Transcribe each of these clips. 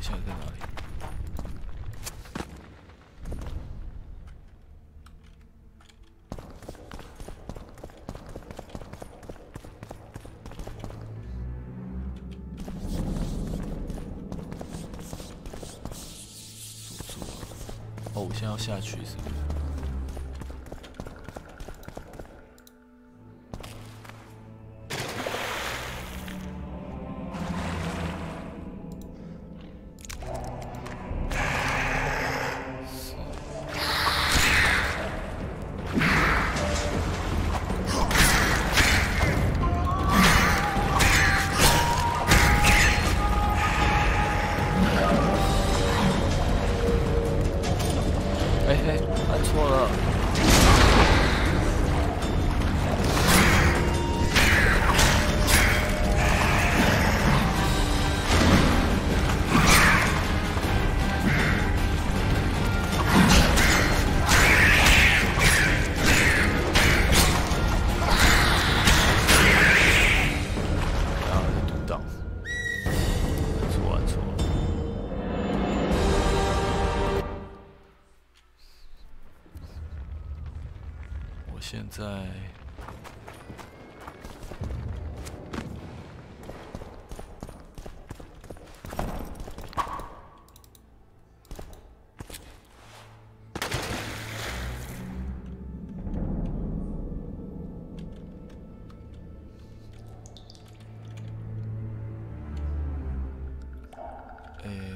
我现在在哪里？锁住了。哦，我现在要下去是不是？ 按错了。啊，在读档。按错，按错。 现在，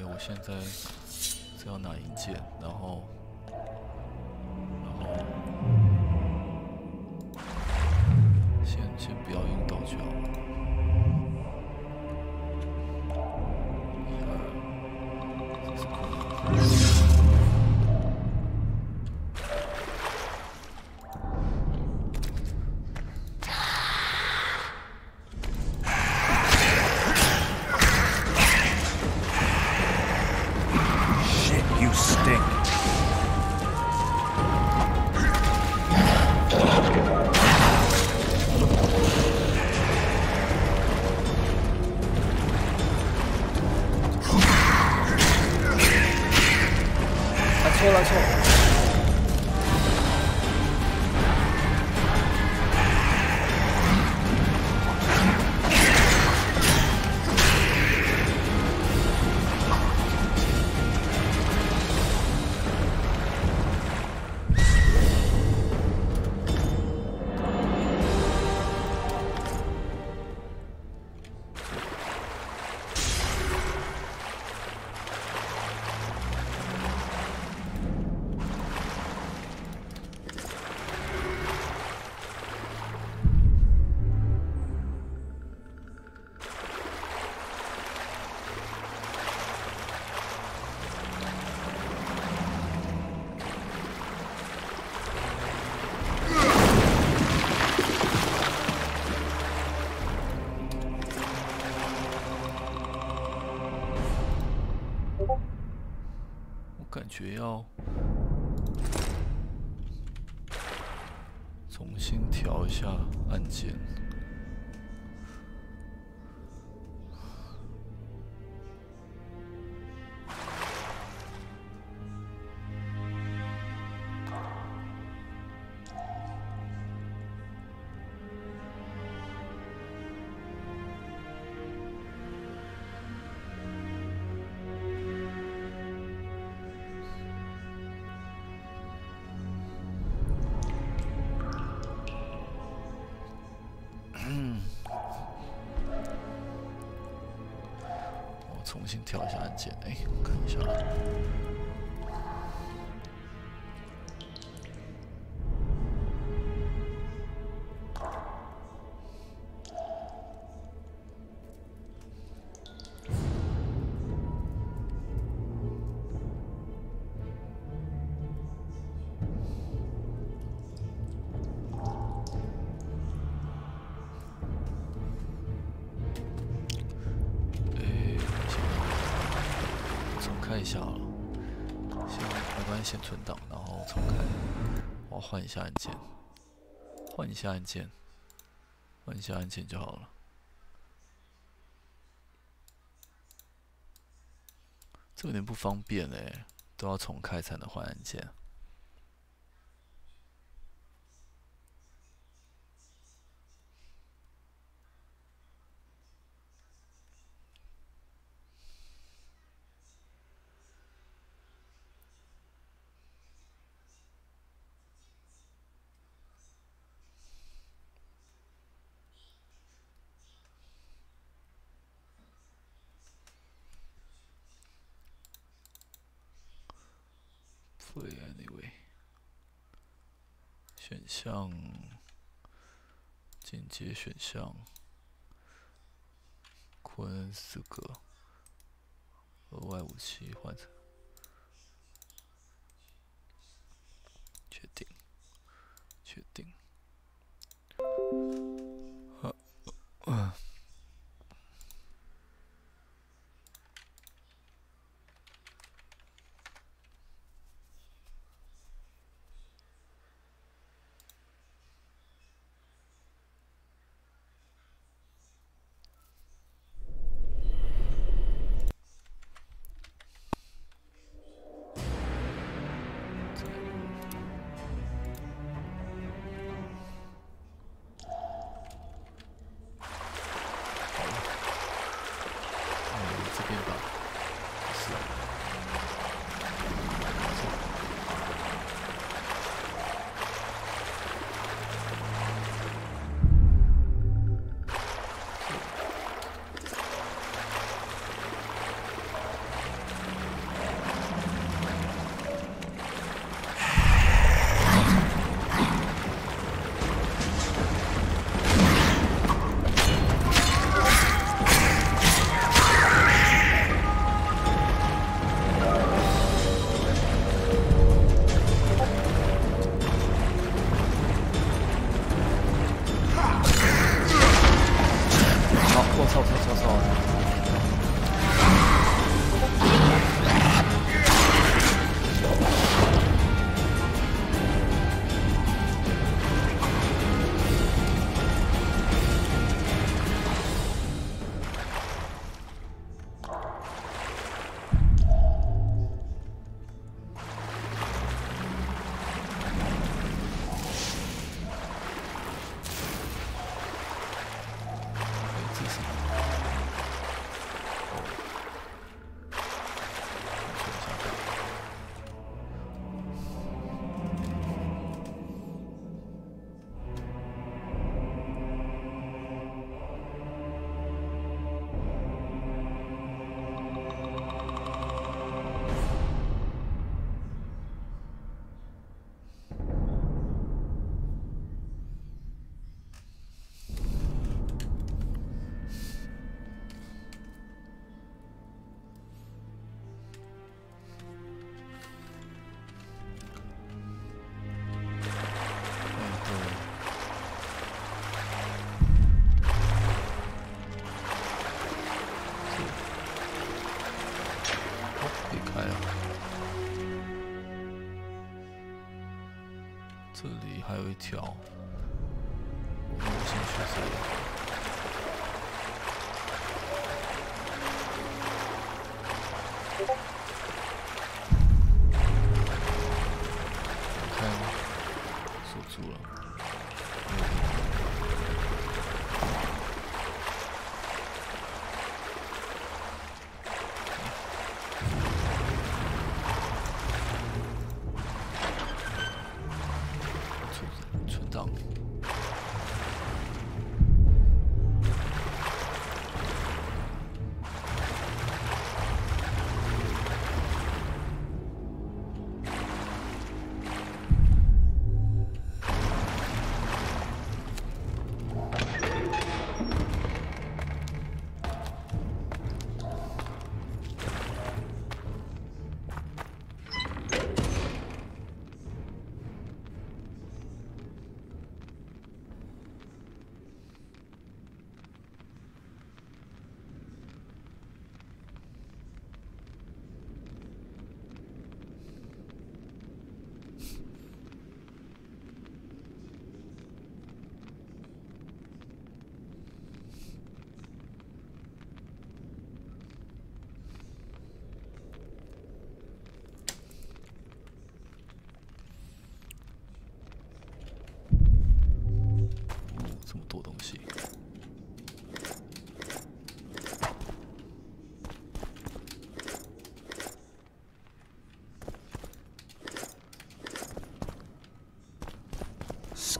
我现在是要拿银剑，然后。 先不要用道具好了。这是困难。Shit, you stink. 错了错了。感觉要重新调一下按键。我重新调一下按键，哎，看一下。看一下好了，没关系，先存档，然后重开。我要换一下按键，换一下按键，换一下按键就好了。这有点不方便哎，都要重开才能换按键。Anyway， 选项进阶选项，坤4个，额外武器换成，确定，确定。这里还有一条，我先去这里。看，锁住了。存档。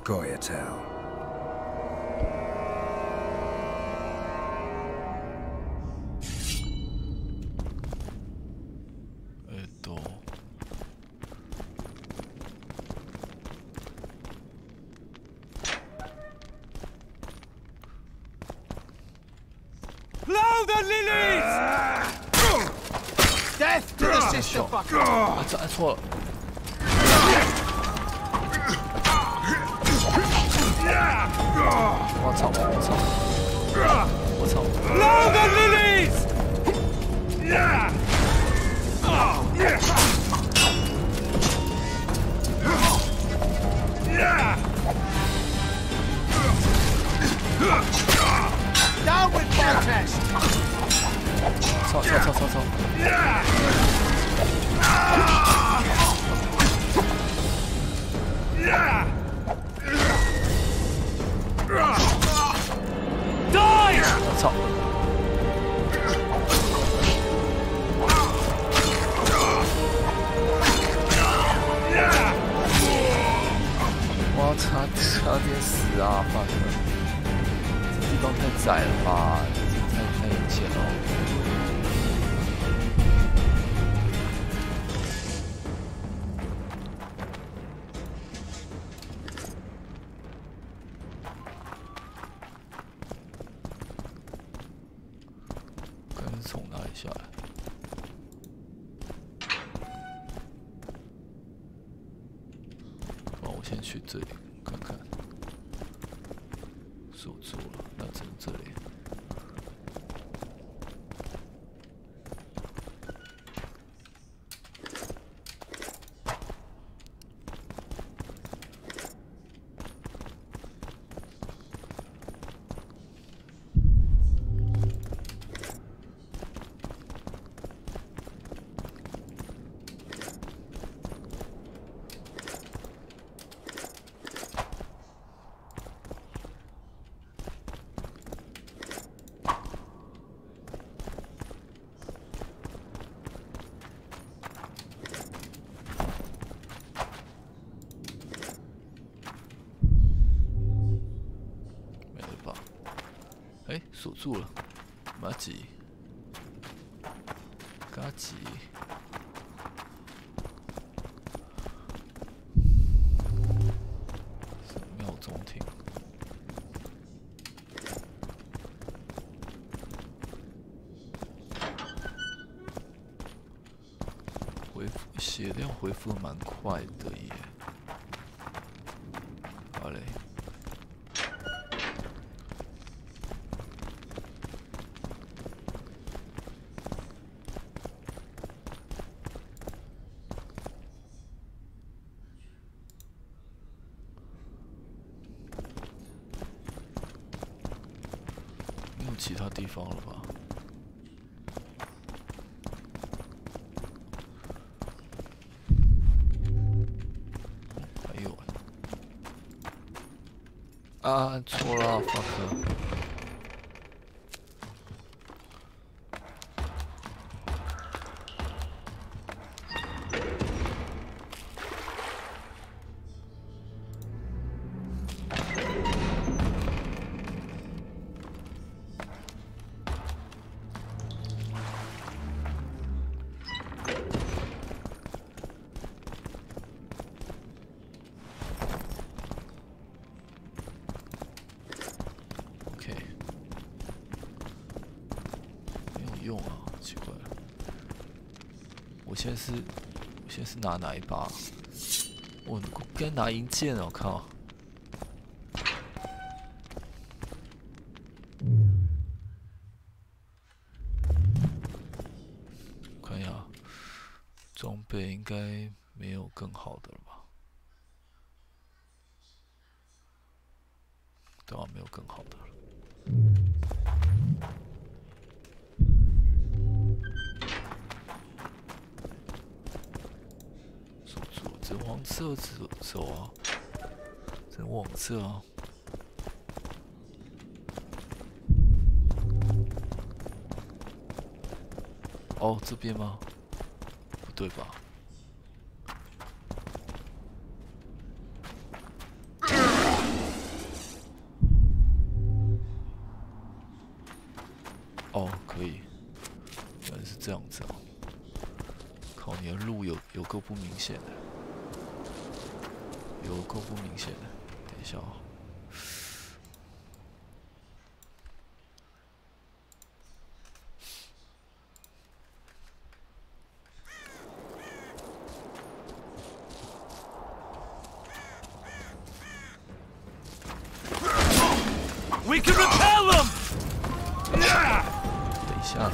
Scoia'town. 按错了。我操！我操 Blow the lilies! Down with protest! 操！Die! 我操！我差点死啊！fuck， 这地方太窄了吧，太明显了。从哪里下来？我先去这里看看。锁住了，那只能这里。锁住了，马吉，嘎吉，庙中庭，血量恢复得蛮快的耶，好嘞。其他地方了吧？还有啊，按错了 ，fuck！ 用啊，奇怪了。我现在是拿哪一把？我该拿银剑啊！我靠！看一下，装备应该没有更好的了吧？对啊，没有更好的了。只往这走啊，只能往这啊。哦，这边吗？不对吧？这样子啊！靠，你的路有够不明显的，有够不明显的。等一下啊。We can repel them! 等一下。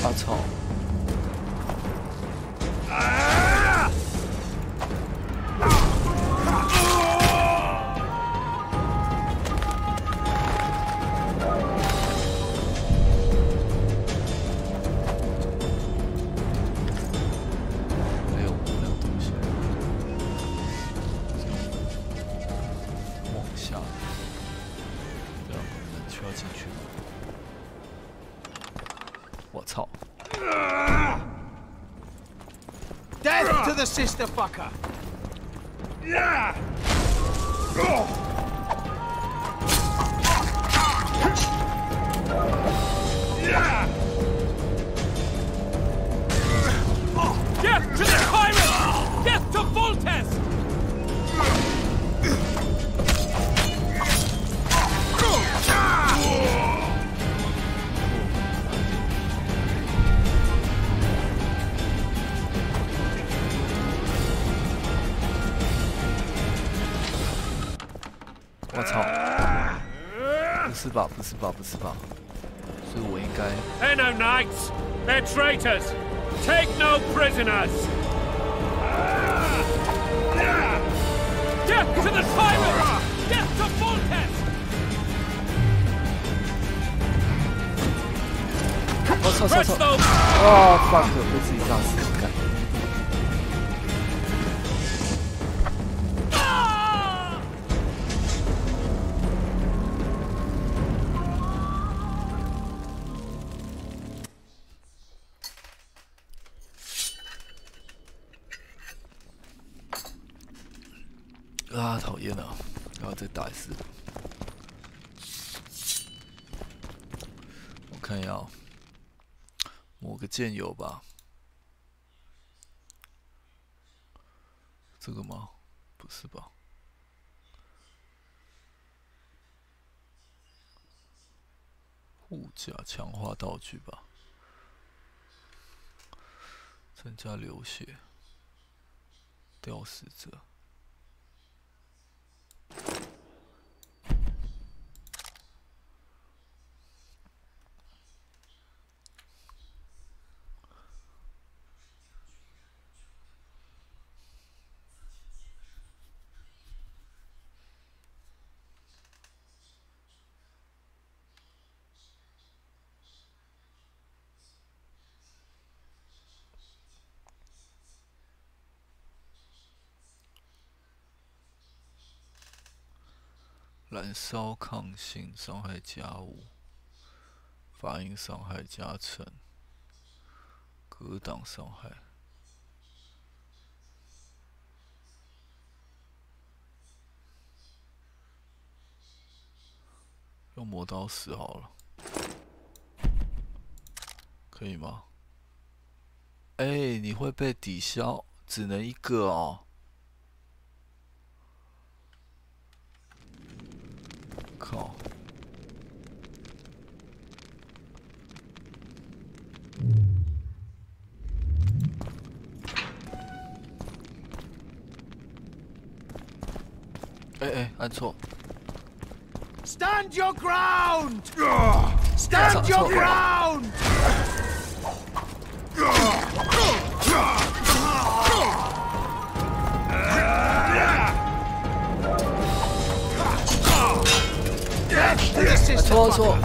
我操！没有东西，往下，这样人需要进去吗？我操！ Death to the sister fucker! Yeah! Death to the tyrant! Death to Voltes!我操！不是吧？不是吧？不是吧？所以我应该。 They're no knights. They're traitors. Take no prisoners. Death to the tyrant! Death to Voltes! 我操操操！啊 fuck！ 被自己炸死，干！ 啊，讨厌啊！然后再打一次。我看一下、哦，某个剑友吧。这个吗？不是吧？护甲强化道具吧。增加流血。吊死者。燃烧抗性伤害+5，发音伤害加成，格挡伤害。用磨刀石好了，可以吗？哎，你会被抵消，只能一个哦。靠！哎，按错。 Stand your ground! Stand your ground! This is 错。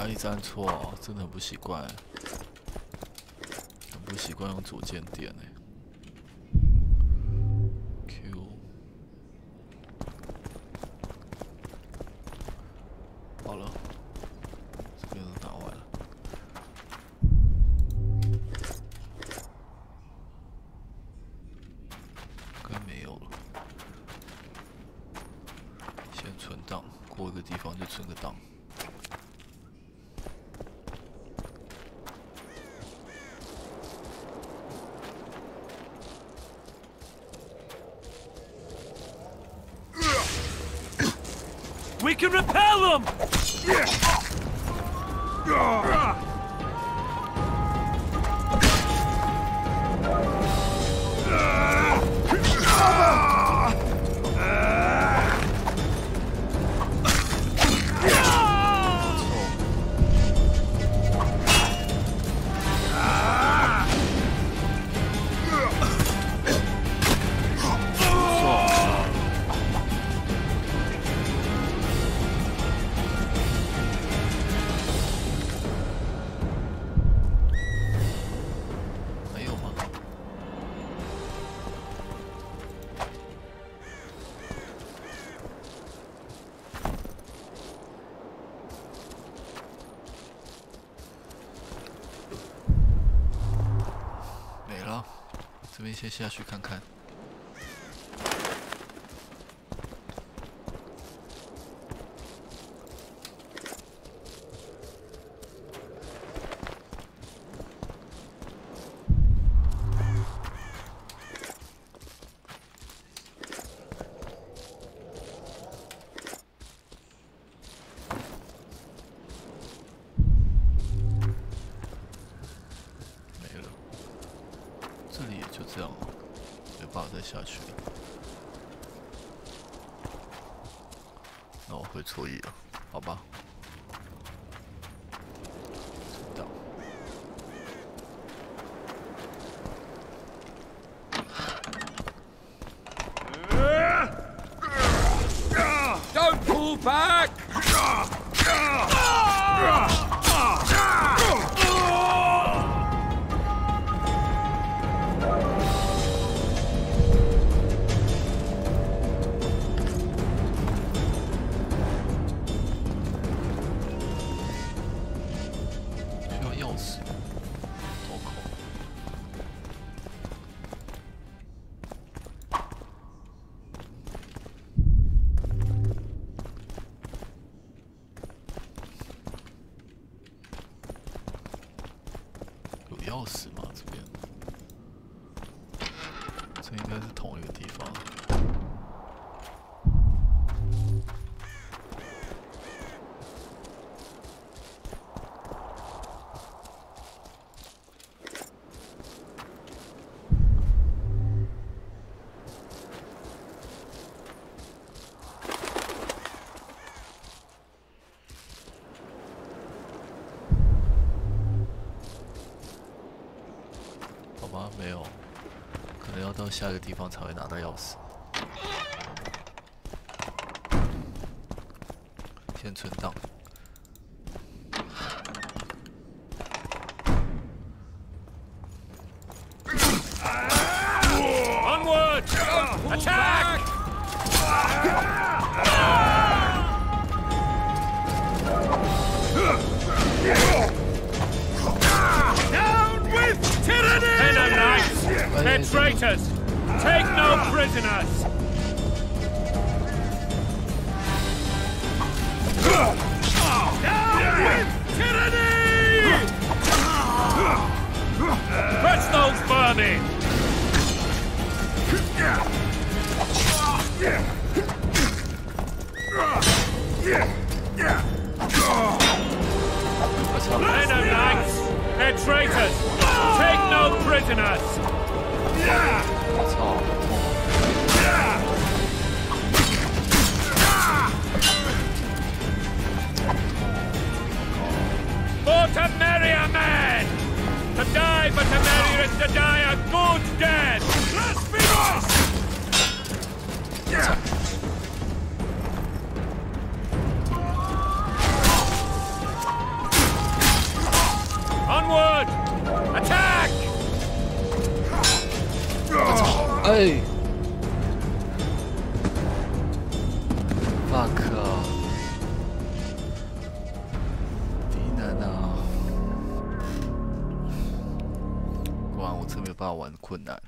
一直按错，真的很不习惯，很不习惯用左键点哎。Q， 好了，这边都打完了。该没有了。先存档，过一个地方就存个档。 We can repel them!这边先下去看看。这样没办法再下去了。那我会错意了，好吧？知道。Don't pull back! 需要钥匙，头口。钥匙吗？这边，这应该是同一个地方。没有，可能要到下一个地方才会拿到钥匙。先存档。Onward! Attack! They're traitors! Take no prisoners! Down with tyranny! Press those vermin! Venom Knights! They're traitors! Take no prisoners! 我操！ For to marry a man! To die but to marry is to die a good death! Blasphemous! Onward! Attack! 哎 ，fuck 啊！敌男啊！果然我真没有办法玩困难，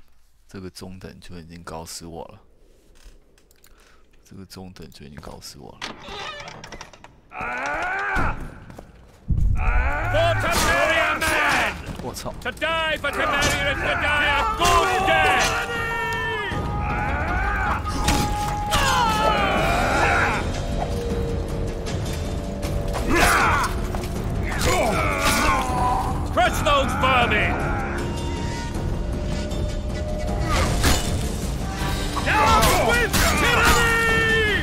这个中等就已经搞死我了。这个中等就已经搞死我了。我操！ To die but to marry is to die a good death! Crush those vermin! Down with tyranny!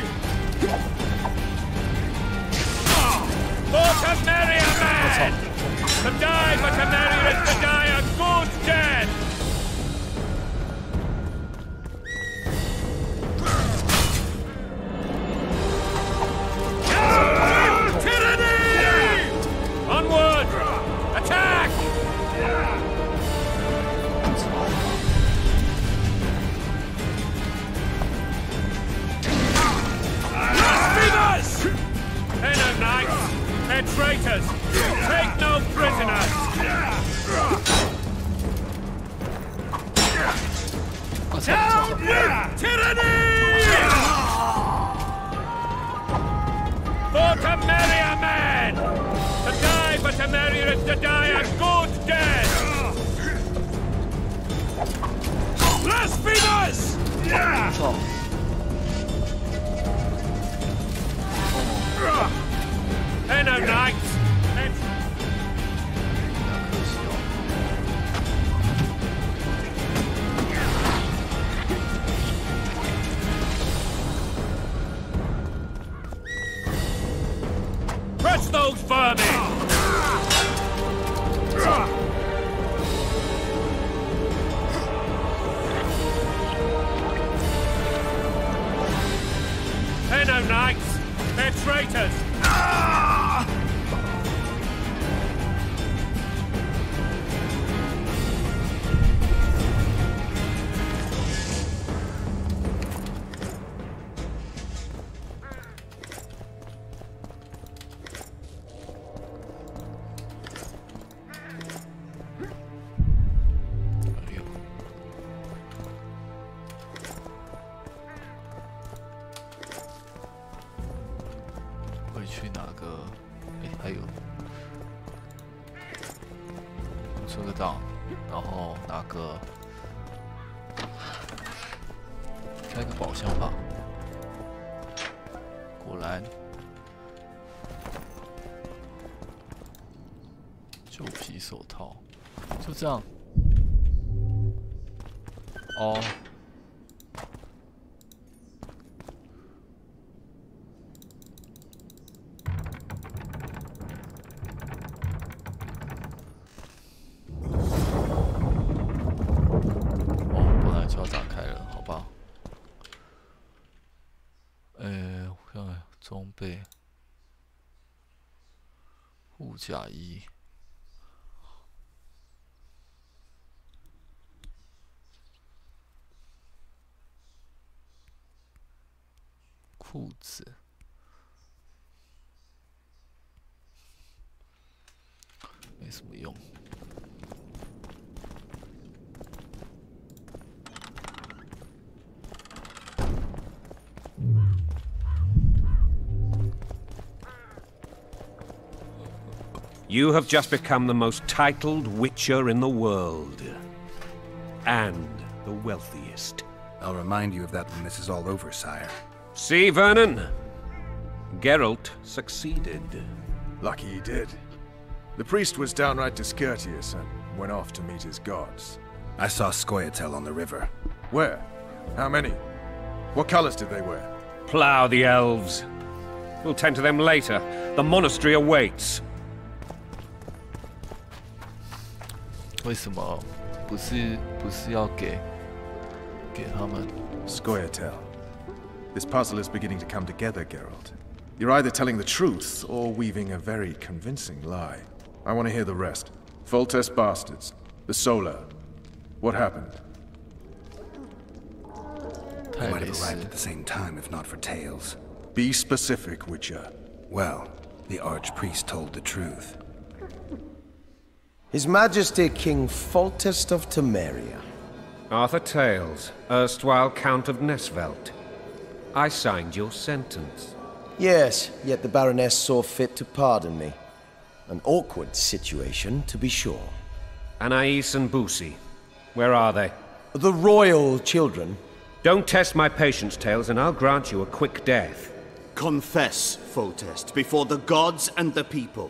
For to marry a man! To die but to marry is to die a good death! Down with tyranny! Onward! Attack! Blasphemous! Venom Knights! They're traitors! Take no prisoners! Down with tyranny! For to marry a man! To die but to marry is to die a good death! Blasphemous! Venom Knights! Crush those vermin! Venom Knights! They're traitors!去哪个？哎，还有，存个档。然后拿个开个宝箱吧。果然，旧皮手套，就这样。哦。就要打开了，好吧？我看看装备，护甲衣，裤子，没什么用。You have just become the most titled witcher in the world. And the wealthiest. I'll remind you of that when this is all over, sire. See, Vernon? Geralt succeeded. Lucky he did. The priest was downright discourteous and went off to meet his gods. I saw Scoia'tael on the river. Where? How many? What colors did they wear? Plough the elves. We'll tend to them later. The monastery awaits. 为什么不是要给他们 Scoia'tael. This puzzle is beginning to come together, Geralt. You're either telling the truth or weaving a very convincing lie. I want to hear the rest. Foltest bastards. The Solar. What happened? They might have arrived at the same time if not for Tails. Be specific, Witcher. Well, the Archpriest told the truth. His Majesty King Foltest of Temeria. Arthur Tales, erstwhile Count of Nesvelt. I signed your sentence. Yes, yet the Baroness saw fit to pardon me. An awkward situation, to be sure. Anais and Boosie, where are they? The royal children. Don't test my patience, Tales, and I'll grant you a quick death. Confess, Foltest, before the gods and the people.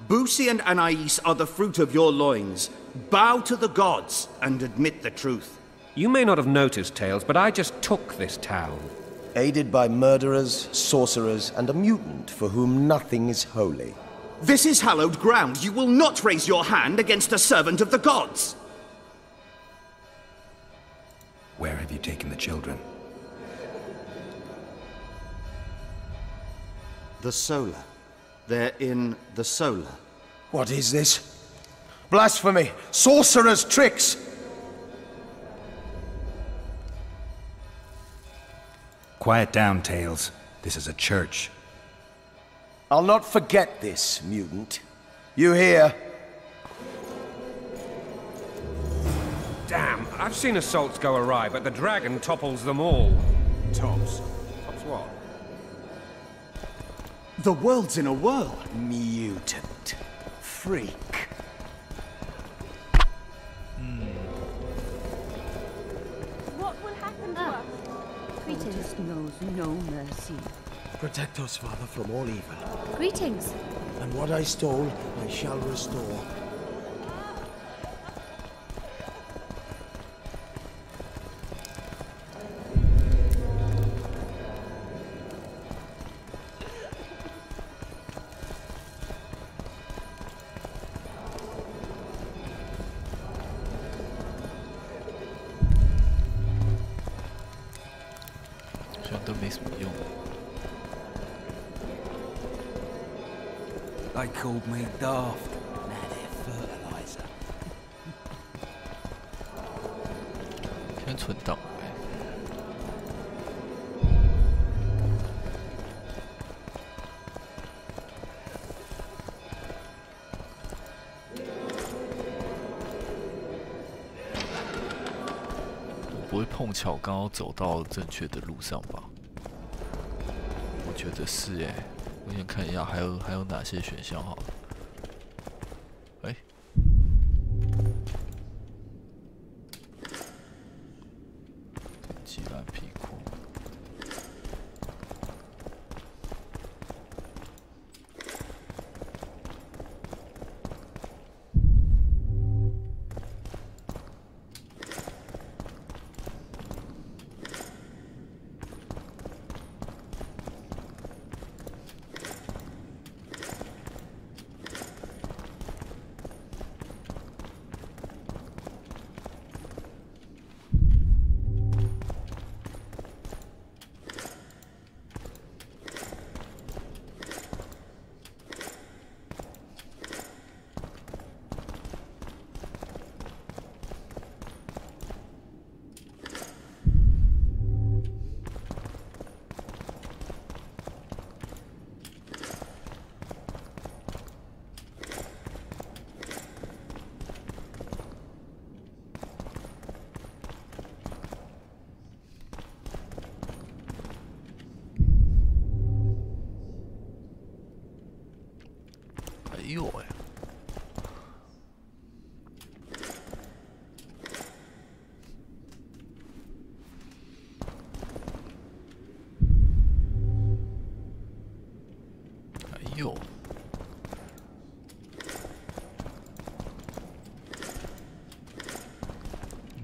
Boosie and Anais are the fruit of your loins. Bow to the gods and admit the truth. You may not have noticed, Tales, but I just took this town. Aided by murderers, sorcerers, and a mutant for whom nothing is holy. This is hallowed ground. You will not raise your hand against a servant of the gods. Where have you taken the children? The Solar. They're in the Solar. What is this? Blasphemy! Sorcerer's tricks! Quiet down, Tails. This is a church. I'll not forget this, mutant. You hear? Damn, I've seen assaults go awry, but the dragon topples them all. Tops? Tops what? The world's in a whirl. Mutant. Freak. What will happen to us? Greetings knows no mercy. Protect us, Father, from all evil. Greetings. And what I stole, I shall restore. They called me daft. Now they're fertilizer. 先存档。我不会碰巧刚好走到正确的路上吧？我觉得是哎。我先看一下还有哪些选项好了。哎，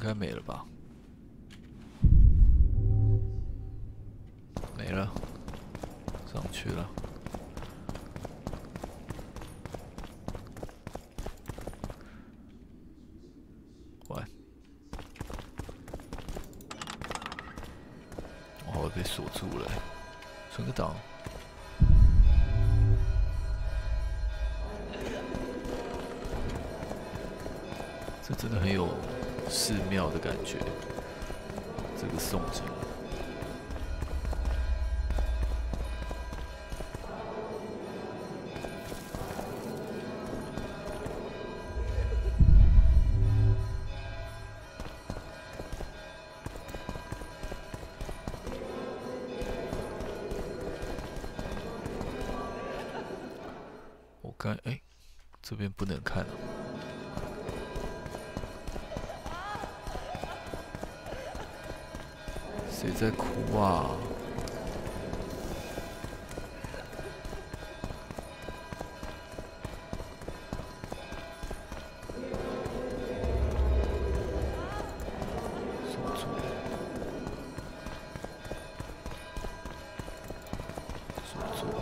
该没了吧？没了，上去了。完，我会被锁住了。存个档。这真的很有寺庙的感觉，这个诵经。我刚这边不能看了。谁在哭啊？锁住了，锁住了。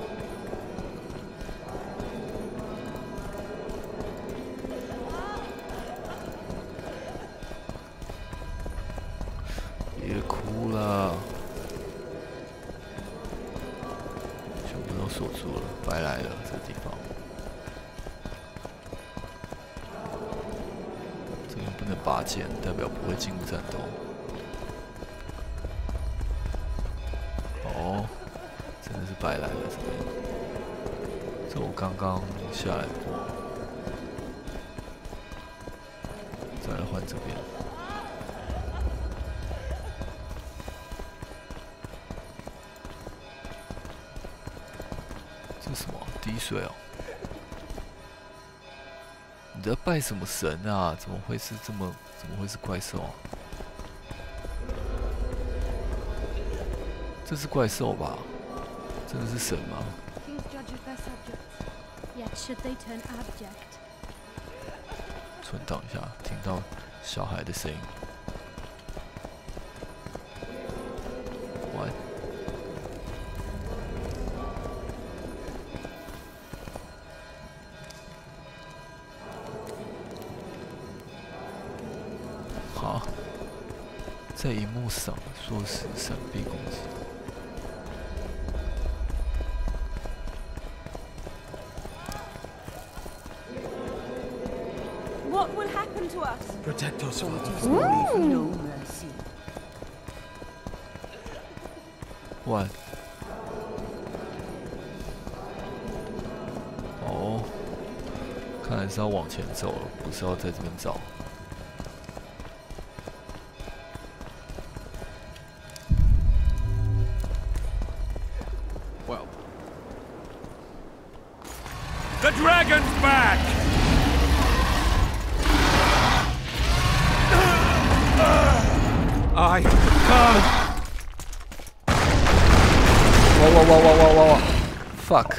别哭了，全部都锁住了，白来了这个地方。这边不能拔剑，代表不会进入战斗。哦，真的是白来了这边。这我刚刚下来过，再来换这边。这是什么？滴水哦！你在拜什么神啊？怎么会是怎么会是怪兽啊？这是怪兽吧？真的是神吗？ Kings judges their subjects, yet should they turn abject? 存档一下，听到小孩的声音。完。好，在荧幕上说是闪避攻击。 What will happen to us? Protect us, Soldiers leave no mercy. 完。哦，看来是要往前走了，不是要在这边找。 The dragon's back! I can't. 哇 ！Fuck！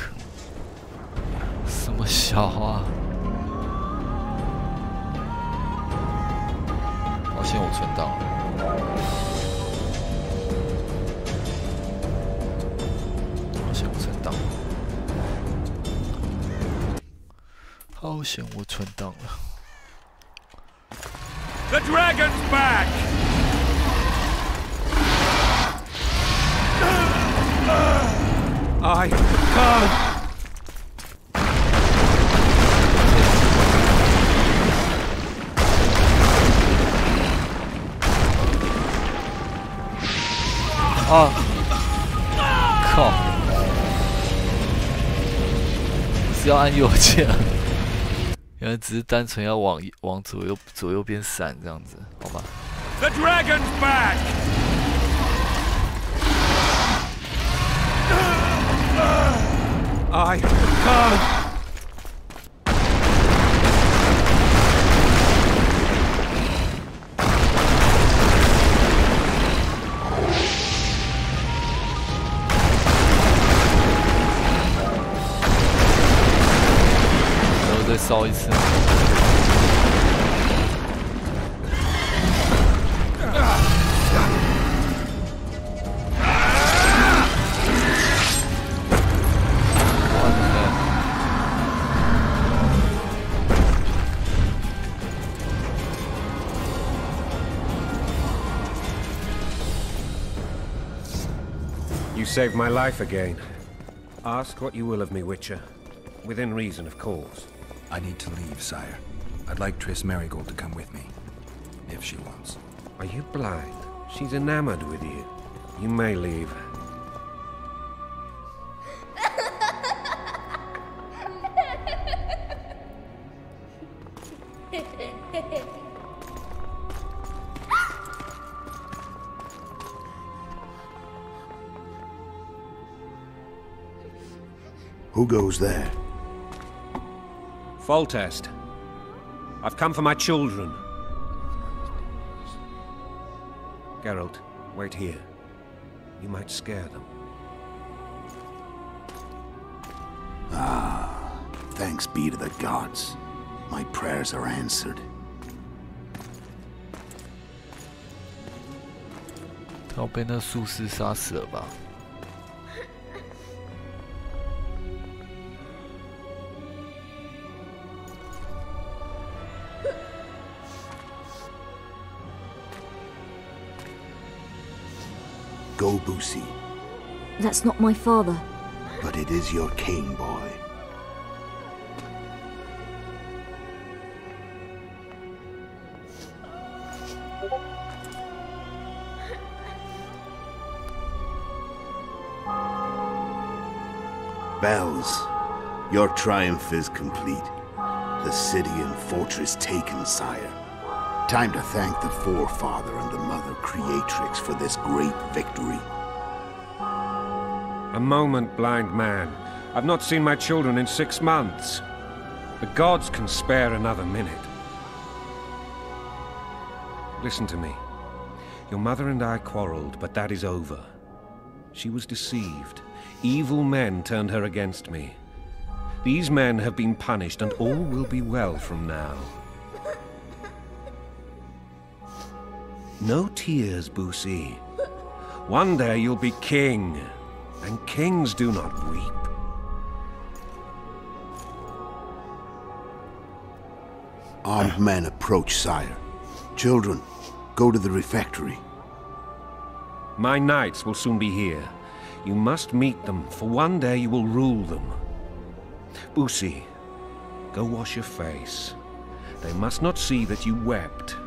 什么小啊？好险我存档了。好险我存档了。好险我存档了。 The dragon's back! I can't. 啊！靠！是要按右键啊？原来只是单纯要往左右边闪这样子，好吧 The dragon's back! I can't. 然后再烧一次。You saved my life again. Ask what you will of me, Witcher. Within reason, of course. I need to leave, sire. I'd like Triss Merigold to come with me, if she wants. Are you blind? She's enamored with you. You may leave. Who goes there? Foltest. I've come for my children. Geralt, wait here. You might scare them. Ah, thanks be to the gods. My prayers are answered. 他要被那术士杀死了吧？ Go, Boosie. That's not my father. But it is your king, boy. Bells, your triumph is complete. The city and fortress taken, sire. Time to thank the forefather and the mother creatrix for this great victory. A moment, blind man. I've not seen my children in 6 months. The gods can spare another minute. Listen to me. Your mother and I quarreled, but that is over. She was deceived. Evil men turned her against me. These men have been punished, and all will be well from now. No tears, Boosie. One day you'll be king, and kings do not weep. Armed men approach, sire. Children, go to the refectory. My knights will soon be here. You must meet them, for one day you will rule them. Boosie, go wash your face. They must not see that you wept.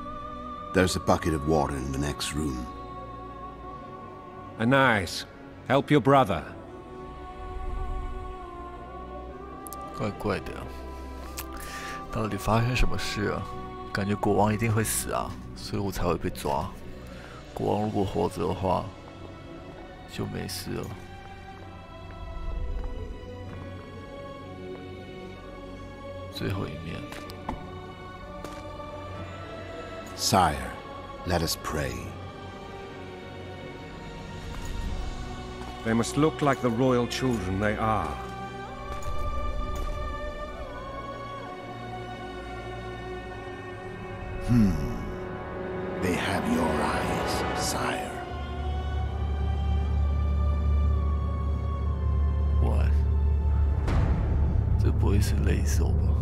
There's a bucket of water in the next room. Anais, help your brother. 怪怪的，到底发生什么事啊？感觉国王一定会死啊，所以我才会被抓。国王如果活着的话，就没事了。最后一面。 Sire, let us pray. They must look like the royal children they are. They have your eyes, sire. What? 这不会是雷手吧？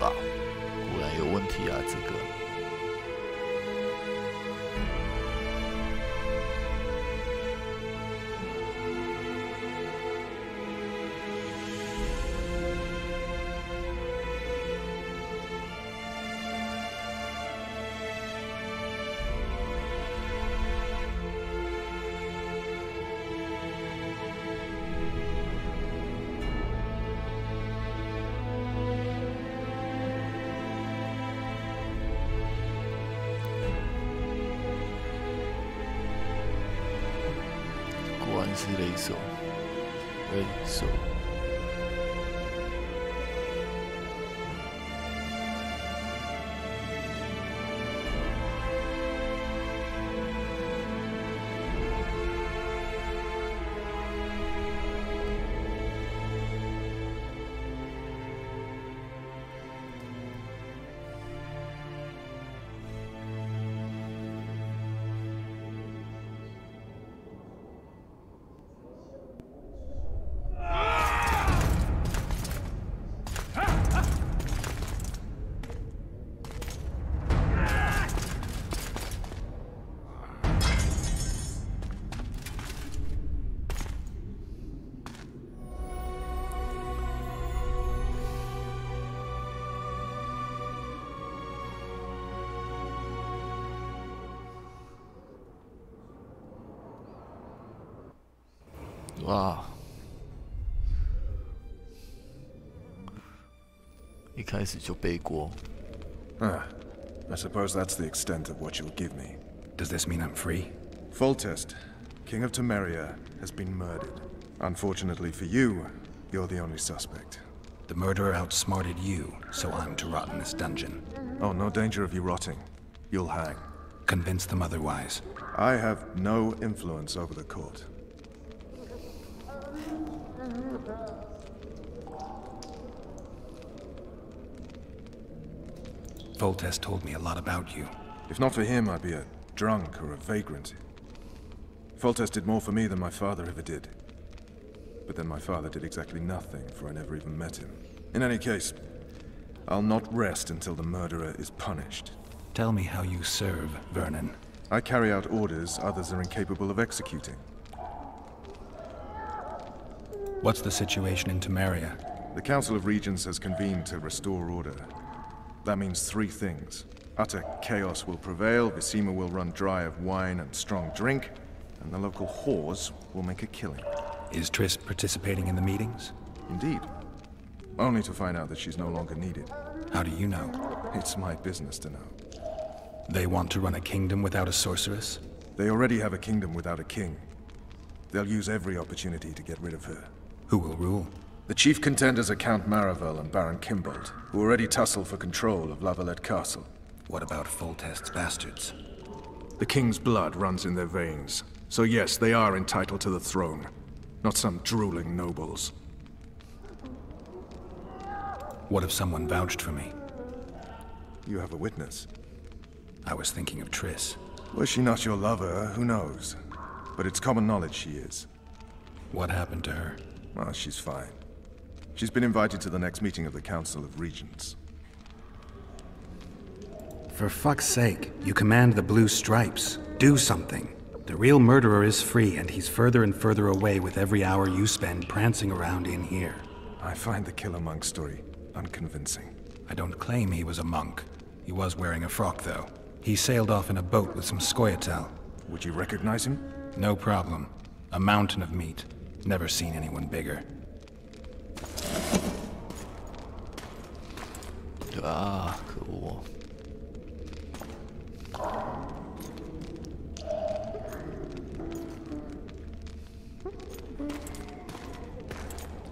果然有问题啊，这个。雷手，雷手。哇！一开始就背锅。I suppose that's the extent of what you'll give me. Does this mean I'm free? Foltest, King of Temeria, has been murdered. Unfortunately for you, you're the only suspect. The murderer outsmarted you, so I'm to rot in this dungeon. Oh, no danger of you rotting. You'll hang. Convince them otherwise. I have no influence over the court. Foltest told me a lot about you. If not for him, I'd be a drunk or a vagrant. Foltest did more for me than my father ever did. But then my father did exactly nothing, for I never even met him. In any case, I'll not rest until the murderer is punished. Tell me how you serve, Vernon. I carry out orders others are incapable of executing. What's the situation in Temeria? The Council of Regents has convened to restore order. That means three things. Utter chaos will prevail, Visima will run dry of wine and strong drink, and the local whores will make a killing. Is Triss participating in the meetings? Indeed. Only to find out that she's no longer needed. How do you know? It's my business to know. They want to run a kingdom without a sorceress? They already have a kingdom without a king. They'll use every opportunity to get rid of her. Who will rule? The chief contenders are Count Maravel and Baron Kimbold, who already tussle for control of Lavalette Castle. What about Foltest's bastards? The king's blood runs in their veins. So yes, they are entitled to the throne. Not some drooling nobles. What if someone vouched for me? You have a witness. I was thinking of Triss. Was she not your lover? Who knows? But it's common knowledge she is. What happened to her? Well, she's fine. She's been invited to the next meeting of the Council of Regents. For fuck's sake, you command the Blue Stripes. Do something. The real murderer is free, and he's further and further away with every hour you spend prancing around in here. I find the Killer Monk story unconvincing. I don't claim he was a monk. He was wearing a frock, though. He sailed off in a boat with some Scoia'tael. Would you recognize him? No problem. A mountain of meat. Never seen anyone bigger. Ah, 可恶。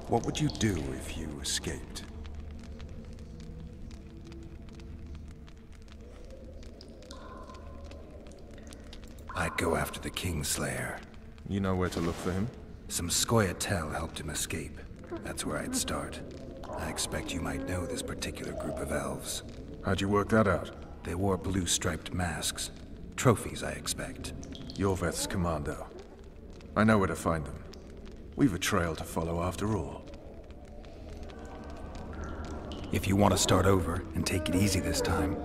What would you do if you escaped? I'd go after the Kingslayer. You know where to look for him? Some Scoia'tael helped him escape. That's where I'd start. I expect you might know this particular group of elves. How'd you work that out? They wore blue-striped masks. Trophies, I expect. Yorveth's commando. I know where to find them. We've a trail to follow after all. If you want to start over and take it easy this time,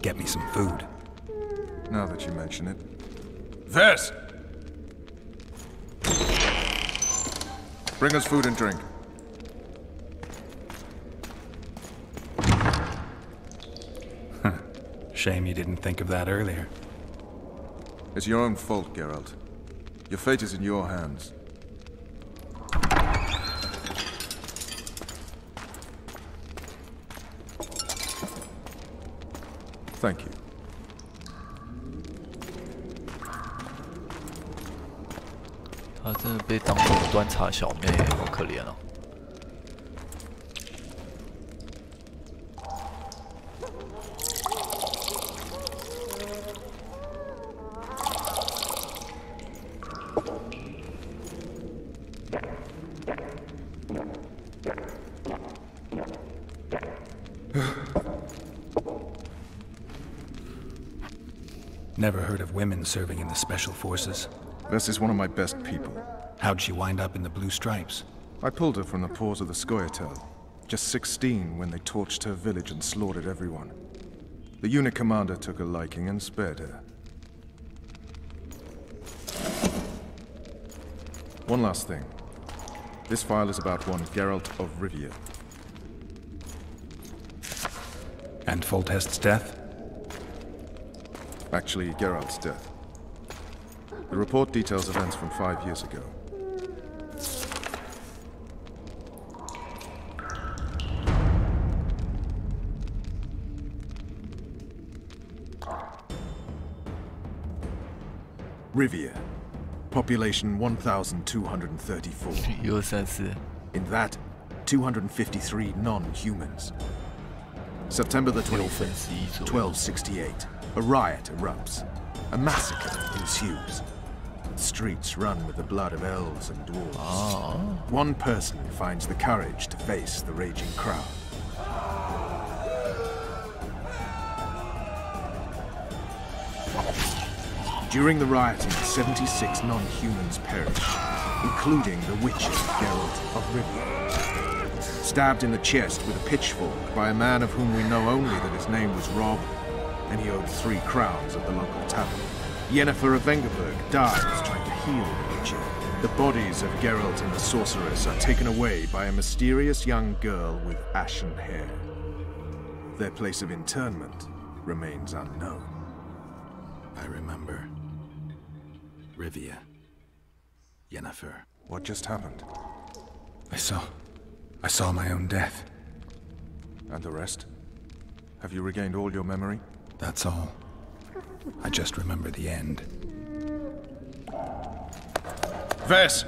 get me some food. Now that you mention it. Vess! Bring us food and drink. Shame you didn't think of that earlier. It's your own fault, Geralt. Your fate is in your hands. Thank you. 他真的被当成端茶小妹，好可怜啊！ Never heard of women serving in the special forces. This is one of my best people. How'd she wind up in the Blue Stripes? I pulled her from the paws of the Scoia'tael. Just 16 when they torched her village and slaughtered everyone. The unit commander took a liking and spared her. One last thing. This file is about one Geralt of Rivia. And Foltest's death? Actually, Geralt's death. The report details events from 5 years ago. Rivia. Population 1,234. In that, 253 non-humans. September the 25th, 1268. A riot erupts. A massacre ensues. Streets run with the blood of elves and dwarves. One person finds the courage to face the raging crowd. During the rioting, 76 non-humans perished, including the witches Geralt of Rivia. Stabbed in the chest with a pitchfork by a man of whom we know only that his name was Rob, and he owed 3 crowns at the local tavern. Yennefer of Vengerberg dies trying to heal the witcher. The bodies of Geralt and the sorceress are taken away by a mysterious young girl with ashen hair. Their place of interment remains unknown. I remember. Rivia. Yennefer. What just happened? I saw my own death. And the rest? Have you regained all your memory? That's all. I just remember the end. Vess!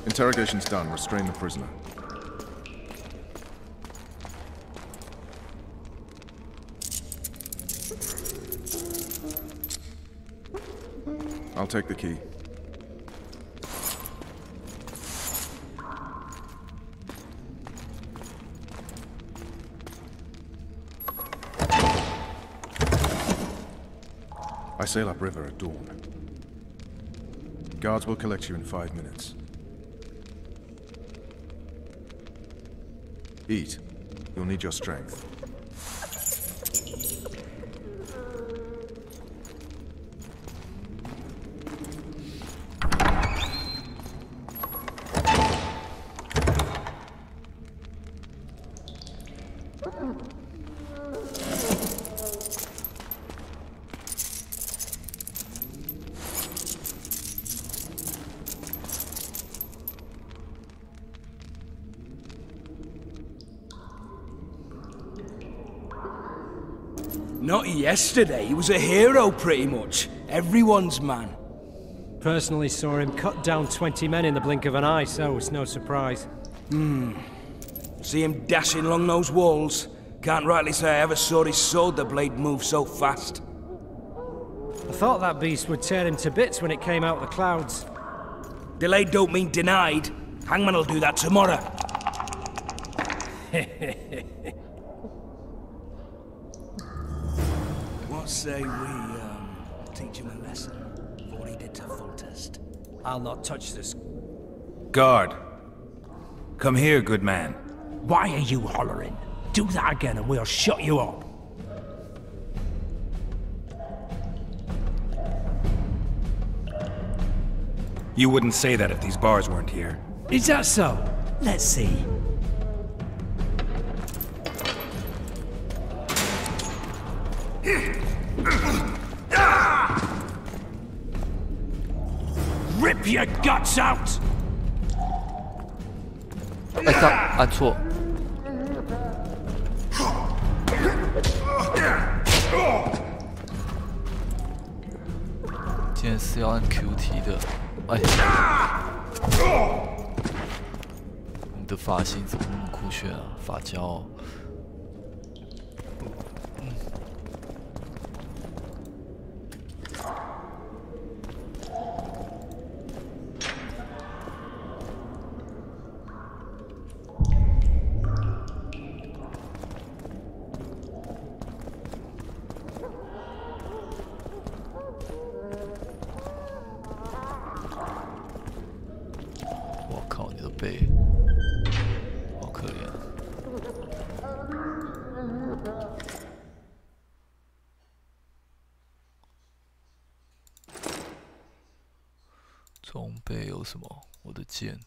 Interrogation's done. Restrain the prisoner. I'll take the key. I sail upriver at dawn. Guards will collect you in 5 minutes. Eat. You'll need your strength. Not yesterday, he was a hero pretty much. Everyone's man. Personally saw him cut down 20 men in the blink of an eye, so it's no surprise. See him dashing along those walls. Can't rightly say I ever saw his sword the blade move so fast. I thought that beast would tear him to bits when it came out of the clouds. Delayed don't mean denied. Hangman will do that tomorrow. What say we, teach him a lesson for what he did to Foltest? I'll not touch this. Guard! Come here, good man. Why are you hollering? Do that again and we'll shut you up. You wouldn't say that if these bars weren't here. Is that so? Let's see. Rip your guts out! 哎，他按错。竟然是要按 QT 的，哎！你的发型怎么那么酷炫啊？发胶、哦。好可怜。装备有什么？我的剑、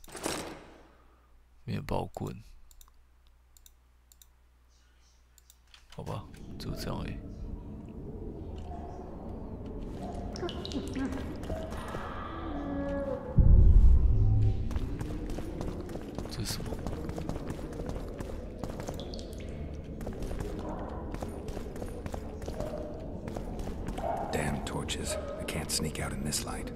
面包棍，好吧，就这样而已。这是什么？ Damn torches. I can't sneak out in this light.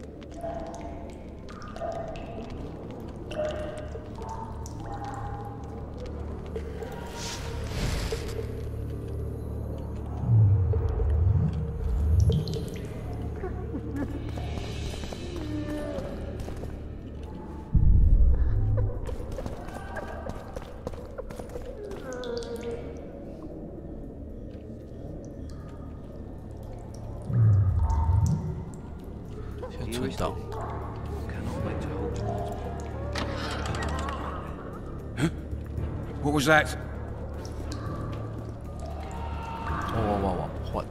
What was that? What?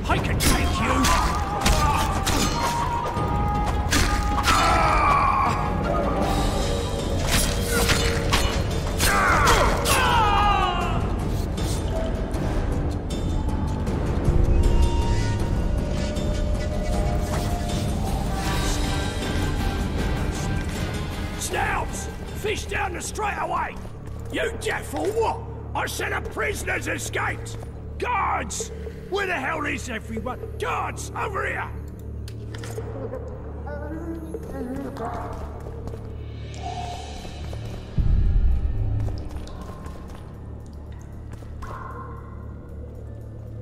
I can take you! Snouts! Fish down the straightaway! You deaf or what? I said a prisoner's escaped! Guards! Where the hell is everyone? Guards, over here!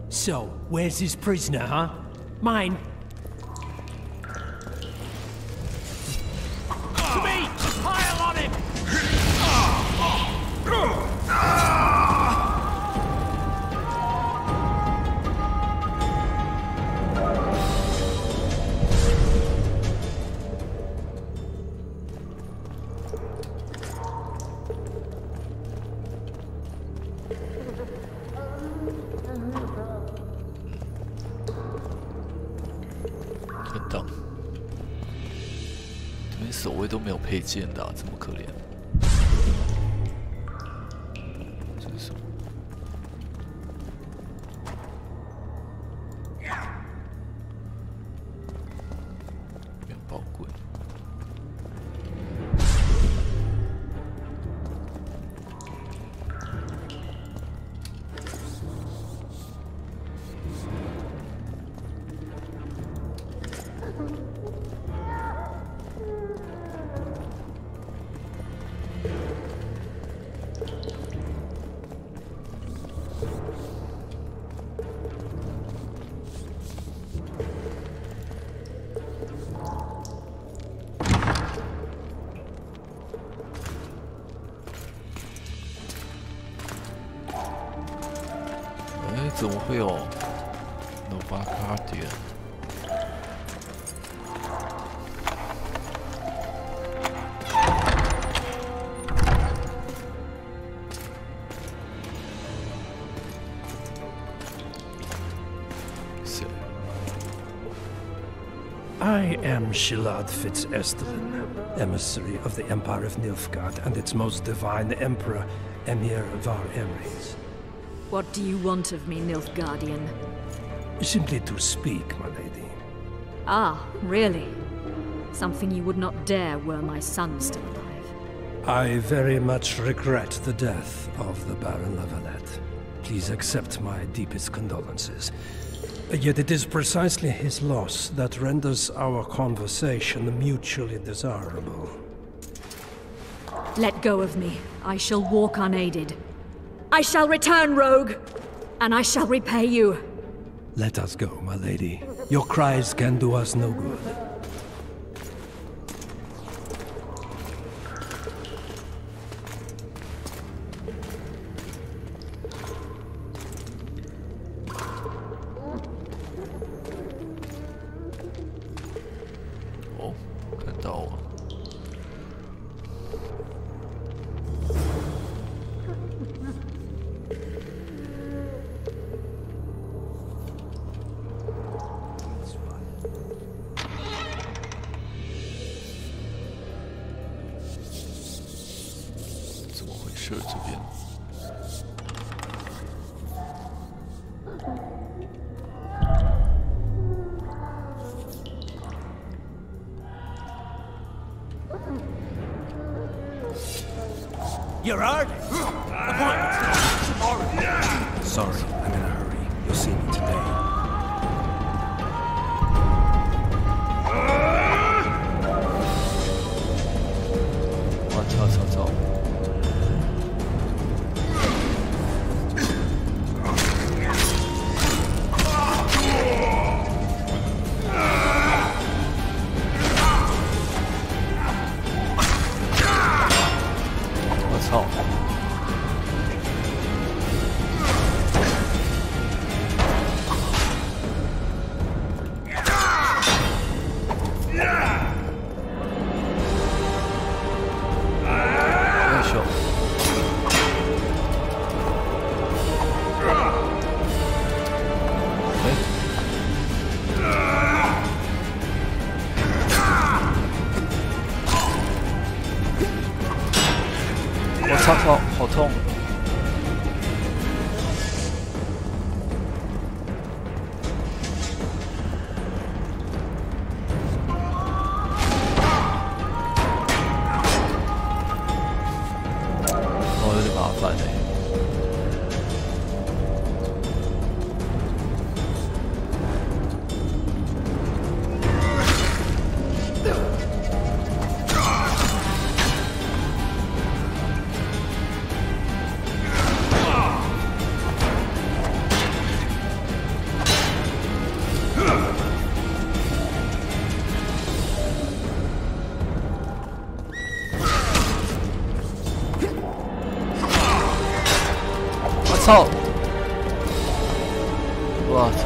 So, where's this prisoner, huh? Mine. To me! Pile on him! 守卫都没有配件的、啊，这么可怜。这是什么？元宝棍。怎么会有 Nova Guardian？ I am Shilad Fitz-Estelin, emissary of the Empire of Nilfgaard and its most divine Emperor, Emir Var Emreis. What do you want of me, Nilfgaardian? Simply to speak, my lady. Ah, really? Something you would not dare were my son still alive. I very much regret the death of the Baron Lavalette. Please accept my deepest condolences. Yet it is precisely his loss that renders our conversation mutually desirable. Let go of me. I shall walk unaided. I shall return, rogue, and I shall repay you. Let us go, my lady. Your cries can do us no good. Oh, 看到了。怎么回事？这边？ You're hurt? Sorry, I'm in a hurry. You'll see me today.操！ 操，好痛！哦，有点麻烦哎。 操！我操！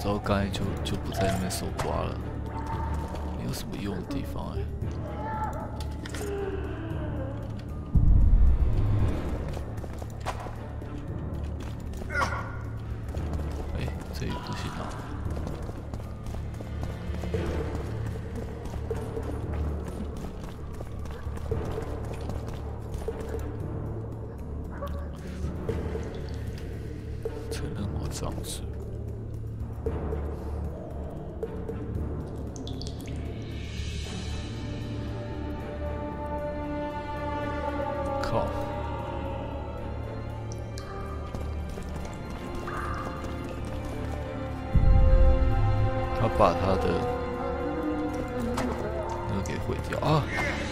之后刚才就不在那边手刮了，没有什么用的地方哎。这里不行啊。承认我长子。靠！他把他的那个给毁掉啊！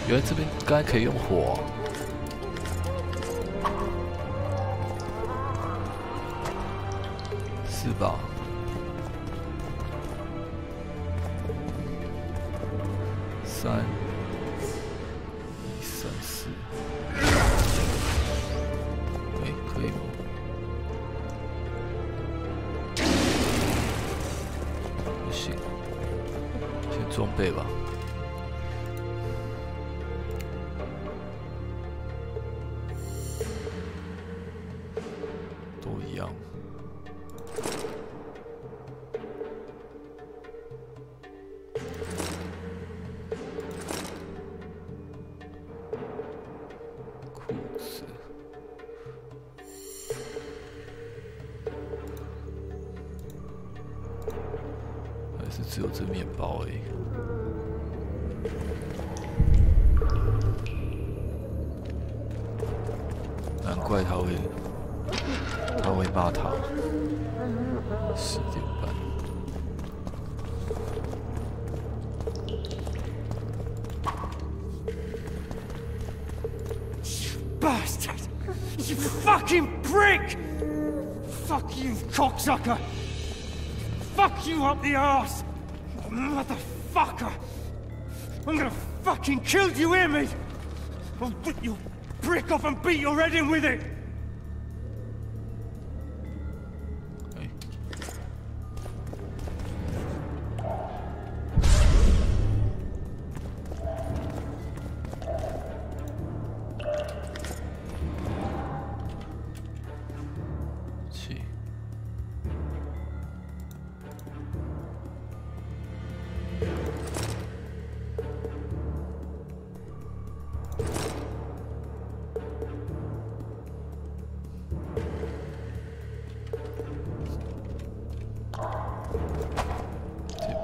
原来这边刚才可以用火啊。 是吧？3、1、3、4，哎，可以吗？不行，先装备吧。都一样。 是只有这面包而已。难怪他会骂他。10点半。Bastard! You fucking prick! Fuck you, cocksucker! Fuck you up the arse! Motherfucker! I'm gonna fucking kill you, hear me? I'll rip your brick off and beat your head in with it! Hey.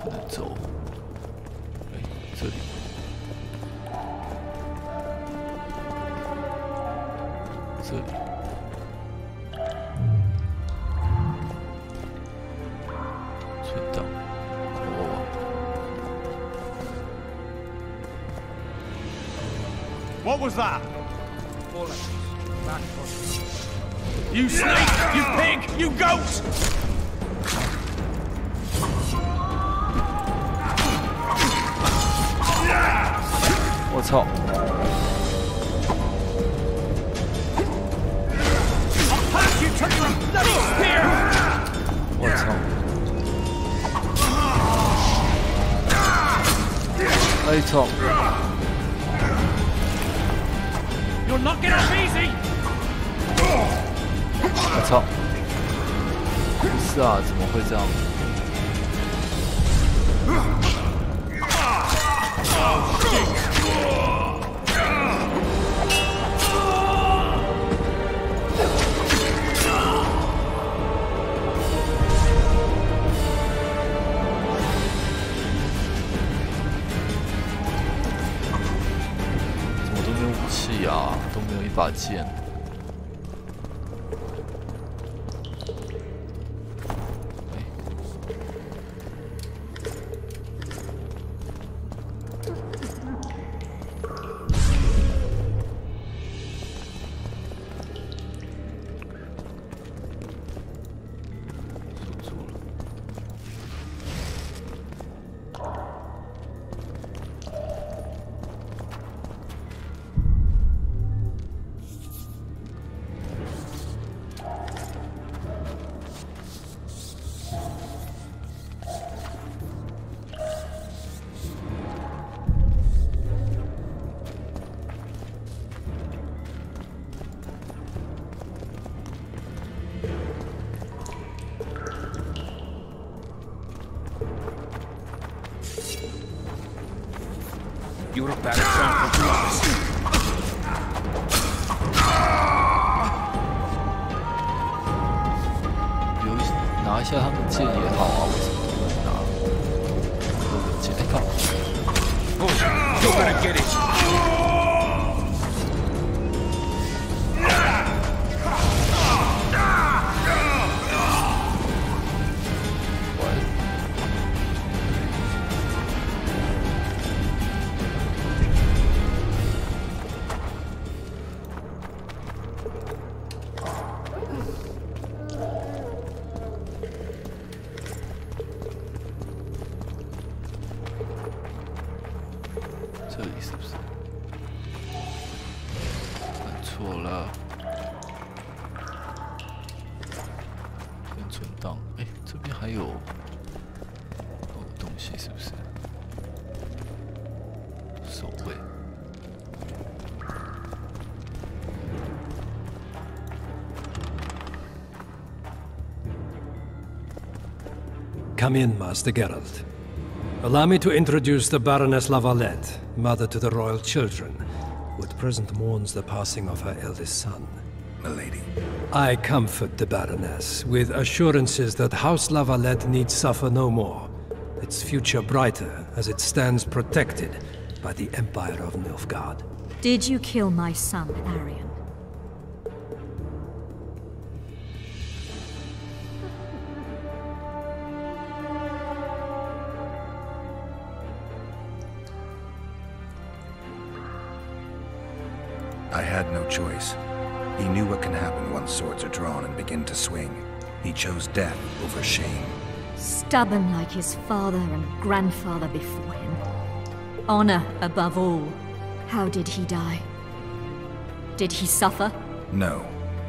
不能走。哎，这里。这里。存档。哦。What was that? You snake! You pig! You goat! 我操！我操！哎操！ You're not getting off easy! 我操！不是啊，怎么会这样？ 武器啊，都没有一把剑。You're a bad example to us. 拿一下他们剑也好啊，为什么不能拿？我的剑干嘛？ You better get it. Come in, Master Geralt. Allow me to introduce the Baroness Lavalette, mother to the royal children, who at present mourns the passing of her eldest son. Milady. I comfort the Baroness with assurances that House Lavalette need suffer no more, its future brighter as it stands protected by the Empire of Nilfgaard. Did you kill my son, Arion? I had no choice. He knew what can happen once swords are drawn and begin to swing. He chose death over shame. Stubborn like his father and grandfather before him. Honor above all. How did he die? Did he suffer? No.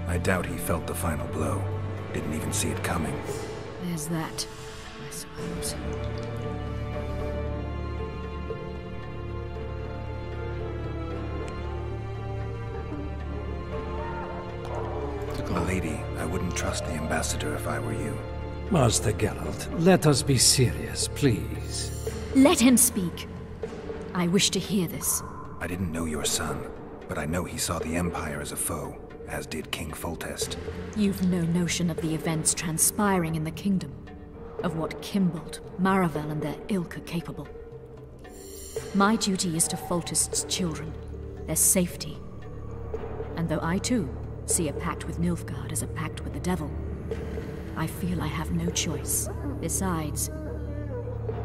I doubt he felt the final blow. Didn't even see it coming. There's that, I suppose. Milady, I wouldn't trust the ambassador if I were you. Master Geralt, let us be serious, please. Let him speak. I wish to hear this. I didn't know your son, but I know he saw the Empire as a foe, as did King Foltest. You've no notion of the events transpiring in the kingdom, of what Kimbold, Maravel and their ilk are capable. My duty is to Foltest's children, their safety. And though I too see a pact with Nilfgaard as a pact with the devil, I feel I have no choice. Besides,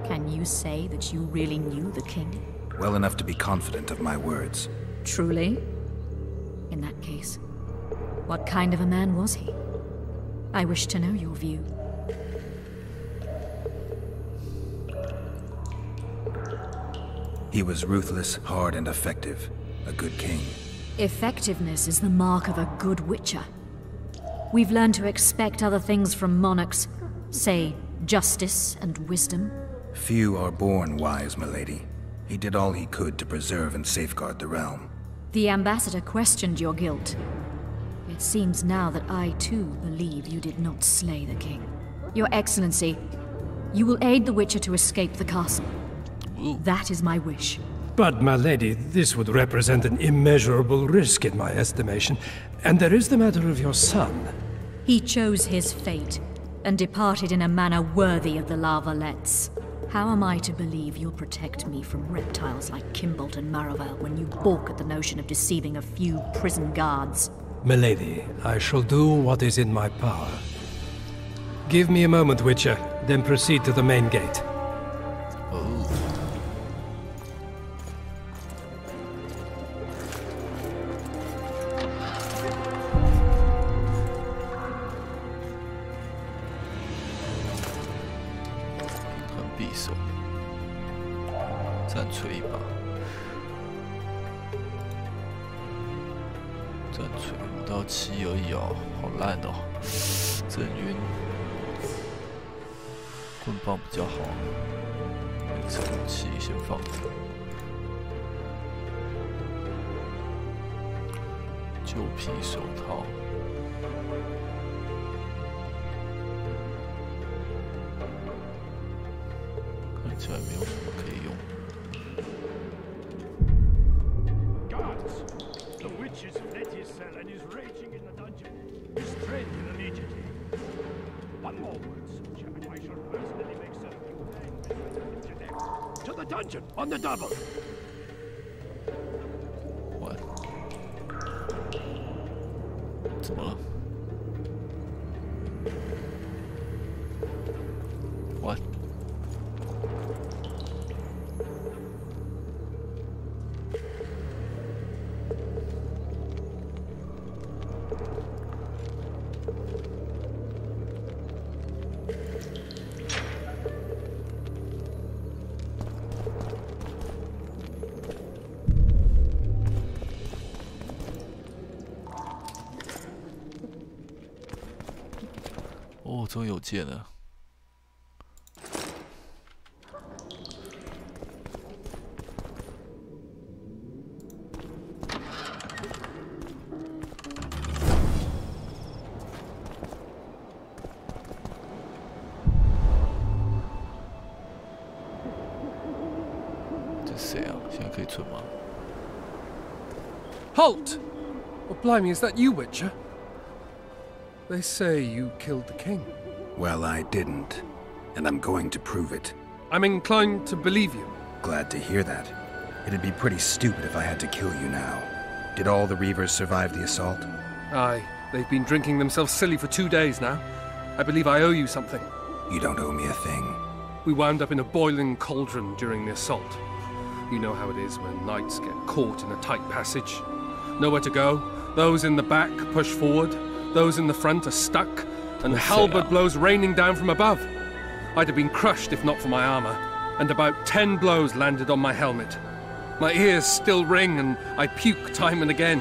can you say that you really knew the king? Well enough to be confident of my words. Truly? In that case, what kind of a man was he? I wish to know your view. He was ruthless, hard, and effective. A good king. Effectiveness is the mark of a good witcher. We've learned to expect other things from monarchs, say, justice and wisdom. Few are born wise, milady. He did all he could to preserve and safeguard the realm. The ambassador questioned your guilt. It seems now that I too believe you did not slay the king. Your Excellency, you will aid the witcher to escape the castle. That is my wish. But, my lady, this would represent an immeasurable risk in my estimation. And there is the matter of your son. He chose his fate, and departed in a manner worthy of the Lavalettes. How am I to believe you'll protect me from reptiles like Kimbold and Maravel when you balk at the notion of deceiving a few prison guards? Milady, I shall do what is in my power. Give me a moment, Witcher, then proceed to the main gate. words. The witch has fled his cell and is raging in the dungeon. Restrain him immediately. One more word, soldier, and I shall personally make certain you connect to the dungeon on the double. What? 怎么了 ？What？ 哦，终于有剑了。这是谁啊？现在可以存吗？ Halt! Oh, blimey, is that you, Witcher? They say you killed the king. Well, I didn't. And I'm going to prove it. I'm inclined to believe you. Glad to hear that. It'd be pretty stupid if I had to kill you now. Did all the Reavers survive the assault? Aye. They've been drinking themselves silly for 2 days now. I believe I owe you something. You don't owe me a thing. We wound up in a boiling cauldron during the assault. You know how it is when knights get caught in a tight passage. Nowhere to go. Those in the back push forward. Those in the front are stuck. And halberd blows raining down from above. I'd have been crushed if not for my armor. And about 10 blows landed on my helmet. My ears still ring and I puke time and again.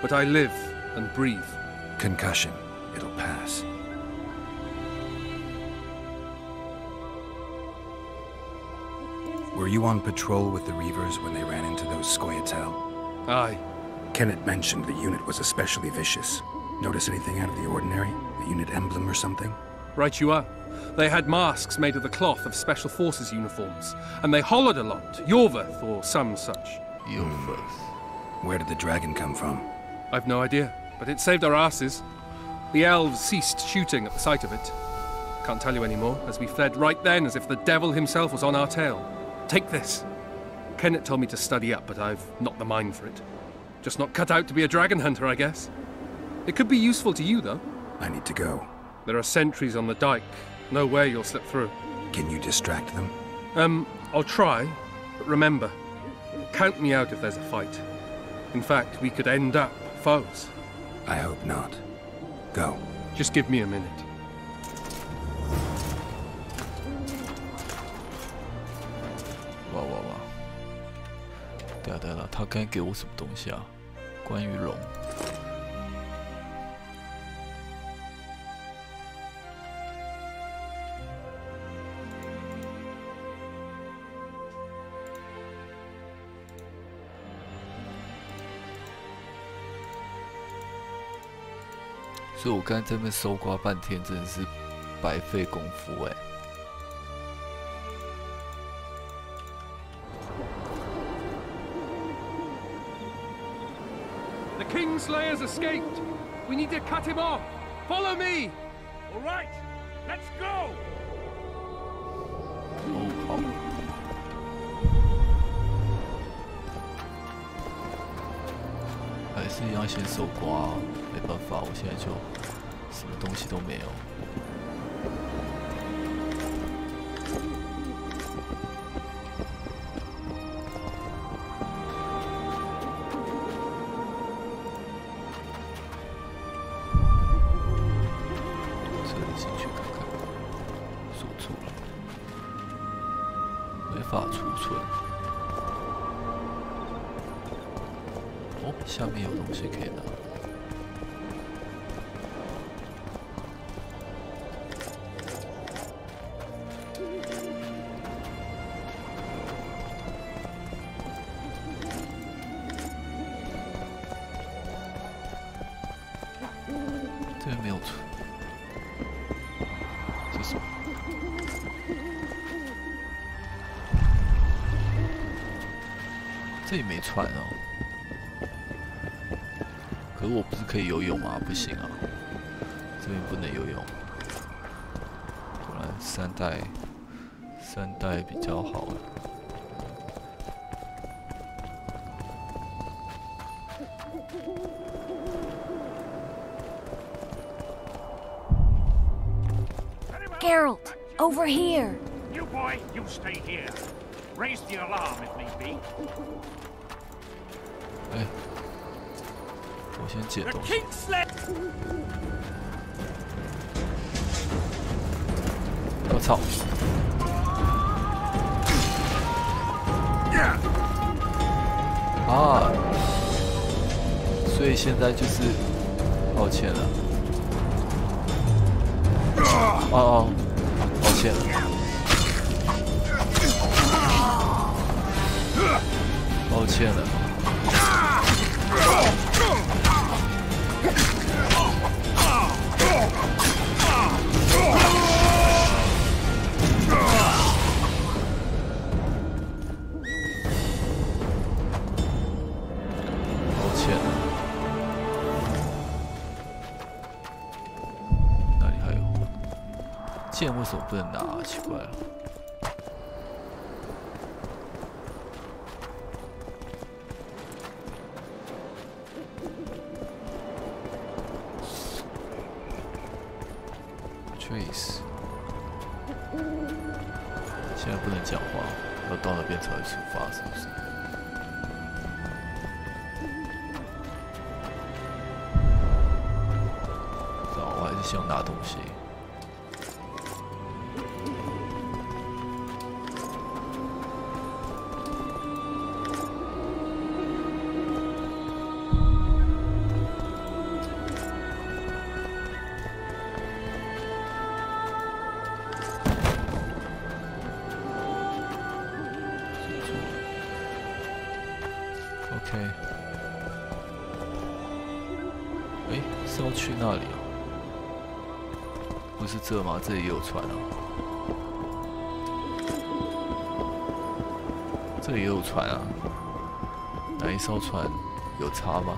But I live and breathe. Concussion. It'll pass. Were you on patrol with the Reavers when they ran into those Scoia'tael? Aye. Kenneth mentioned the unit was especially vicious. Notice anything out of the ordinary? A unit emblem or something? Right you are. They had masks made of the cloth of Special Forces uniforms, and they hollered a lot. Yorveth or some such. Yorveth. Where did the dragon come from? I've no idea, but it saved our asses. The elves ceased shooting at the sight of it. Can't tell you anymore, as we fled right then as if the devil himself was on our tail. Take this. Kenneth told me to study up, but I've not the mind for it. Just not cut out to be a dragon hunter, I guess. It could be useful to you, though. I need to go. There are sentries on the dike. No way you'll slip through. Can you distract them? I'll try. But remember, count me out if there's a fight. In fact, we could end up foes. I hope not. Go. Just give me a minute. 哇哇哇！对啊对啊，他刚给我什么东西啊？关于龙。所以我刚才在那边搜刮半天，真的是白费功夫哎。 The Kingslayer's escaped. We need to cut him off. Follow me. All right, let's go. 哦，好。还是要先搜刮，没办法，我现在就什么东西都没有。 下面有东西可以拿。这边没有出，这是什么？这里没船哦。可是我不是可以游泳吗？不行啊，这边不能游泳。果然三代比较好。Geralt, over here. You boy, you stay here. Raise the alarm if need be. 哎，我先捡东西。我操！啊！所以现在就是，抱歉了。哦，抱歉了。抱歉了。剑为什么不能拿啊？奇怪了。Trace， 现在不能讲话，要到那边才会出发，是不是？我还是想拿东西。OK， 哎，是要去那里啊？不是这吗？这里也有船啊。这里也有船啊。哪一艘船有差吗？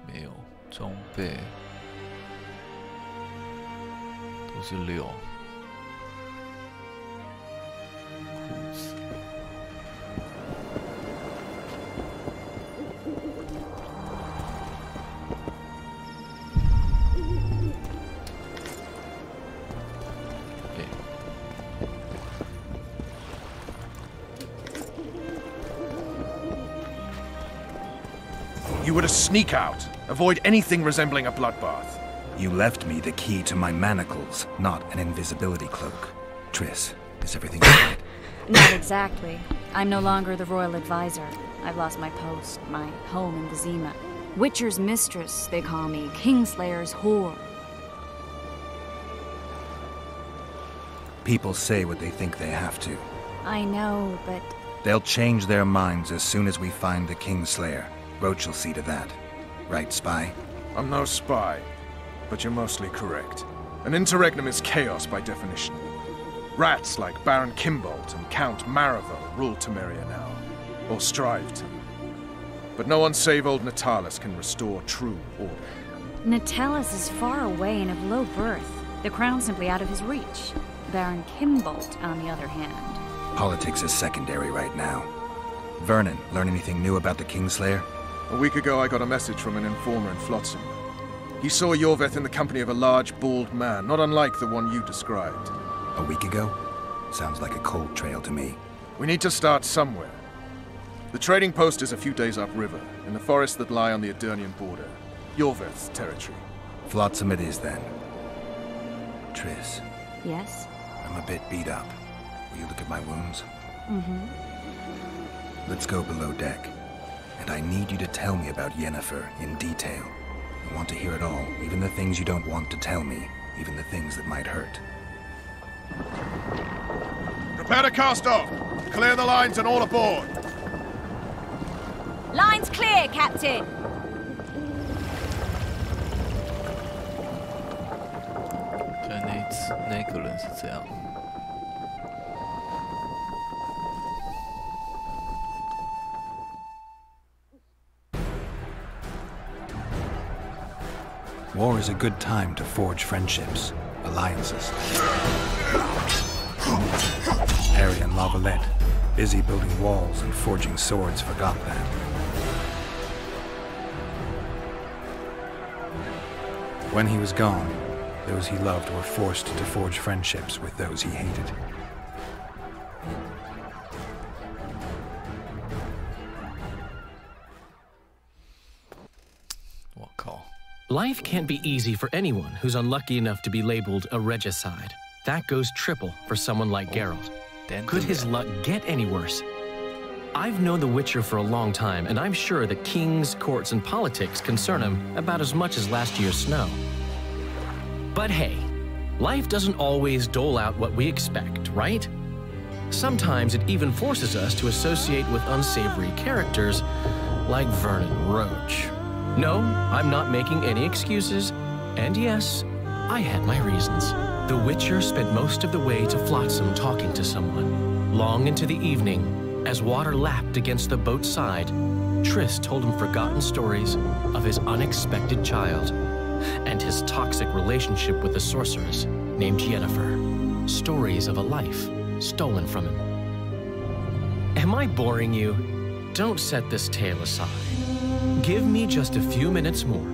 没有装备，都是6。裤子，You were to sneak out. Avoid anything resembling a bloodbath. You left me the key to my manacles, not an invisibility cloak. Triss, is everything alright? Not exactly. I'm no longer the royal advisor. I've lost my post, my home in Vizima. Witcher's mistress, they call me. Kingslayer's whore. People say what they think they have to. I know, but... They'll change their minds as soon as we find the Kingslayer. Roach will see to that. Right, spy? I'm no spy, but you're mostly correct. An interregnum is chaos by definition. Rats like Baron Kimbolt and Count Maravel rule Temeria now, or strive to. But no one save old Natalis can restore true order. Natalis is far away and of low birth. The crown's simply out of his reach. Baron Kimbolt, on the other hand. Politics is secondary right now. Vernon, learn anything new about the Kingslayer? A week ago, I got a message from an informer in Flotsam. He saw Yorveth in the company of a large, bald man, not unlike the one you described. A week ago? Sounds like a cold trail to me. We need to start somewhere. The trading post is a few days upriver, in the forests that lie on the Edirnian border. Yorveth's territory. Flotsam it is, then. Triss. Yes? I'm a bit beat up. Will you look at my wounds? Mm-hmm. Let's go below deck. and I need you to tell me about Yennefer in detail. I want to hear it all, even the things you don't want to tell me, even the things that might hurt. Prepare to cast off! Clear the lines and all aboard! Lines clear, Captain! War is a good time to forge friendships, alliances. Harry and Lavalette, busy building walls and forging swords, forgot that. When he was gone, those he loved were forced to forge friendships with those he hated. Life can't be easy for anyone who's unlucky enough to be labeled a regicide. That goes triple for someone like Geralt. Could his luck get any worse? I've known the Witcher for a long time, and I'm sure that kings, courts, and politics concern him about as much as last year's snow. But hey, life doesn't always dole out what we expect, right? Sometimes it even forces us to associate with unsavory characters like Vernon Roach. No, I'm not making any excuses, and yes, I had my reasons. The Witcher spent most of the way to Flotsam talking to someone. Long into the evening, as water lapped against the boat's side, Triss told him forgotten stories of his unexpected child and his toxic relationship with a sorceress named Yennefer. Stories of a life stolen from him. Am I boring you? Don't set this tale aside. Give me just a few minutes more,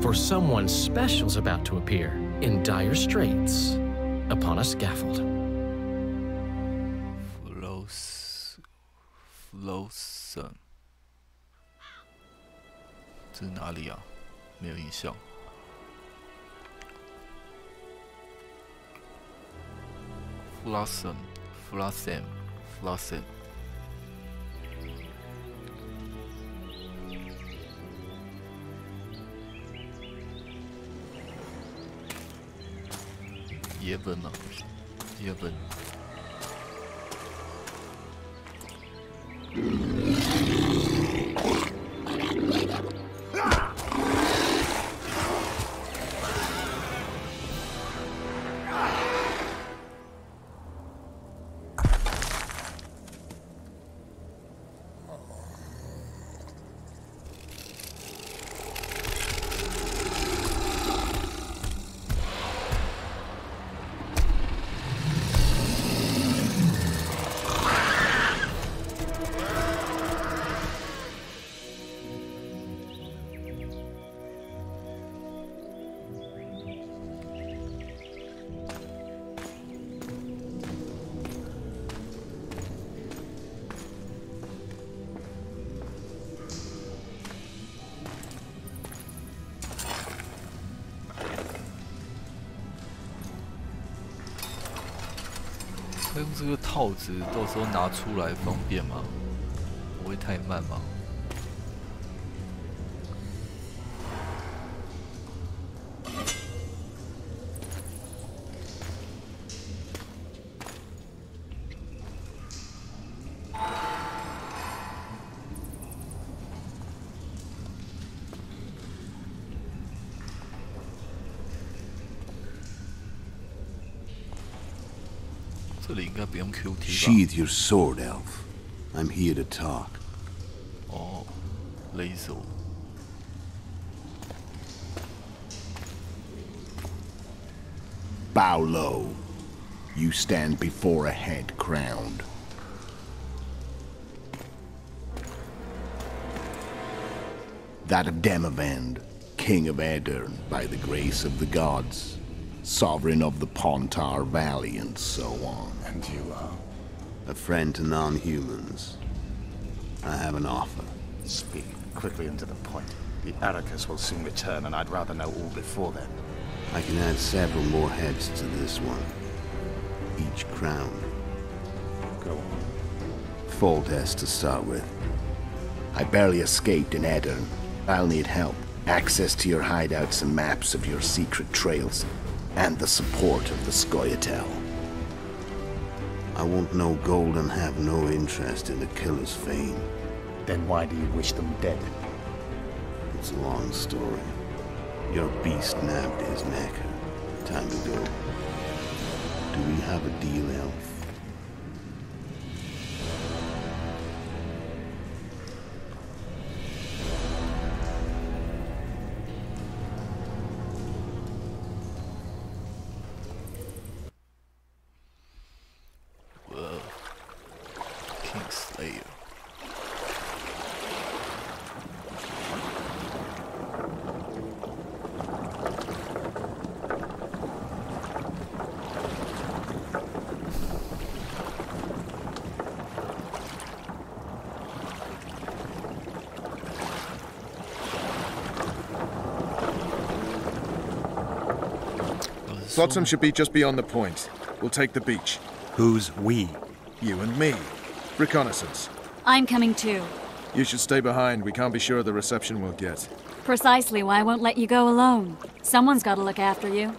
for someone special's about to appear in dire straits upon a scaffold. Flotsam， 这是哪里啊？没有印象。Flotsam。叶问吗？叶问。用这个套子，到时候拿出来方便吗？不会太慢吗？这里应该不用 QT 吧 Sheathe your sword, elf. I'm here to talk. 哦 ，laser。Bow low. You stand before a head crowned. That of Demavend, king of Aedirn, by the grace of the gods. Sovereign of the Pontar Valley, and so on. And you are? A friend to non-humans. I have an offer. Speak quickly and to the point. The Arrakis will soon return, and I'd rather know all before then. I can add several more heads to this one. Each crown. Go on. Foltest to start with. I barely escaped in Edirn. I'll need help. Access to your hideouts and maps of your secret trails. And the support of the Scoia'tael. I won't know gold and have no interest in the killer's fame. Then why do you wish them dead? It's a long story. Your beast nabbed his neck. Time to go. Do we have a deal, Elf? Whoa. Kingslayer. Flotsam should be just beyond the point. We'll take the beach. Who's we? You and me. Reconnaissance. I'm coming too. You should stay behind. We can't be sure of the reception we'll get. Precisely why I won't let you go alone. Someone's got to look after you.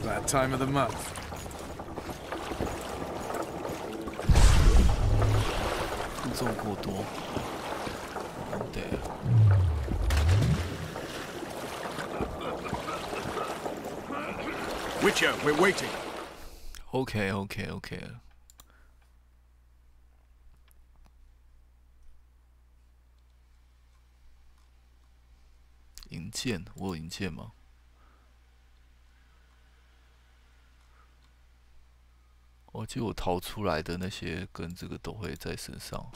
That time of the month. Witcher, we're waiting. OK。银剑，我有银剑吗？我记得我逃出来的那些跟这个都会在身上。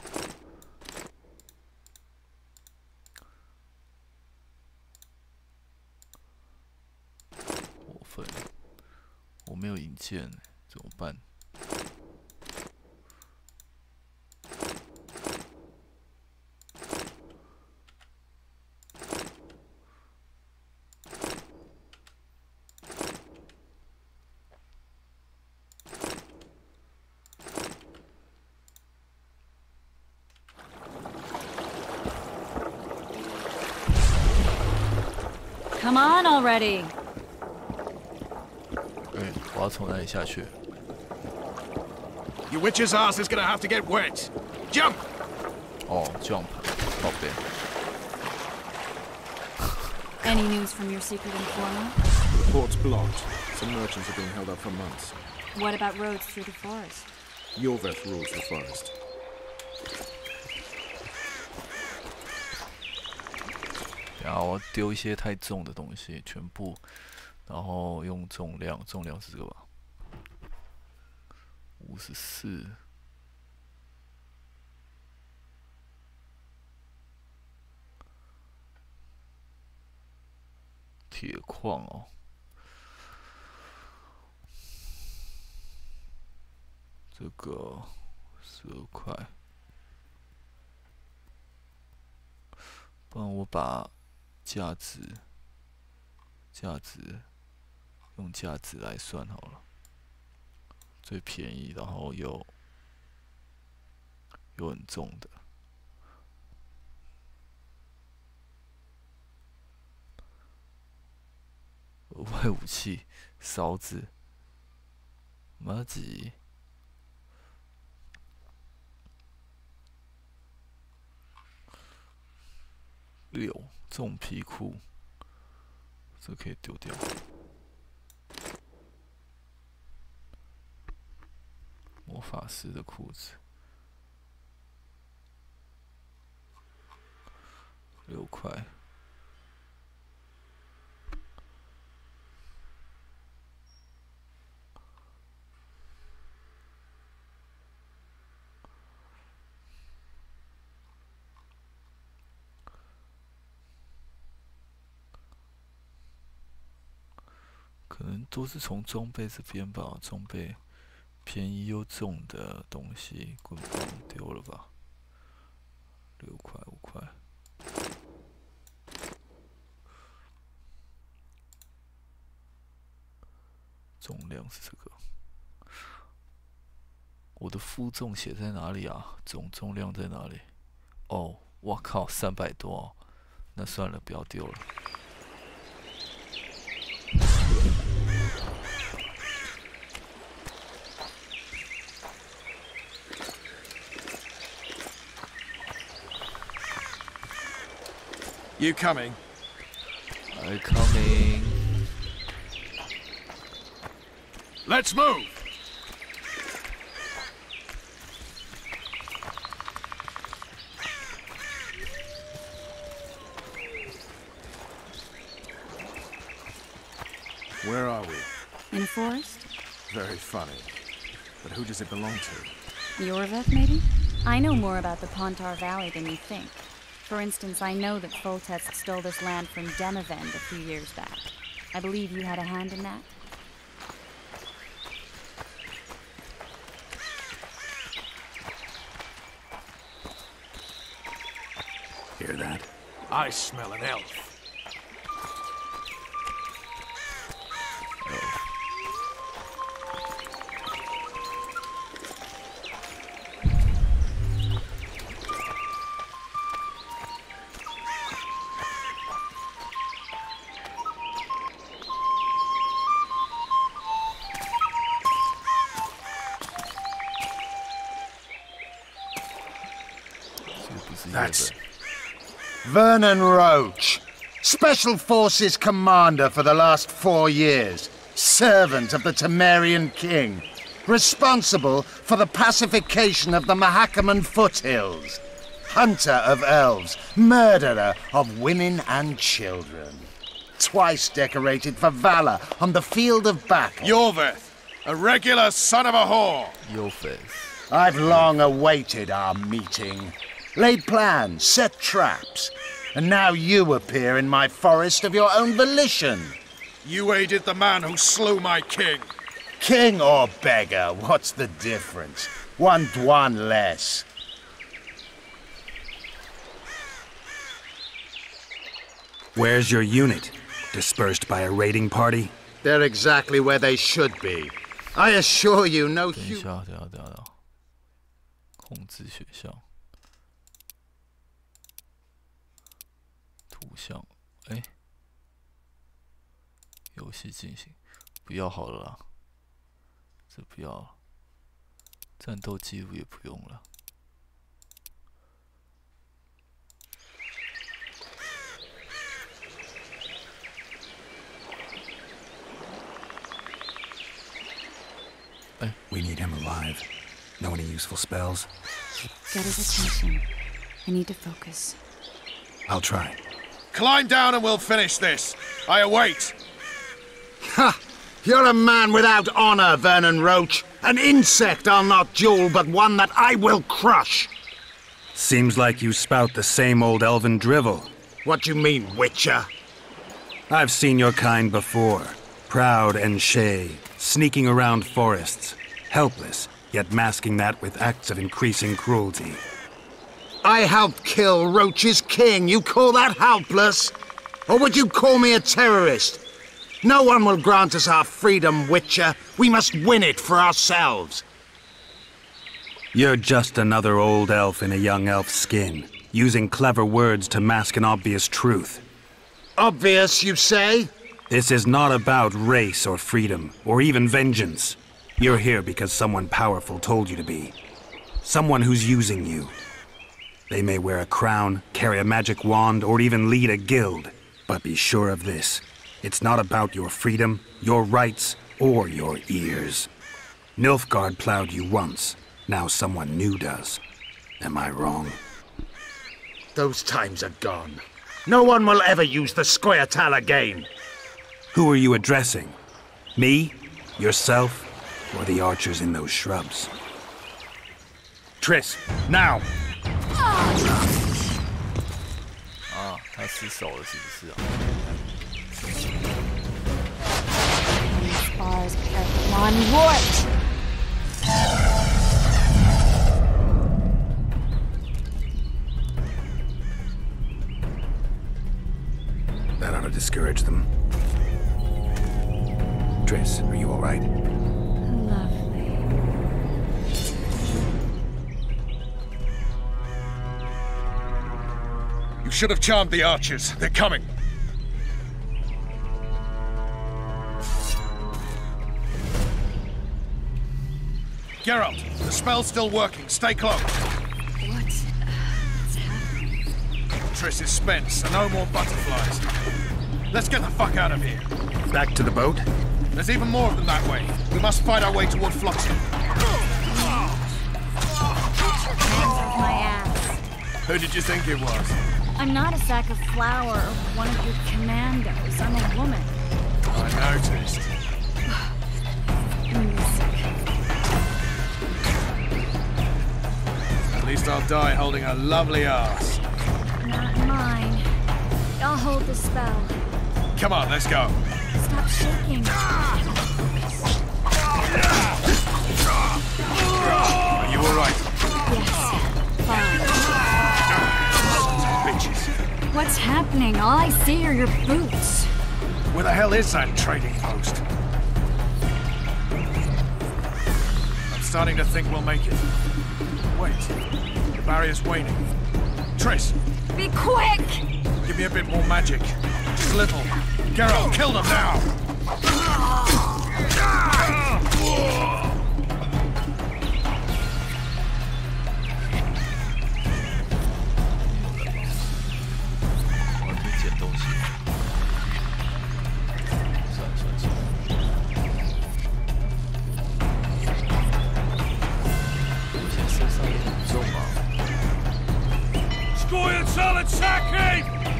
过分，我没有银剑，怎么办？ Come on already. 我要从哪里下去 Your witch's ass is gonna have to get wet. Jump! 哦 ，jump， 宝贝。 Any news from your secret informer? The port's blocked. Some merchants are being held up for months. What about roads through the forest? Yorveth rules the forest. 然后我丢一些太重的东西，全部，然后用重量，重量是这个吧？54。铁矿哦，这个12块，不然我把。 价值用价值来算好了，最便宜，然后有很重的，额外武器，勺子，麻吉。 6重皮裤，这可以丢掉。魔法师的裤子，6块。可能都是从装备这边吧，装备便宜又重的东西，棍棒丢了吧，6块5块，重量是这个，我的负重写在哪里啊？总重量在哪里？哦，我靠，300多哦。那算了，不要丢了。You coming? I'm coming. Let's move! Where are we? In a forest? Very funny. But who does it belong to? Yorveth, maybe? I know more about the Pontar Valley than you think. For instance, I know that Foltest stole this land from Demavend a few years back. I believe you had a hand in that? Hear that? I smell an elf. That's Vernon Roach, Special Forces Commander for the last 4 years, servant of the Temerian King, responsible for the pacification of the Mahakaman foothills, hunter of elves, murderer of women and children. Twice decorated for valor on the field of battle. Yorveth, a regular son of a whore. Yorveth. I've long awaited our meeting. Laid plans, set traps, and now you appear in my forest of your own volition. You aided the man who slew my king. King or beggar, what's the difference? One Dwan less. Where's your unit? Dispersed by a raiding party? They're exactly where they should be. I assure you, no 等一下，控制学校。图像，哎，游戏进行，不要好了啦，这不要了，战斗记录也不用了。We need him alive. Know any useful spells? Get his attention. I need to focus. I'll try. Climb down and we'll finish this. I await. Ha! You're a man without honor, Vernon Roach. An insect I'll not duel, but one that I will crush. Seems like you spout the same old elven drivel. What do you mean, Witcher? I've seen your kind before. Proud and shay, sneaking around forests. Helpless, yet masking that with acts of increasing cruelty. I helped kill Roach's king. You call that helpless? Or would you call me a terrorist? No one will grant us our freedom, Witcher. We must win it for ourselves. You're just another old elf in a young elf's skin, using clever words to mask an obvious truth. Obvious, you say? This is not about race or freedom, or even vengeance. You're here because someone powerful told you to be. Someone who's using you. They may wear a crown, carry a magic wand, or even lead a guild. But be sure of this. It's not about your freedom, your rights, or your ears. Nilfgaard plowed you once. Now someone new does. Am I wrong? Those times are gone. No one will ever use the Squaretal again. Who are you addressing? Me? Yourself? Or the archers in those shrubs? Triss, now! 啊，他失手了，是不是啊？ Bars perfect on warped. That ought to discourage them. Triss, are you all right? Lovely. You should have charmed the archers. They're coming. Geralt, the spell's still working. Stay close. What's happening? Triss is spent, so no more butterflies. Let's get the fuck out of here. Back to the boat? There's even more of them that way. We must fight our way toward Fluxion. Hands off my ass. Who did you think it was? I'm not a sack of flour or one of your commandos. I'm a woman. I noticed. At least I'll die holding a lovely ass. Not mine. I'll hold the spell. Come on, let's go. Stop shaking. Are you alright? Yes. Fine. Bitches. What's happening? All I see are your boots. Where the hell is that trading post? I'm starting to think we'll make it. Wait. The barrier's waning. Triss! Be quick! Give me a bit more magic. Just a little. Geralt, kill them now!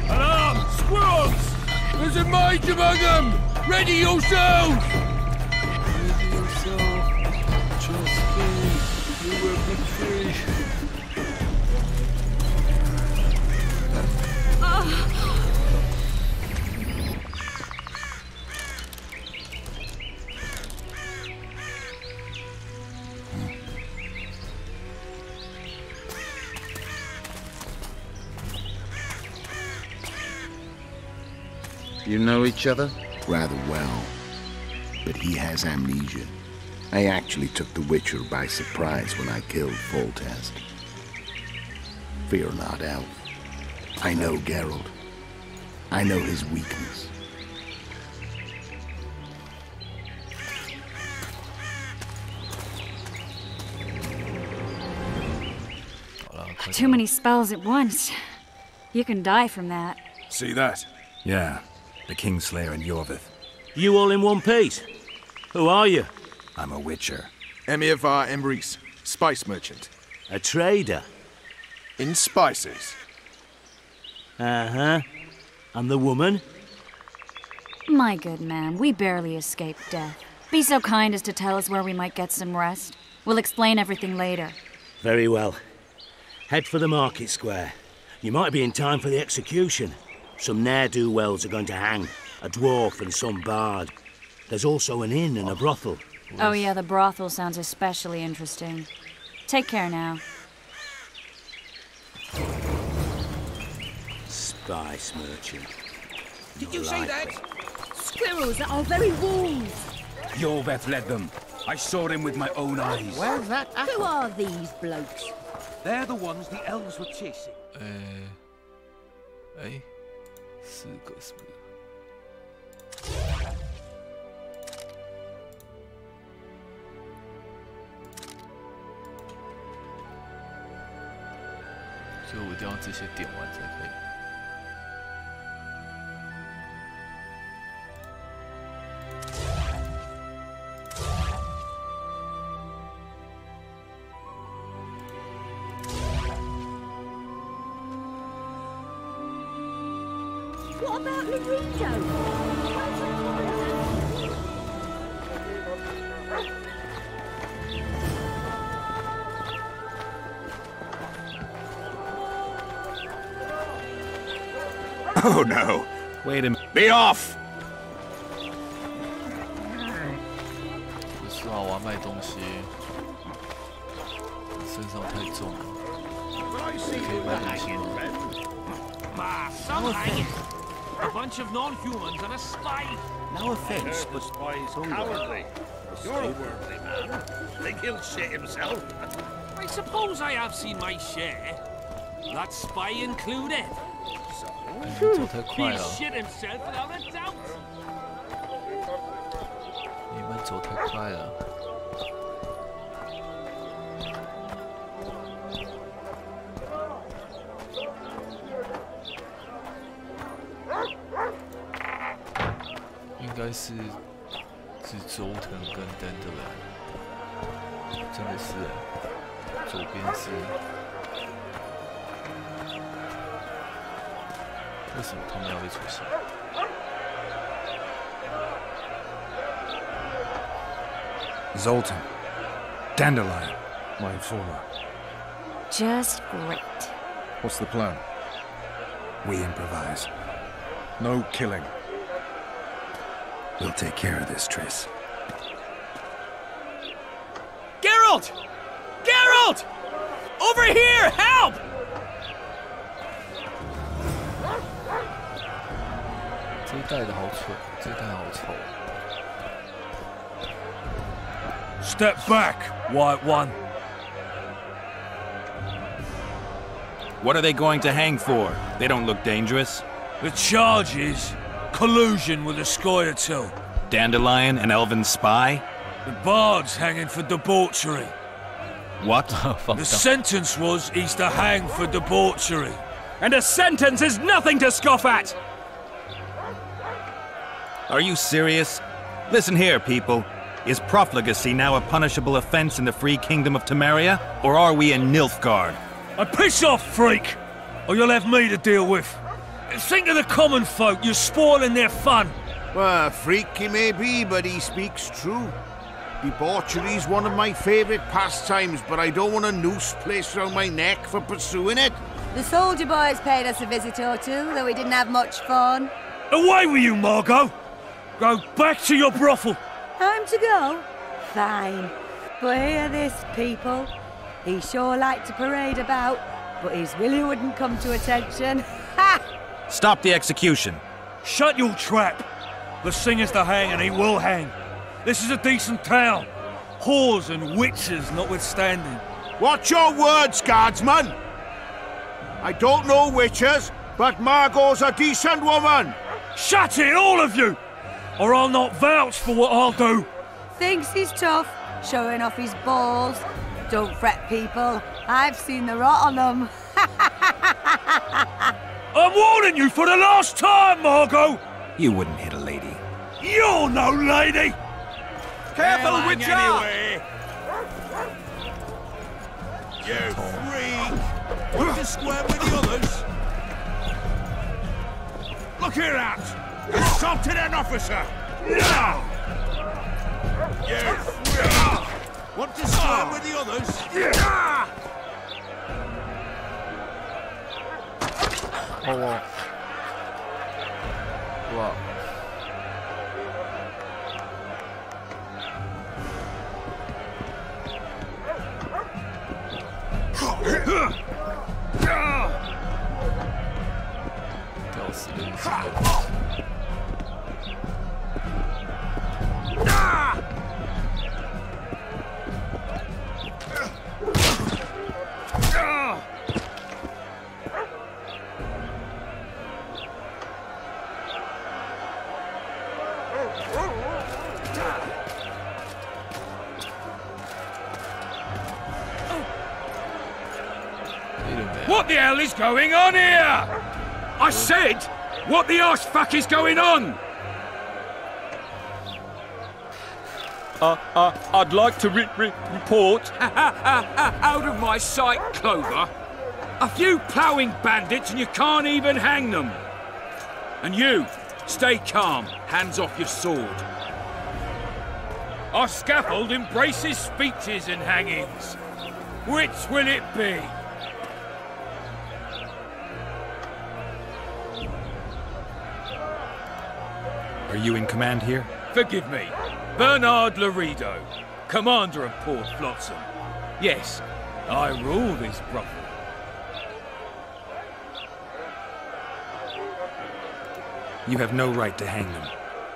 Alarm! Squirrels! There's a mage among them! Ready yourselves! Ready yourself. Just think. You will be free. You know each other? Rather well. But he has amnesia. I actually took the Witcher by surprise when I killed Foltest. Fear not, Elf. I know Geralt. I know his weakness. Too many spells at once. You can die from that. See that? Yeah. The Kingslayer and Yorvith. You all in one piece? Who are you? I'm a Witcher. Emir var Emrys, spice merchant. A trader? In spices. Uh-huh. And the woman? My good man, we barely escaped death. Be so kind as to tell us where we might get some rest. We'll explain everything later. Very well. Head for the market square. You might be in time for the execution. Some ne'er-do-wells are going to hang. A dwarf and some bard. There's also an inn and a brothel. Oh yeah, the brothel sounds especially interesting. Take care now. Spice merchant. Did you say that? Squirrels at our very walls. Yorveth led them. I saw him with my own eyes. Where's that? Who are these blokes? They're the ones the elves were chasing. 4个是不是？所以我一定要这些点完才可以。What about Laredo? Oh no! Wait a minute. Be off! 不是啊，我要卖东西，身上太重了，可以卖东西吗？ Some hanging. A bunch of non-humans and a spy. No offense, but spy's cowardly. You're a worldly man. Think he'll shit himself. I suppose I have seen my share. That spy included. 走太快了， He shit himself without a doubt. 你们走太快了。应该是周腾跟丹德兰，真的是哎，左边是。 为什么他们要会出现？ Zoltan. Dandelion. My informer. Just great. What's the plan? We improvise. No killing. We'll take care of this, Triss. Geralt! Geralt! Over here! Help! Step back, White One. What are they going to hang for? They don't look dangerous. The charge is collusion with the Scoia'tael. Dandelion, an elven spy? The bard's hanging for debauchery. What? The sentence was he's to hang for debauchery. And a sentence is nothing to scoff at! Are you serious? Listen here, people. Is profligacy now a punishable offense in the free kingdom of Temeria? Or are we in Nilfgaard? Piss off, freak! Or you'll have me to deal with. Think of the common folk, you're spoiling their fun. Well, freak he may be, but he speaks true. Debauchery's one of my favourite pastimes, but I don't want a noose placed around my neck for pursuing it. The soldier boys paid us a visit or two, though we didn't have much fun. Away with you, Margot! Go back to your brothel! Time to go? Fine. But hear this, people. He sure liked to parade about, but his Willie wouldn't come to attention. Ha! Stop the execution. Shut your trap! The singer's to hang and he will hang. This is a decent town. Whores and witches notwithstanding. Watch your words, guardsman! I don't know witches, but Margot's a decent woman! Shut it, all of you! Or I'll not vouch for what I'll do. Thinks he's tough, showing off his balls. Don't fret, people. I've seen the rot on them. I'm warning you for the last time, Margot! You wouldn't hit a lady. You're no lady! Careful, Witcher! Anyway. You freak! Want to square with the others? Look here, out! Assaulted an officer! No! You freak! Want to square with the others? Oh, wow. Wow. What the hell is going on here? I said, what the arse fuck is going on? I'd like to report. Out of my sight, Clover. A few ploughing bandits and you can't even hang them. And you, stay calm, hands off your sword. Our scaffold embraces speeches and hangings. Which will it be? Are you in command here? Forgive me. Bernard Laredo, commander of Port Flotsam. Yes, I rule this brothel. You have no right to hang them.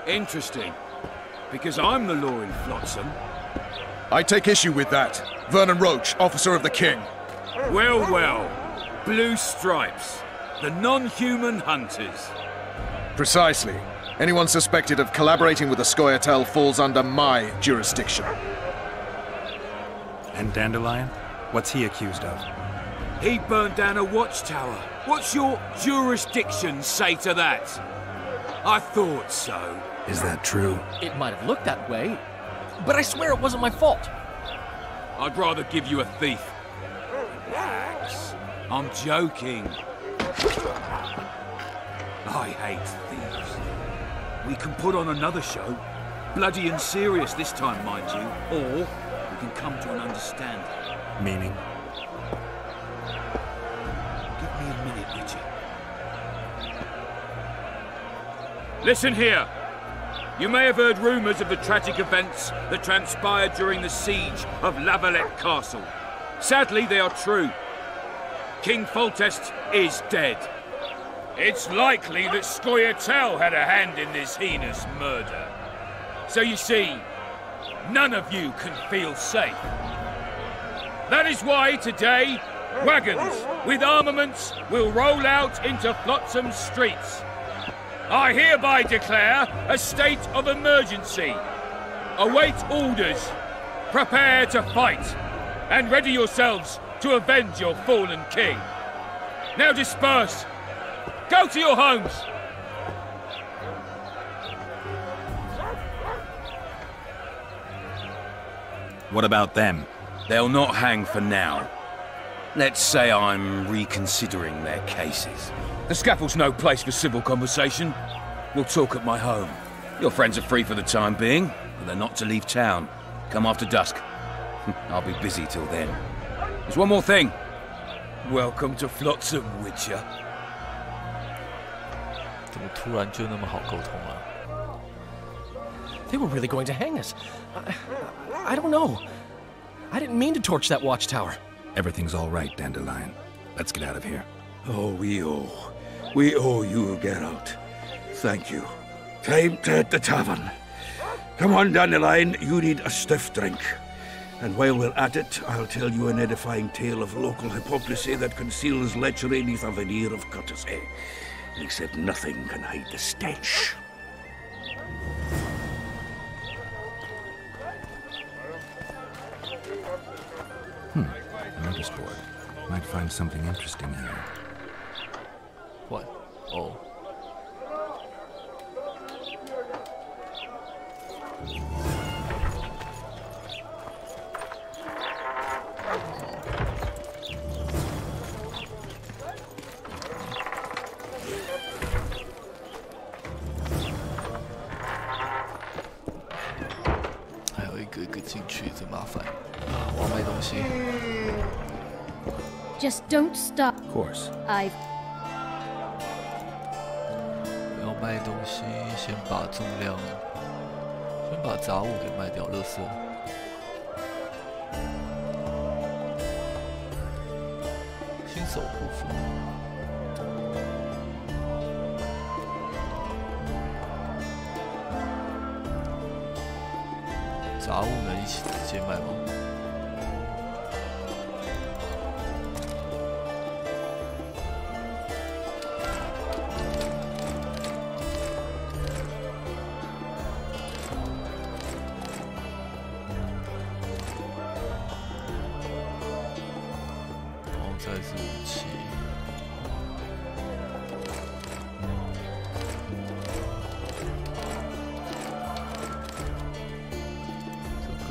Interesting. Because I'm the law in Flotsam. I take issue with that. Vernon Roach, officer of the king. Well, well. Blue Stripes, the non-human hunters. Precisely. Anyone suspected of collaborating with the Scoia'tael falls under my jurisdiction. And Dandelion? What's he accused of? He burned down a watchtower. What's your jurisdiction say to that? I thought so. Is that true? It might have looked that way, but I swear it wasn't my fault. I'd rather give you a thief. Relax. I'm joking. I hate thieves. We can put on another show. Bloody and serious this time, mind you. Or we can come to an understanding. Meaning? Give me a minute, would you? Listen here. You may have heard rumours of the tragic events that transpired during the siege of La Valette Castle. Sadly, they are true. King Foltest is dead. It's likely that Scoia'tael had a hand in this heinous murder. So you see, none of you can feel safe. That is why today, wagons with armaments will roll out into Flotsam's streets. I hereby declare a state of emergency. Await orders. Prepare to fight. And ready yourselves to avenge your fallen king. Now disperse. Go to your homes. What about them? They'll not hang for now. Let's say I'm reconsidering their cases. The scaffold's no place for civil conversation. We'll talk at my home. Your friends are free for the time being, but they're not to leave town. Come after dusk. I'll be busy till then. There's one more thing. Welcome to Flotsam, Witcher. 怎么突然就那么好沟通啊？ They were really going to hang us. I don't know. I didn't mean to torch that watchtower. Everything's all right, Dandelion. Let's get out of here. Oh, we owe you, Geralt. Thank you. Time to hit the tavern. Come on, Dandelion, you need a stiff drink. And while we're at it, I'll tell you an edifying tale of local hypocrisy that conceals lechery neath a veneer of courtesy. Except nothing can hide the stench. A notice board. Might find something interesting here. What? Oh. Just don't stop. Of course. 我要卖东西，先把重量，先把杂物给卖掉，垃圾。新手护肤。杂物能一起直接卖吗？ 再是武器，这个。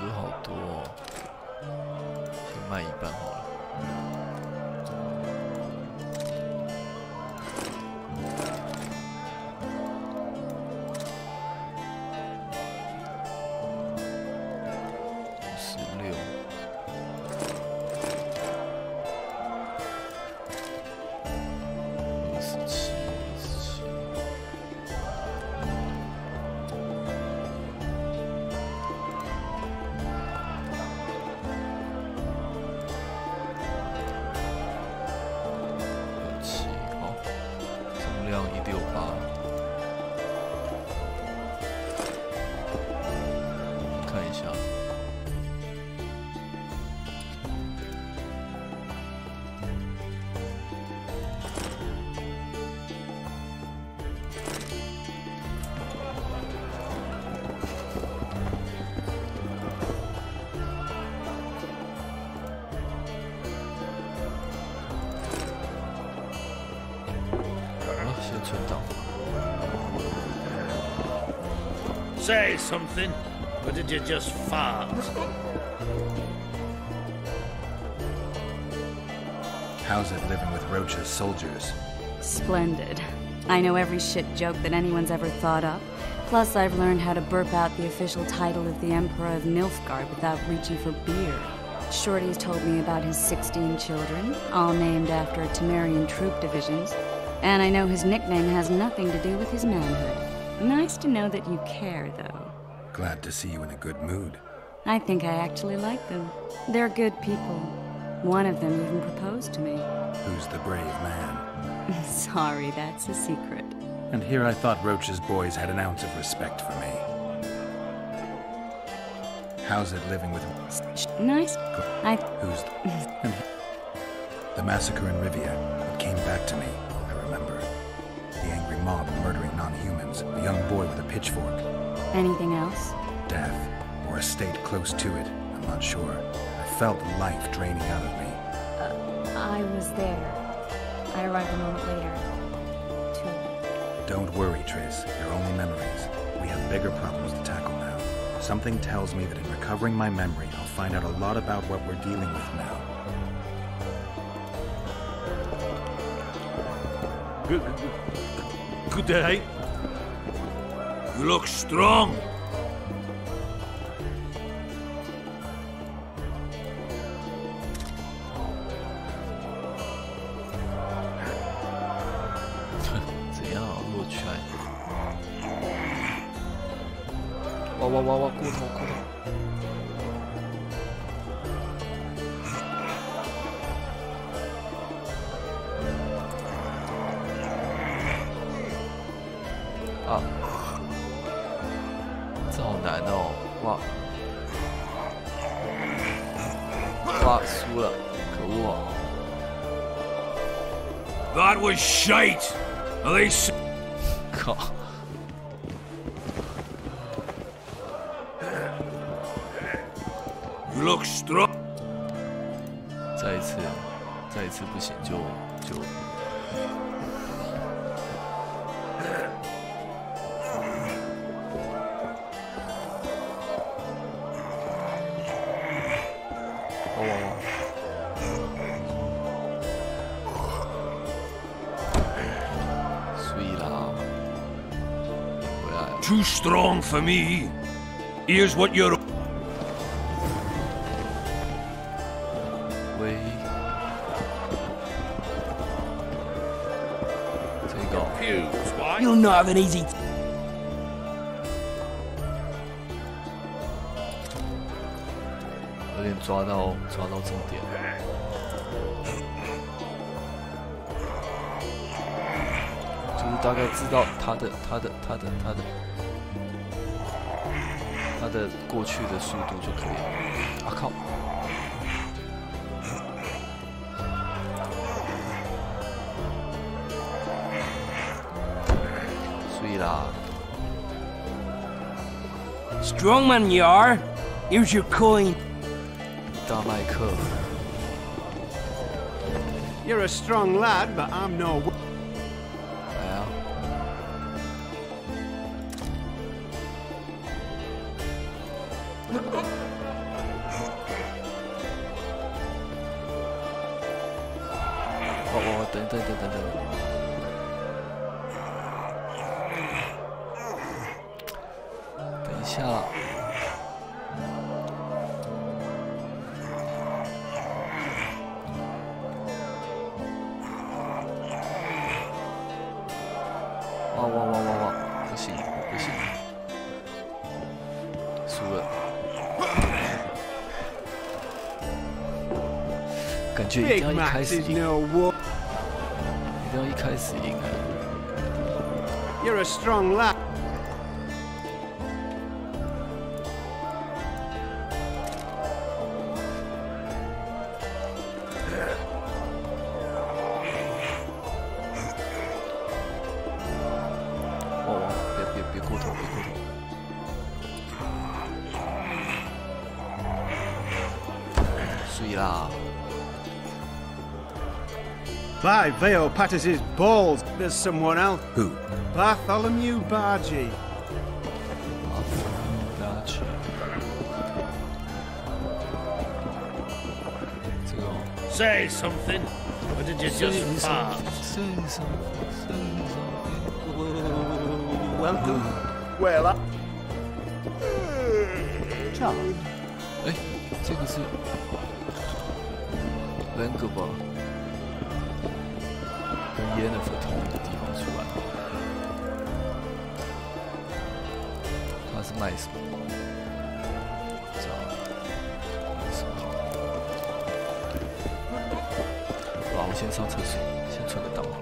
格好多哦，先卖一半好了。看一下。Say something, or did you just fart? How's it living with Roach's soldiers? Splendid. I know every shit joke that anyone's ever thought up. Plus, I've learned how to burp out the official title of the Emperor of Nilfgaard without reaching for beer. Shorty's told me about his 16 children, all named after Temerian troop divisions. And I know his nickname has nothing to do with his manhood. Nice to know that you care, though. Glad to see you in a good mood. I think I actually like them. They're good people. One of them even proposed to me. Who's the brave man? Sorry, that's a secret. And here I thought Roach's boys had an ounce of respect for me. How's it living with... Nice. Who's... And the massacre in Rivia. It came back to me. I remember. The angry mob murdering non-humans. A young boy with a pitchfork. Anything else? Death. Or a state close to it. I'm not sure. I felt life draining out of me. I was there. I arrived a moment later. Don't worry, Triss. They're only memories. We have bigger problems to tackle now. Something tells me that in recovering my memory, I'll find out a lot about what we're dealing with now. Good day. You look strong.哇，骨头。啊，这好难哦！哇，输了，可恶哦 That was shite. They 靠！ You look strong. 再一次不行就。所以啦，回来了。 Too strong for me. Here's what you're. ，You'll not have an easy. 有点抓到重点。就是大概知道他的过去的速度就可以了。啊靠！ Strong man you are. Here's your coin. 大麦克。 You're a strong lad, but I'm no. 来啊！等。 等一下，哇！不行，输了，感觉一定要一开始赢，You're a strong lad. 以啦。 By Veo Pattis's balls, there's someone else. Who? Bartholomew Bargy. Say something, or did you just fart? Welcome. Well up. 哎，这个是人格吧？跟 Yennefer 同一个地方出来。他是卖什么？叫什么？好，我先上厕所，先存个档好了。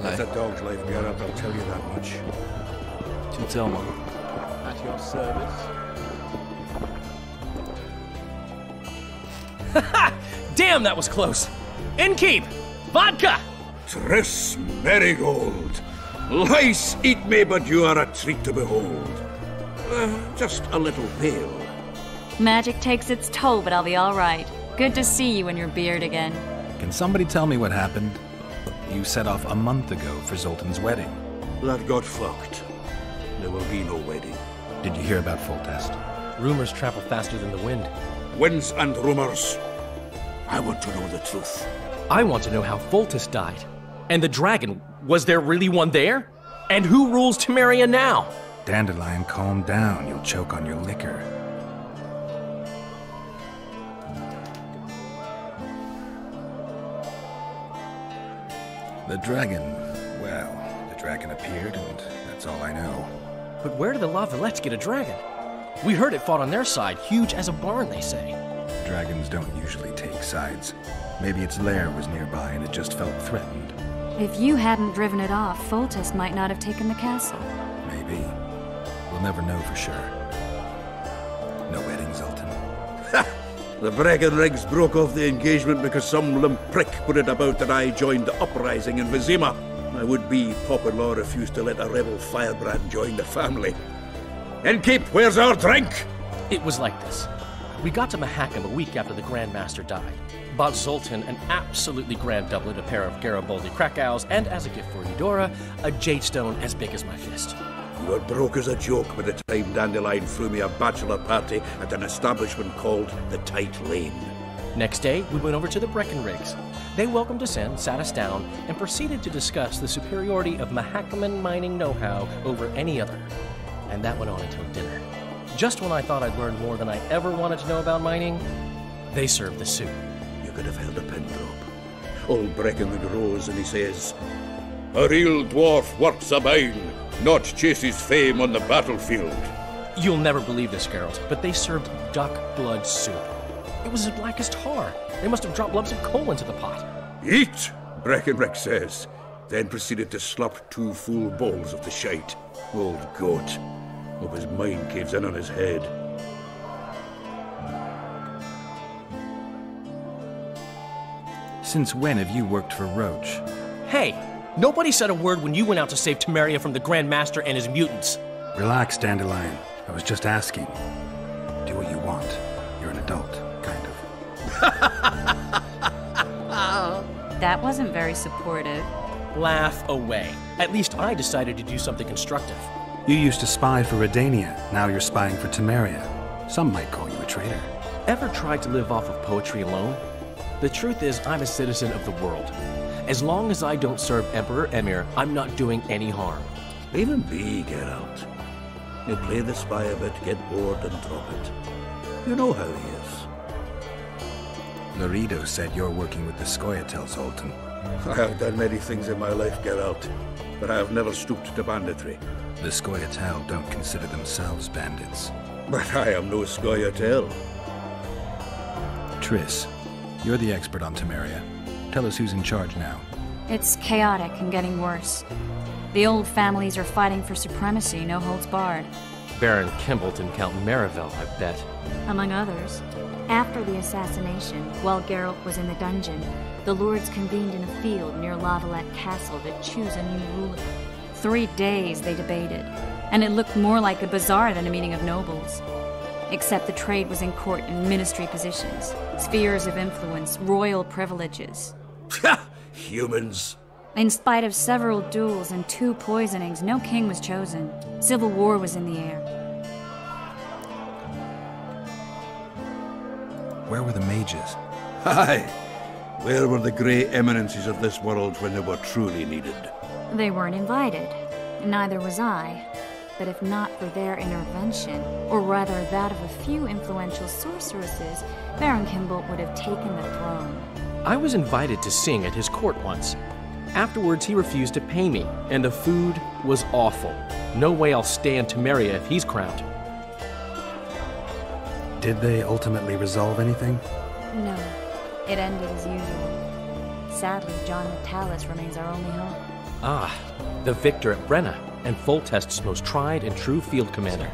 It's a dog's life, Geralt, I'll tell you that much. 就这样吗 At your service. Damn, that was close. Innkeep, vodka. Triss Marigold. Lice eat me, but you are a treat to behold. Just a little pale. Magic takes its toll, but I'll be all right. Good to see you and your beard again. Can somebody tell me what happened? You set off a month ago for Zoltan's wedding. That got fucked. There will be no wedding. Did you hear about Foltest? Rumors travel faster than the wind. Winds and rumors. I want to know the truth. I want to know how Foltest died. And the dragon, was there really one there? And who rules Temeria now? Dandelion, calm down. You'll choke on your liquor. The dragon, well, the dragon appeared, and that's all I know. But where did the La Villettes get a dragon? We heard it fought on their side, huge as a barn, they say. Dragons don't usually take sides. Maybe its lair was nearby and it just felt threatened. If you hadn't driven it off, Foltest might not have taken the castle. Maybe. We'll never know for sure. No wedding, Zoltan. The Breckenrigs broke off the engagement because some limp prick put it about that I joined the uprising in Vizima. My would-be Popper-in-law refused to let a rebel firebrand join the family. Innkeep, where's our drink? It was like this. We got to Mahakam a week after the Grand Master died. Bought Zoltan an absolutely grand doublet, a pair of Garibaldi Krakau's, and as a gift for Eudora, a jade stone as big as my fist. You were broke as a joke by the time Dandelion threw me a bachelor party at an establishment called the Tight Lane. Next day, we went over to the Breckenrigs. They welcomed us in, sat us down, and proceeded to discuss the superiority of Mahakaman mining know-how over any other. And that went on until dinner. Just when I thought I'd learned more than I ever wanted to know about mining, they served the soup. You could have held a pin drop. Old Breckenrig rose and he says, "A real dwarf works a mine, not chases fame on the battlefield." You'll never believe this, Geralt, but they served duck blood soup. It was as black as tar. They must have dropped lumps of coal into the pot. "Eat," Breckenrig says, then proceeded to slop 2 full bowls of the shite. Old goat. Hope his mind caves in on his head. Since when have you worked for Roach? Hey, nobody said a word when you went out to save Temeria from the Grand Master and his mutants. Relax, Dandelion. I was just asking. Do what you want. You're an adult, kind of. That wasn't very supportive. Laugh away. At least I decided to do something constructive. You used to spy for Redania. Now you're spying for Temeria. Some might call you a traitor. Ever tried to live off of poetry alone? The truth is, I'm a citizen of the world. As long as I don't serve Emperor Emir, I'm not doing any harm. Leave him be, Geralt. He'll play the spy a bit, get bored and drop it. You know how he is. Laredo said you're working with the Scoia'tael, Zoltan. I have done many things in my life, Geralt, but I have never stooped to banditry. The Scoia'tael don't consider themselves bandits. But I am no Scoia'tael. Triss, you're the expert on Temeria. Tell us who's in charge now. It's chaotic and getting worse. The old families are fighting for supremacy, no holds barred. Baron Kimbolt and Count Marivel, I bet. Among others. After the assassination, while Geralt was in the dungeon, the lords convened in a field near Lavalette Castle to choose a new ruler. 3 days they debated, and it looked more like a bazaar than a meeting of nobles. Except the trade was in court and ministry positions, spheres of influence, royal privileges. Humans. In spite of several duels and 2 poisonings, no king was chosen. Civil war was in the air. Where were the mages? Aye. Where were the grey eminences of this world when they were truly needed? They weren't invited. Neither was I. But if not for their intervention, or rather that of a few influential sorceresses, Baron Kimbolt would have taken the throne. I was invited to sing at his court once. Afterwards, he refused to pay me, and the food was awful. No way I'll stay in Temeria if he's crowned. Did they ultimately resolve anything? No. It ended as usual. Sadly, John Natalis remains our only hope. Ah, the victor at Brenna, and Foltest's most tried and true field commander.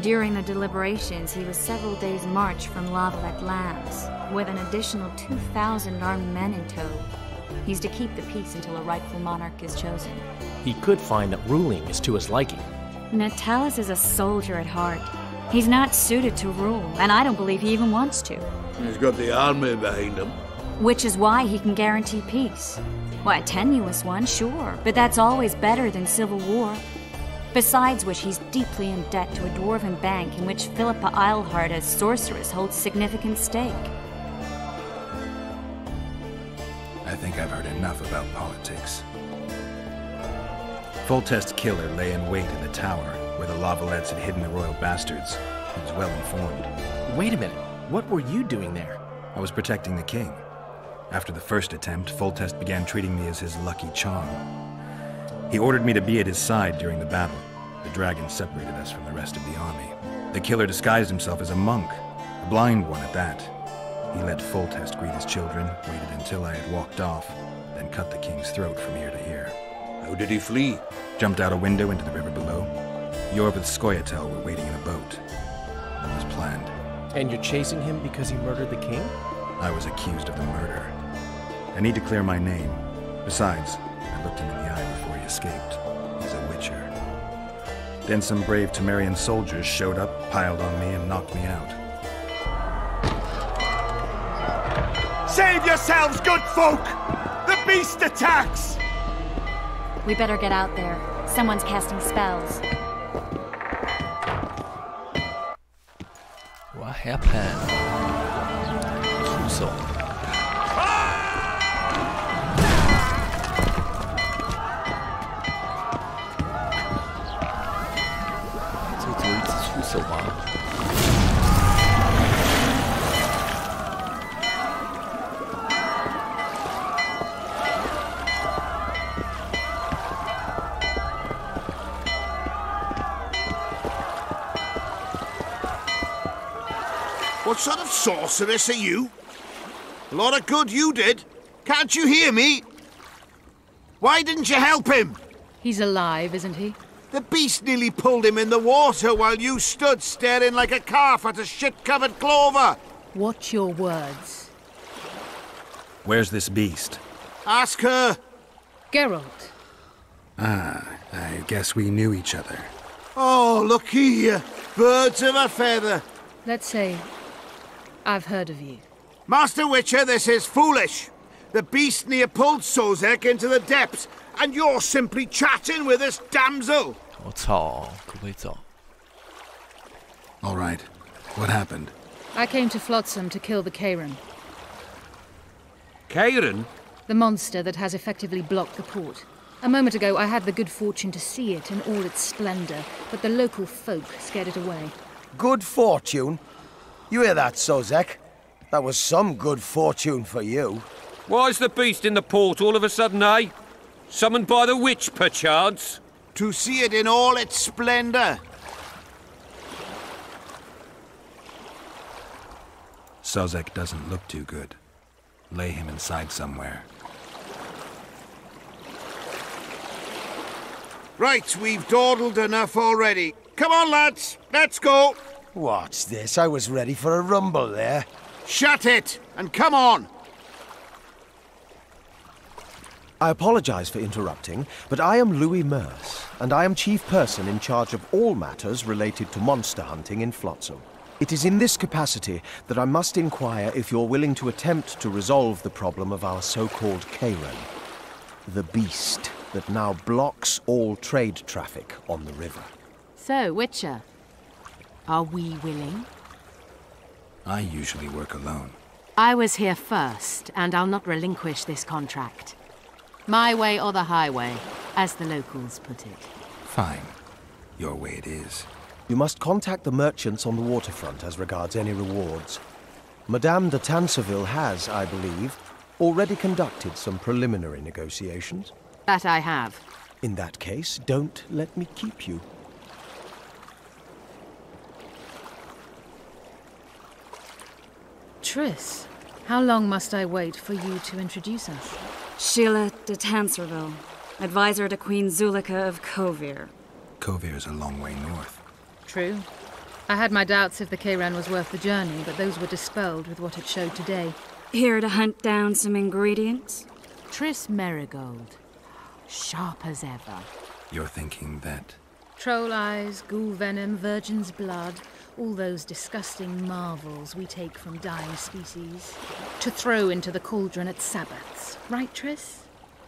During the deliberations, he was several days' march from Lavalette lands, with an additional 2,000 armed men in tow. He's to keep the peace until a rightful monarch is chosen. He could find that ruling is to his liking. Natalis is a soldier at heart. He's not suited to rule, and I don't believe he even wants to. He's got the army behind him. Which is why he can guarantee peace. Why, a tenuous one, sure, but that's always better than civil war. Besides which, he's deeply in debt to a dwarven bank in which Philippa Eilhart, as sorceress, holds significant stake. I think I've heard enough about politics. Foltest's killer lay in wait in the tower, where the Lavalettes had hidden the royal bastards. He was well informed. Wait a minute. What were you doing there? I was protecting the king. After the first attempt, Foltest began treating me as his lucky charm. He ordered me to be at his side during the battle. The dragon separated us from the rest of the army. The killer disguised himself as a monk, a blind one at that. He let Foltest greet his children, waited until I had walked off, then cut the king's throat from ear to ear. How did he flee? Jumped out a window into the river below. Yorv with Scoia'tael were waiting in a boat. It was planned. And you're chasing him because he murdered the king? I was accused of the murder. I need to clear my name. Besides, I looked him in the eye before he escaped. He's a witcher. Then some brave Temerian soldiers showed up, piled on me, and knocked me out. Save yourselves, good folk! The beast attacks! We better get out there. Someone's casting spells. What happened? 出手。这只有一直出手吗？ What sort of sorceress are you? A lot of good you did. Can't you hear me? Why didn't you help him? He's alive, isn't he? The beast nearly pulled him in the water while you stood staring like a calf at a shit-covered clover. Watch your words. Where's this beast? Ask her. Geralt. Ah, I guess we knew each other. Oh, look here. Birds of a feather. Let's say I've heard of you. Master Witcher, this is foolish. The beast near pulled Sozek into the depths, and you're simply chatting with this damsel. 我操，可不可以走？ All right. What happened? I came to Flotsam to kill the Karen. Karen? The monster that has effectively blocked the port. A moment ago, I had the good fortune to see it in all its splendor, but the local folk scared it away. Good fortune? You hear that, Sozek? That was some good fortune for you. Why's the beast in the port all of a sudden, eh? Summoned by the witch, perchance? To see it in all its splendor. Sozek doesn't look too good. Lay him inside somewhere. Right, we've dawdled enough already. Come on, lads, let's go. What's this? I was ready for a rumble there. Shut it, and come on. I apologize for interrupting, but I am Louis Merce, and I am chief person in charge of all matters related to monster hunting in Flotsam. It is in this capacity that I must inquire if you're willing to attempt to resolve the problem of our so-called Karen, the beast that now blocks all trade traffic on the river. So, Witcher, are we willing? I usually work alone. I was here first, and I'll not relinquish this contract. My way or the highway, as the locals put it. Fine. Your way it is. You must contact the merchants on the waterfront as regards any rewards. Madame de Tanseville has, I believe, already conducted some preliminary negotiations. That I have. In that case, don't let me keep you. Triss, how long must I wait for you to introduce us? Sheila de Tanserville, advisor to Queen Zulika of Kovir. Kovir's a long way north. True. I had my doubts if the Karen was worth the journey, but those were dispelled with what it showed today. Here to hunt down some ingredients? Triss Merigold. Sharp as ever. You're thinking that... Troll eyes, ghoul venom, virgin's blood, all those disgusting marvels we take from dying species, to throw into the cauldron at Sabbaths. Right, Triss?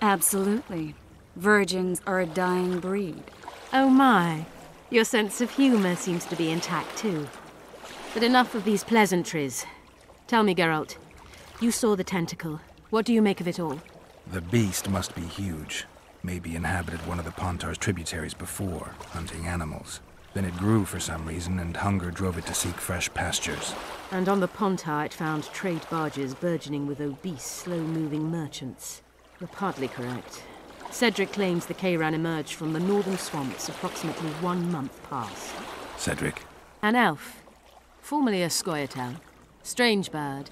Absolutely. Virgins are a dying breed. Oh my. Your sense of humor seems to be intact too. But enough of these pleasantries. Tell me, Geralt, you saw the tentacle. What do you make of it all? The beast must be huge. Maybe inhabited one of the Pontar's tributaries before, hunting animals. Then it grew for some reason, and hunger drove it to seek fresh pastures. And on the Pontar it found trade barges burgeoning with obese, slow-moving merchants. You're partly correct. Cedric claims the Karen emerged from the northern swamps approximately 1 month past. Cedric? An elf. Formerly a Scoia'tael. Strange bird.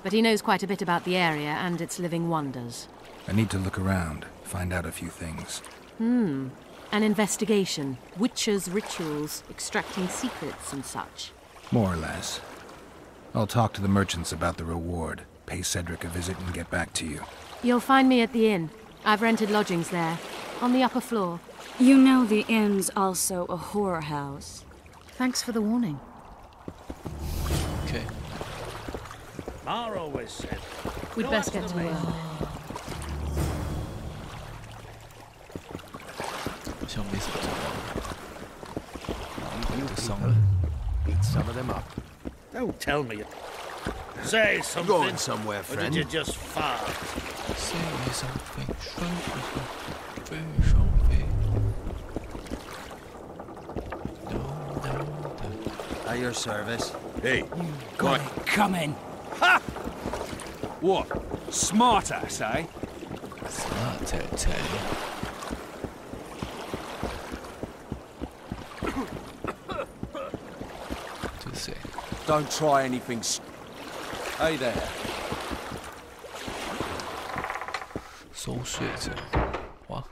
But he knows quite a bit about the area and its living wonders. I need to look around, find out a few things. An investigation. Witches' rituals, extracting secrets and such. More or less. I'll talk to the merchants about the reward, pay Cedric a visit and get back to you. You'll find me at the inn. I've rented lodgings there, on the upper floor. You know the inn's also a whorehouse. Thanks for the warning. Okay. Mar always said... We'd best get to work. Beat some of them up. Don't tell me. Say something. Going somewhere, friend. Or did you just fart? Say something. Say something. At your service. Hey, Got it coming. Ha! What? Smart ass, eh? Smart ass, eh? Don't try anything. Hey there.搜血者，哇！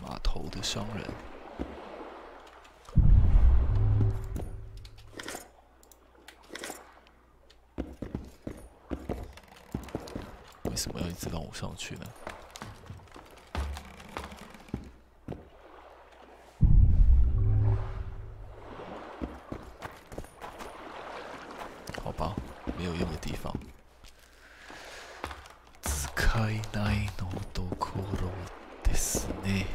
码头的商人。为什么要一直让我上去呢？いないのところですね。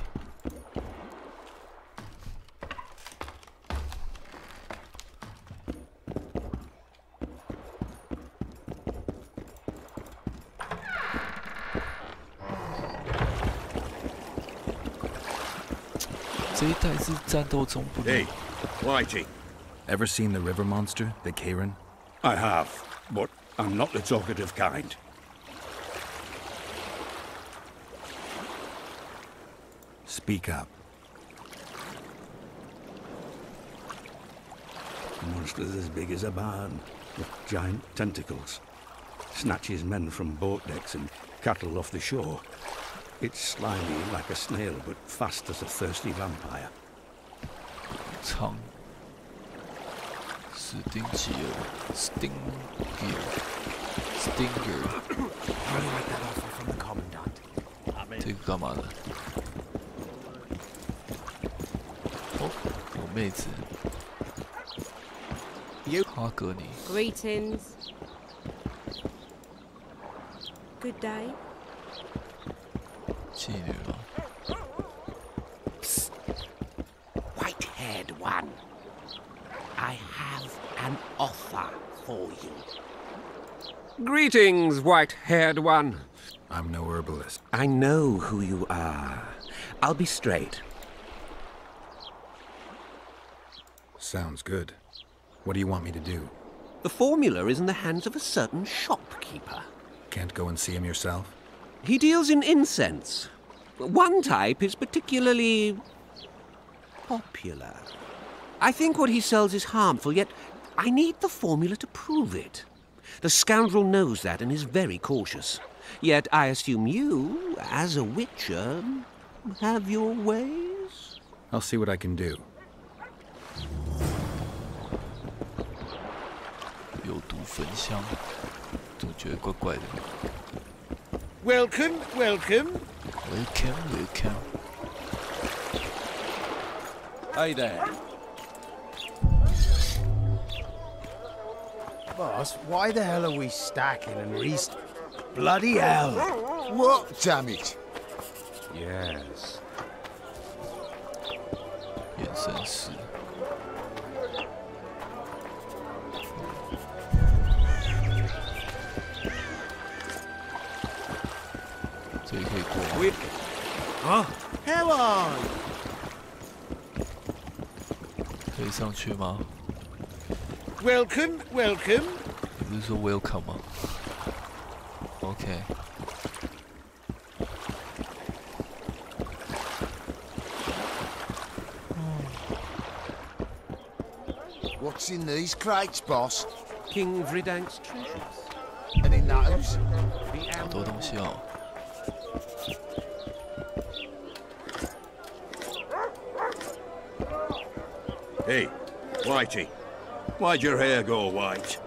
这一代是战斗中不能。Hey, Whitey. Ever seen the river monster, the Karen? I have, but I'm not the talkative kind. Speak up. The monster's as big as a barn, with giant tentacles. Snatches men from boat decks and cattle off the shore. It's slimy like a snail, but fast as a thirsty vampire. 长史丁吉尔 Stinger Really like that offer from the commandant. 这个干嘛的？哦，有妹子。哈格尼。 Greetings. Good day. 妓女吗？ White-haired one, I have an offer for you. Greetings, white-haired one. I'm no herbalist. I know who you are. I'll be straight. Sounds good. What do you want me to do? The formula is in the hands of a certain shopkeeper. Can't go and see him yourself? He deals in incense. One type is particularly popular. I think what he sells is harmful, yet I need the formula to prove it. The scoundrel knows that and is very cautious. Yet I assume you, as a witcher, have your ways? I'll see what I can do. 有毒焚香，总觉得怪怪的。 Welcome, welcome. Welcome. Hey there. Boss, why the hell are we stacking and Bloody hell! What damage? Yes. 眼神是。这里可以过吗？啊 ？Hell on！ 可以上去吗 ？Welcome, welcome。你不是说 welcome 吗 ？OK。 What's in these crates, boss? King Vridank's treasures. Any nutters? 好多东西哦。 Hey, Whitey. Why'd your hair go white?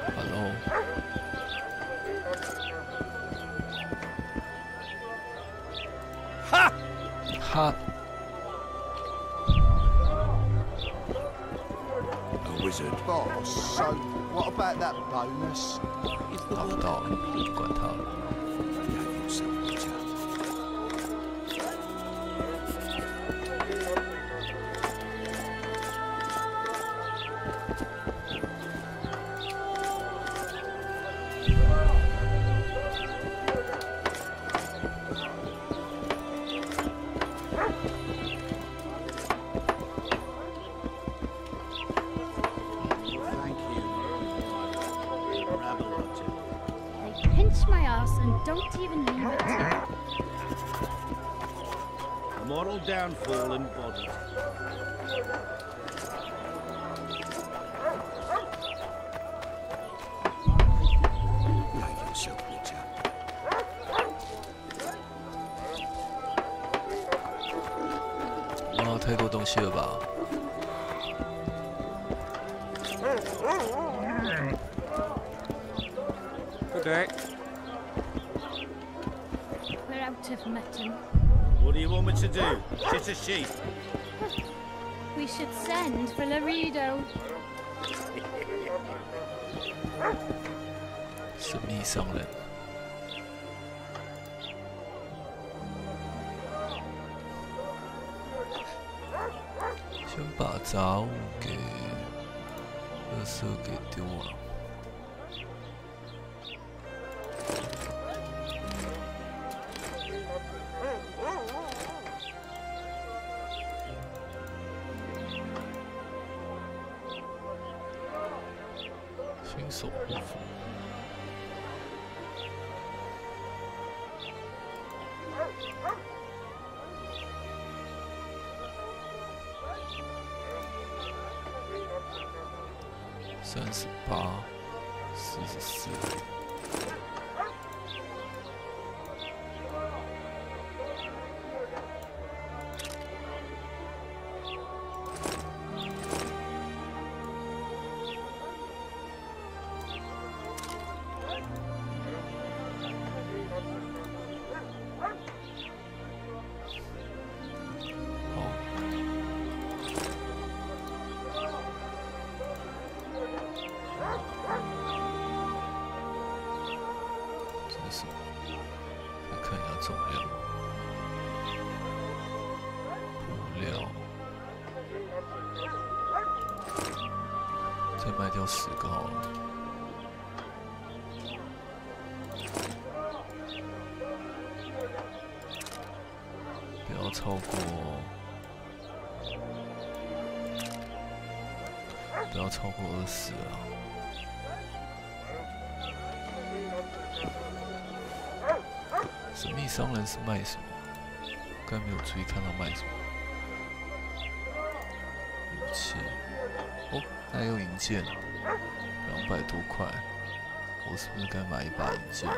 Hello. Ha! Ha! A wizard. Boss, so what about that bonus? 拿不到，管他了。 Pinch my ass and don't even leave it. A moral downfall embodied. Oh, 太多东西了吧？ Good day. We're out of mutton. What do you want me to do? Shit a sheep? We should send for Laredo. 神秘商人。先把杂物给垃圾给丢了。新手护符。38、44。再看一下重量，布料，再卖掉10个好了。不要超过20啊。神秘商人是卖什么？刚才没有注意看到卖什么。武器，哦，还有银剑，200多块。我是不是该买一把银剑？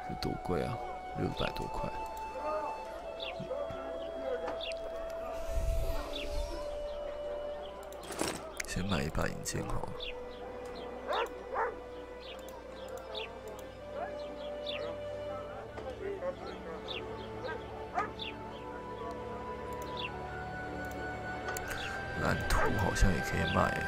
这多贵啊，600多块。先买一把银剑好了。蓝图好像也可以卖欸。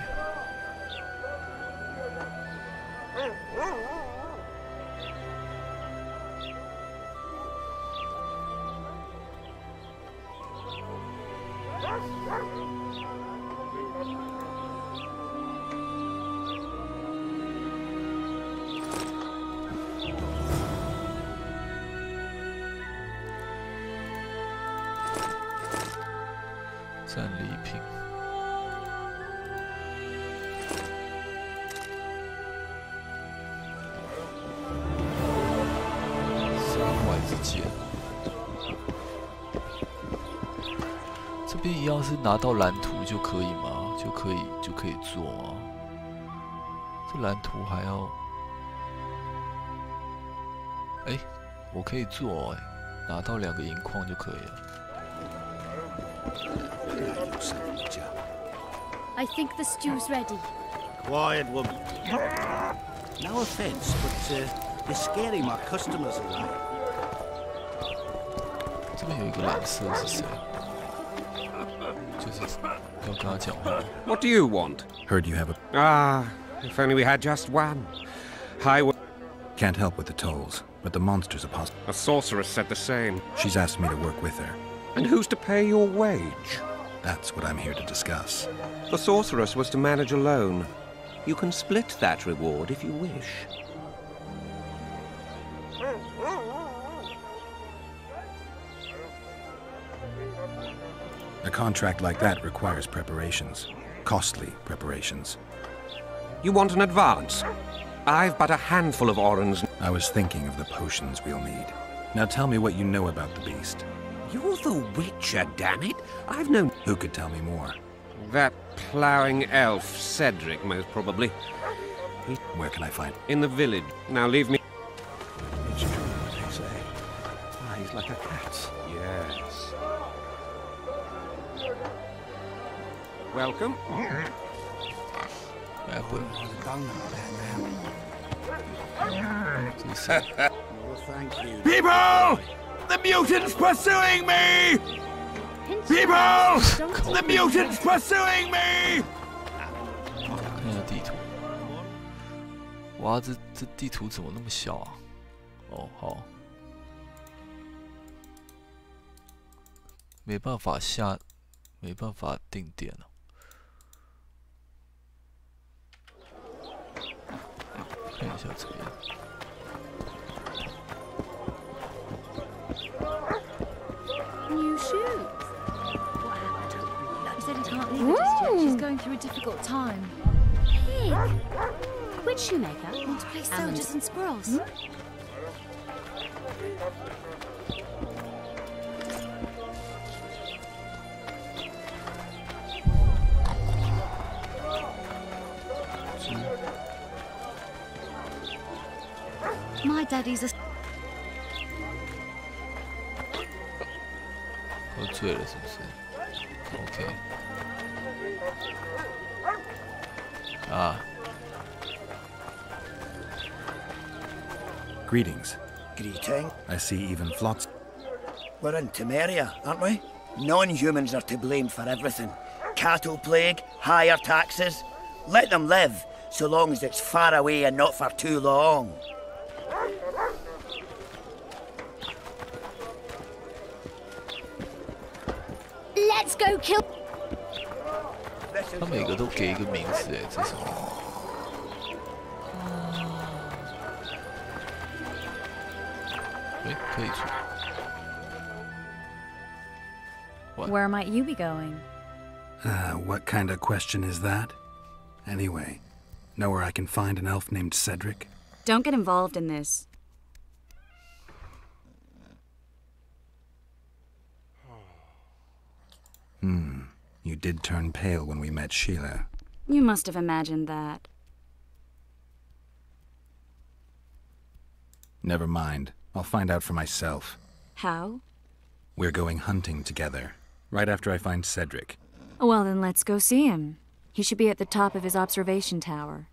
战利品，3块之剑。这边一样是拿到蓝图就可以吗？就可以做吗？这蓝图还要……哎，我可以做哎，拿到2个银矿就可以了。I think the stew's ready. Quiet, woman. No offense, but you're scaring my customers away. 这边有一个蓝色是谁？就是要跟他讲话。What do you want? Heard you have a... Ah, if only we had just one. Can't help with the tolls, but the monster's a possible. A sorceress said the same. She's asked me to work with her. And who's to pay your wage? That's what I'm here to discuss. The sorceress was to manage alone. You can split that reward if you wish. A contract like that requires preparations. Costly preparations. You want an advance? I've but a handful of orens. I was thinking of the potions we'll need. Now tell me what you know about the beast. You're the Witcher, damn it! I've known... Who could tell me more? That ploughing elf, Cedric, most probably. Where can I find... In the village. Now leave me... It's true what they say. Eyes like a cat's. Yes. Welcome. People! The mutant's pursuing me! People! The mutant's pursuing me! 看一下地图。哇，这地图怎么那么小啊？哦，好，没办法定点了。看一下这个样。 New shoes. What happened? He said he can't leave her just yet. She's going through a difficult time. Pig! Which shoemaker? Want to play soldiers and squirrels? My daddy's a... 喝醉了是不是 ？OK。啊。 Greetings. Greeting. I see even Flots. We're in Temeria, aren't we? Non-humans are to blame for everything. Cattle plague, higher taxes. Let them live, so long as it's far away and not for too long. Let's go kill... 他每个都给一个名字，哎，这是什么？ Where might you be going? What kind of question is that? Anyway, know where I can find an elf named Cedric? Don't get involved in this. You did turn pale when we met Sheila. You must have imagined that. Never mind. I'll find out for myself. How? We're going hunting together, right after I find Cedric. Well, then let's go see him. He should be at the top of his observation tower.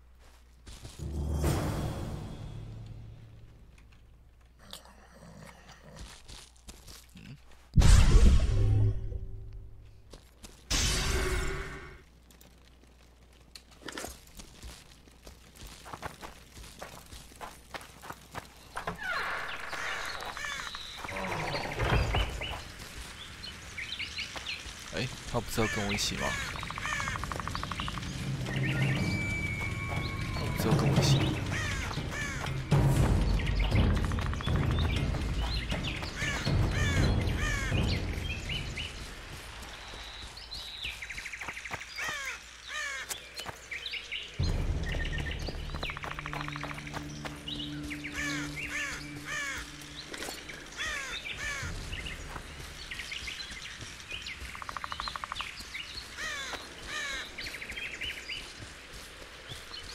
Eh, 他不是要跟我一起吗？他不是要跟我一起吗？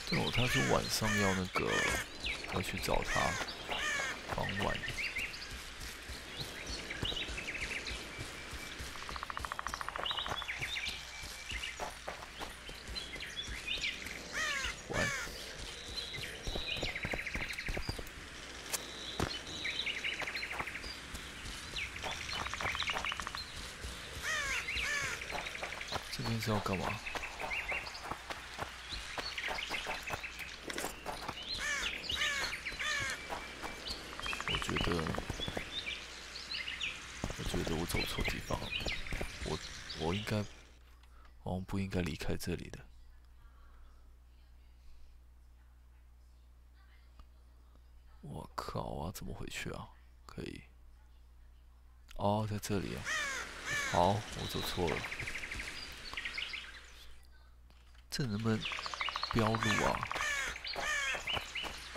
对哦，他是晚上要那个要去找他，傍晚。晚。这边是要干嘛？ 我觉得我走错地方了，我应该，好像不应该离开这里的。我靠啊，怎么回去啊？可以。哦，在这里啊。好，我走错了。这能不能标路啊？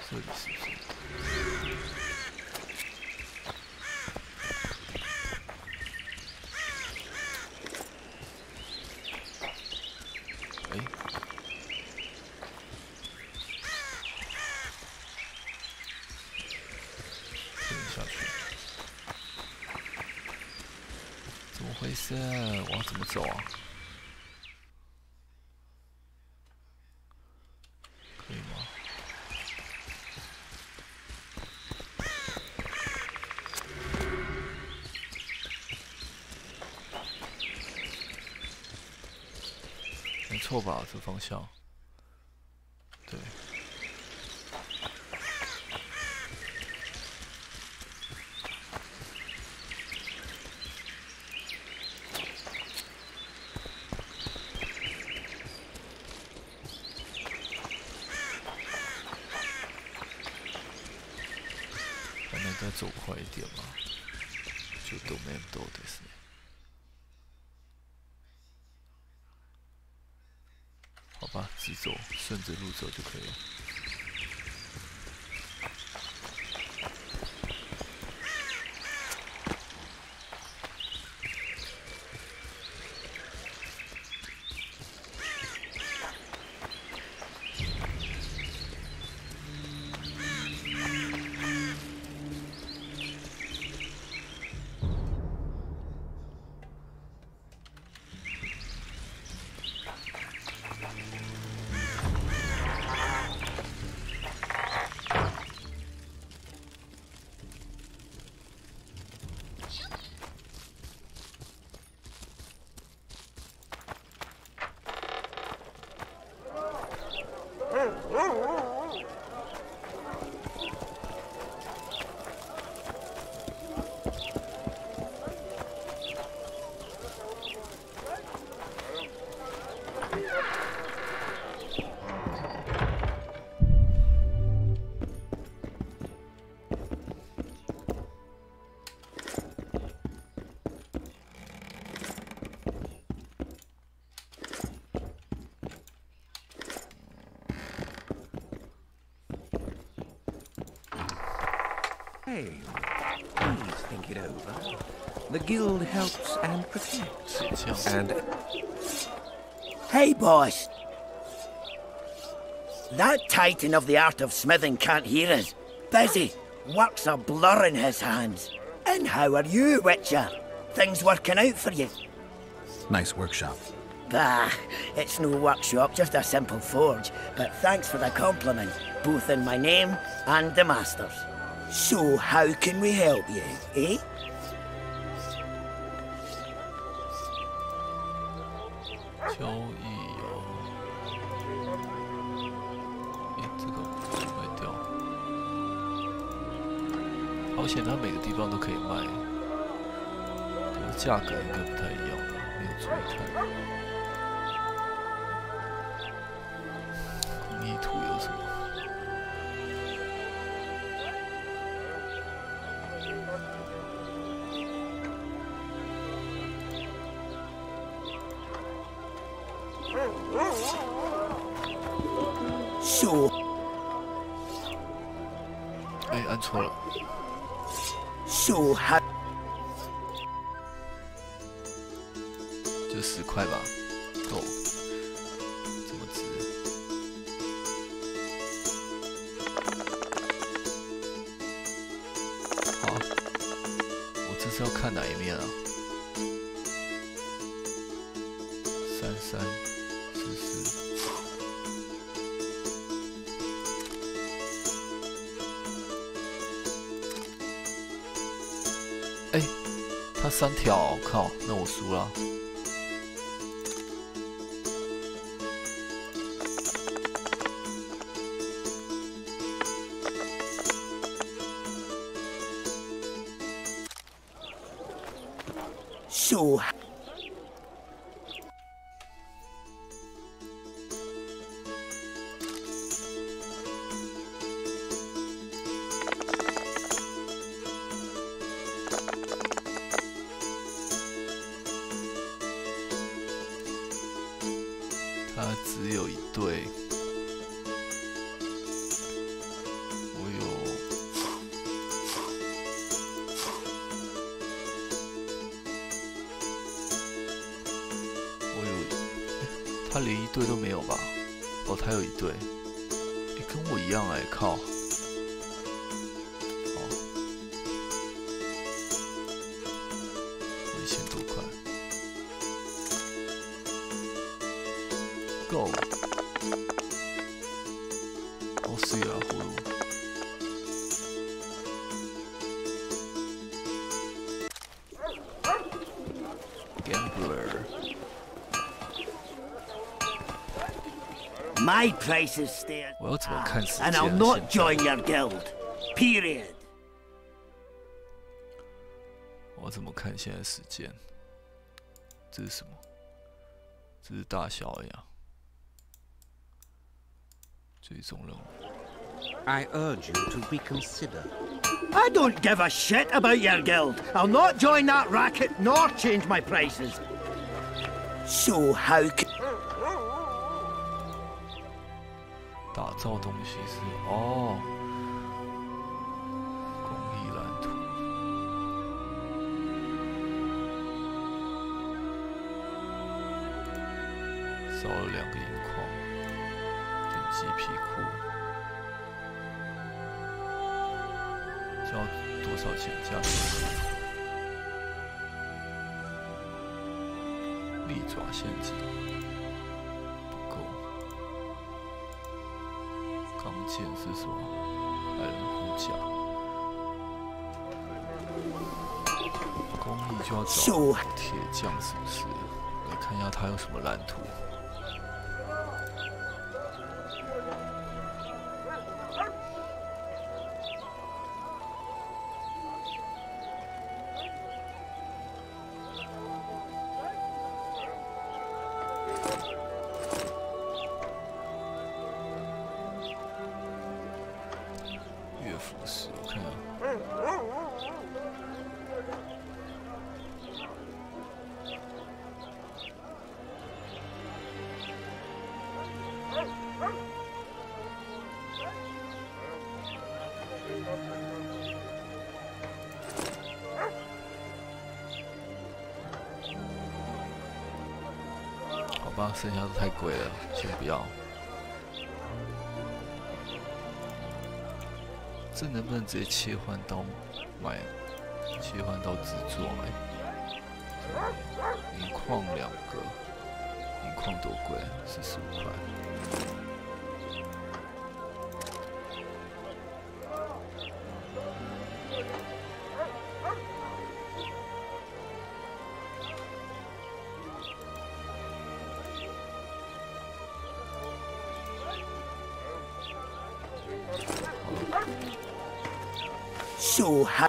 这里是不是？ 怎么回事？我要怎么走啊？可以吗？错吧？这方向。对。再走快一点嘛，就都没多ですね。好吧，直走，顺着路走就可以了。Hey, please think it over. The guild helps and protects. And... Hey, boss. That titan of the art of smithing can't hear us. Busy. Work's a blur in his hands. And how are you, Witcher? Things working out for you? Nice workshop. Bah, it's no workshop, just a simple forge. But thanks for the compliment, both in my name and the master's. So, how can we help you, eh? How 险它每个地方都可以卖，可是价格应该不太一样吧？没有注意看。工艺图有什么？哎，按错了。就10块吧，够。这么值？好，我这是要看哪一面啊？33、44。哎，他3条，靠，那我输了。它只有1对，他连1对都没有吧？哦，他有1对，跟我一样哎，靠！哦，1000多块 ，Go！ 好水啊，葫芦！ Gambler。My prices stay at 我要怎么看时 and 间 I'll 啊 not 现 join 在 your guild. Period. 我要怎么看现在时间？这是什么？这是大小呀。最终任务。 I urge you to reconsider. I don't give a shit about your guild. I'll not join that racket nor change my prices. So how can... 打造东西是哦，工艺蓝图。少了2个银矿，点击皮库，交多少钱？价格利爪陷阱不够。钢剑是什么？矮人护甲。工艺就要找铁匠，是不是？来看一下他有什么蓝图。 乐服饰，我看看。好吧，剩下的太贵了，先不要。 这能不能直接切换到买？切换到制作银矿2个，银矿多贵？45块。So how?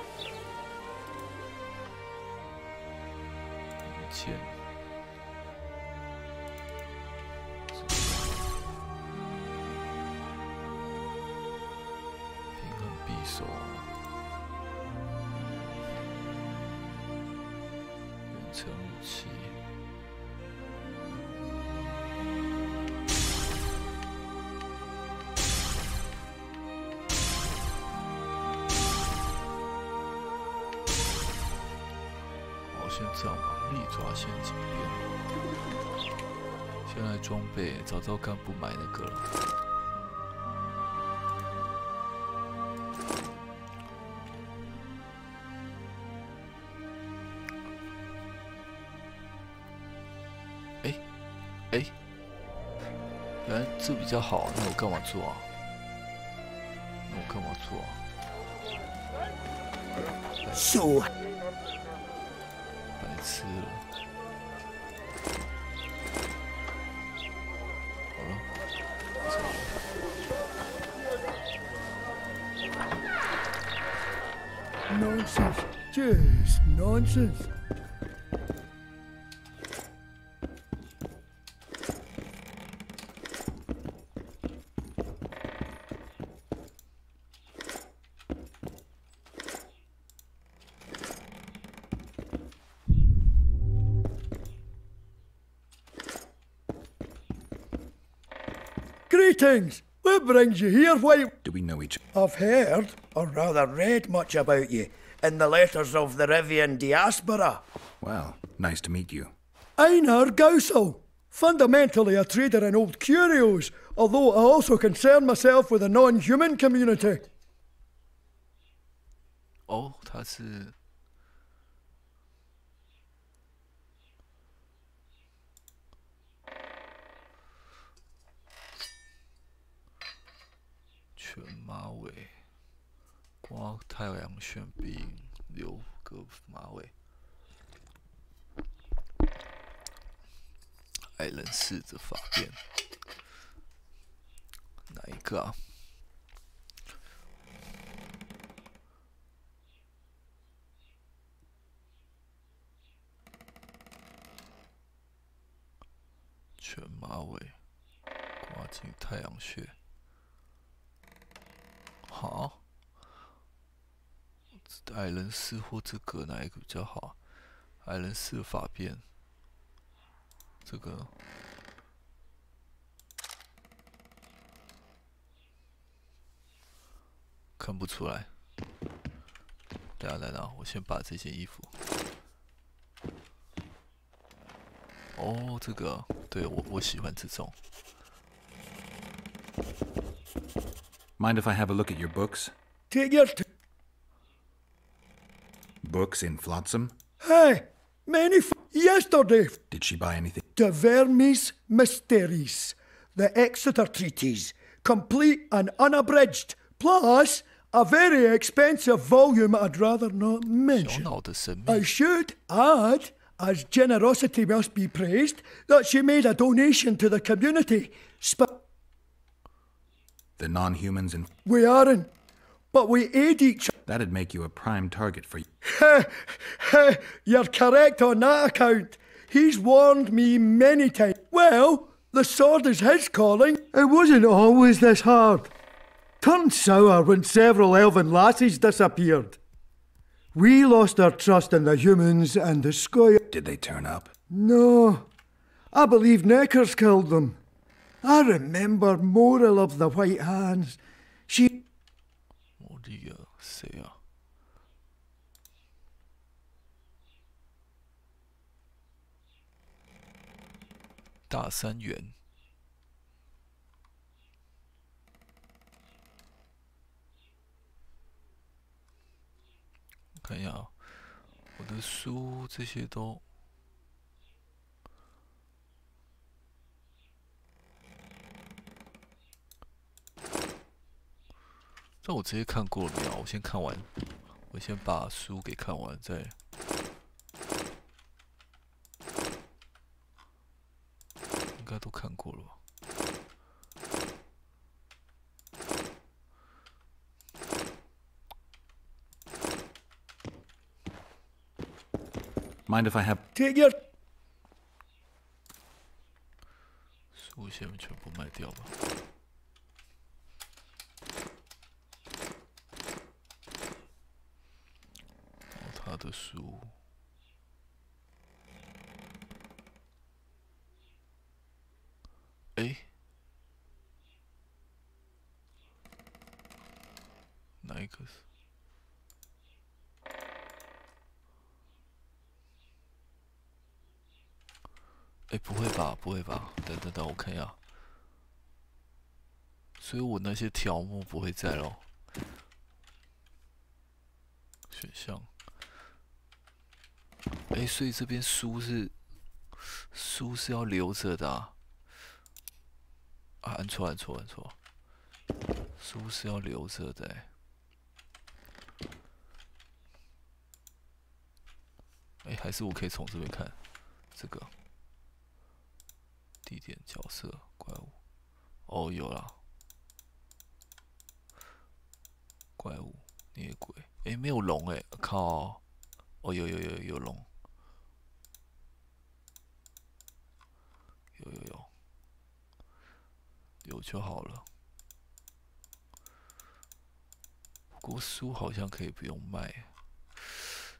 剑，平衡匕首，远程武器。 先这样吧，利爪陷阱变。先来装备，早知道干不买那个了。原来这比较好，那我干嘛做啊？So. 白痴了。好了，走。Nonsense, just nonsense. Greetings! What brings you here, White? Do we know each other? I've heard, or rather read much about you, in the letters of the Rivian diaspora. Well, nice to meet you. Einar Gausel. Fundamentally a trader in old curios, although I also concern myself with the non-human community. 哦，他是。 全马尾，刮太阳旋臂，留个马尾。矮人试着法变，个啊？全马尾，挂进太阳穴。好，矮人式或这个哪一个比较好？矮人式的发辫，这个。 看不出来。等下，我先把这件衣服。哦，这个，对我喜欢这种。Mind if I have a look at your books? Take your Books in Flotsam? Hey, yesterday. Did she buy anything? De Vermis Mysteries, the Exeter Treatise, complete and unabridged, plus a very expensive volume I'd rather not mention. I should add, as generosity must be praised, that she made a donation to the community. The non-humans in... We aren't, but we aid each other. That'd make you a prime target for... You're correct on that account. He's warned me many times. Well, the sword is his calling. It wasn't always this hard. Turned sour when several elven lassies disappeared. We lost our trust in the humans and the sky. Did they turn up? No. I believe Neckers killed them. I remember Moral of the White Hands. She... 谁啊？大三元。看一下啊，我的书这些都。 这我直接看过了没有？我先看完，我先把书给看完再。应该都看过了吧？ Mind if I have... Take your... 书先全部卖掉吧。 他的书，哎，哪一个是？哎，不会吧，不会吧？等，我看一下。所以我那些条目不会在咯。选项。 哎，所以这边书是要留着的啊！啊，按错，书是要留着的哎。哎，还是我可以从这边看这个地点、角色、怪物。哦，有了，怪物、孽鬼。哎，没有龙哎，靠！哦，有龙。 有就好了。不过书好像可以不用卖，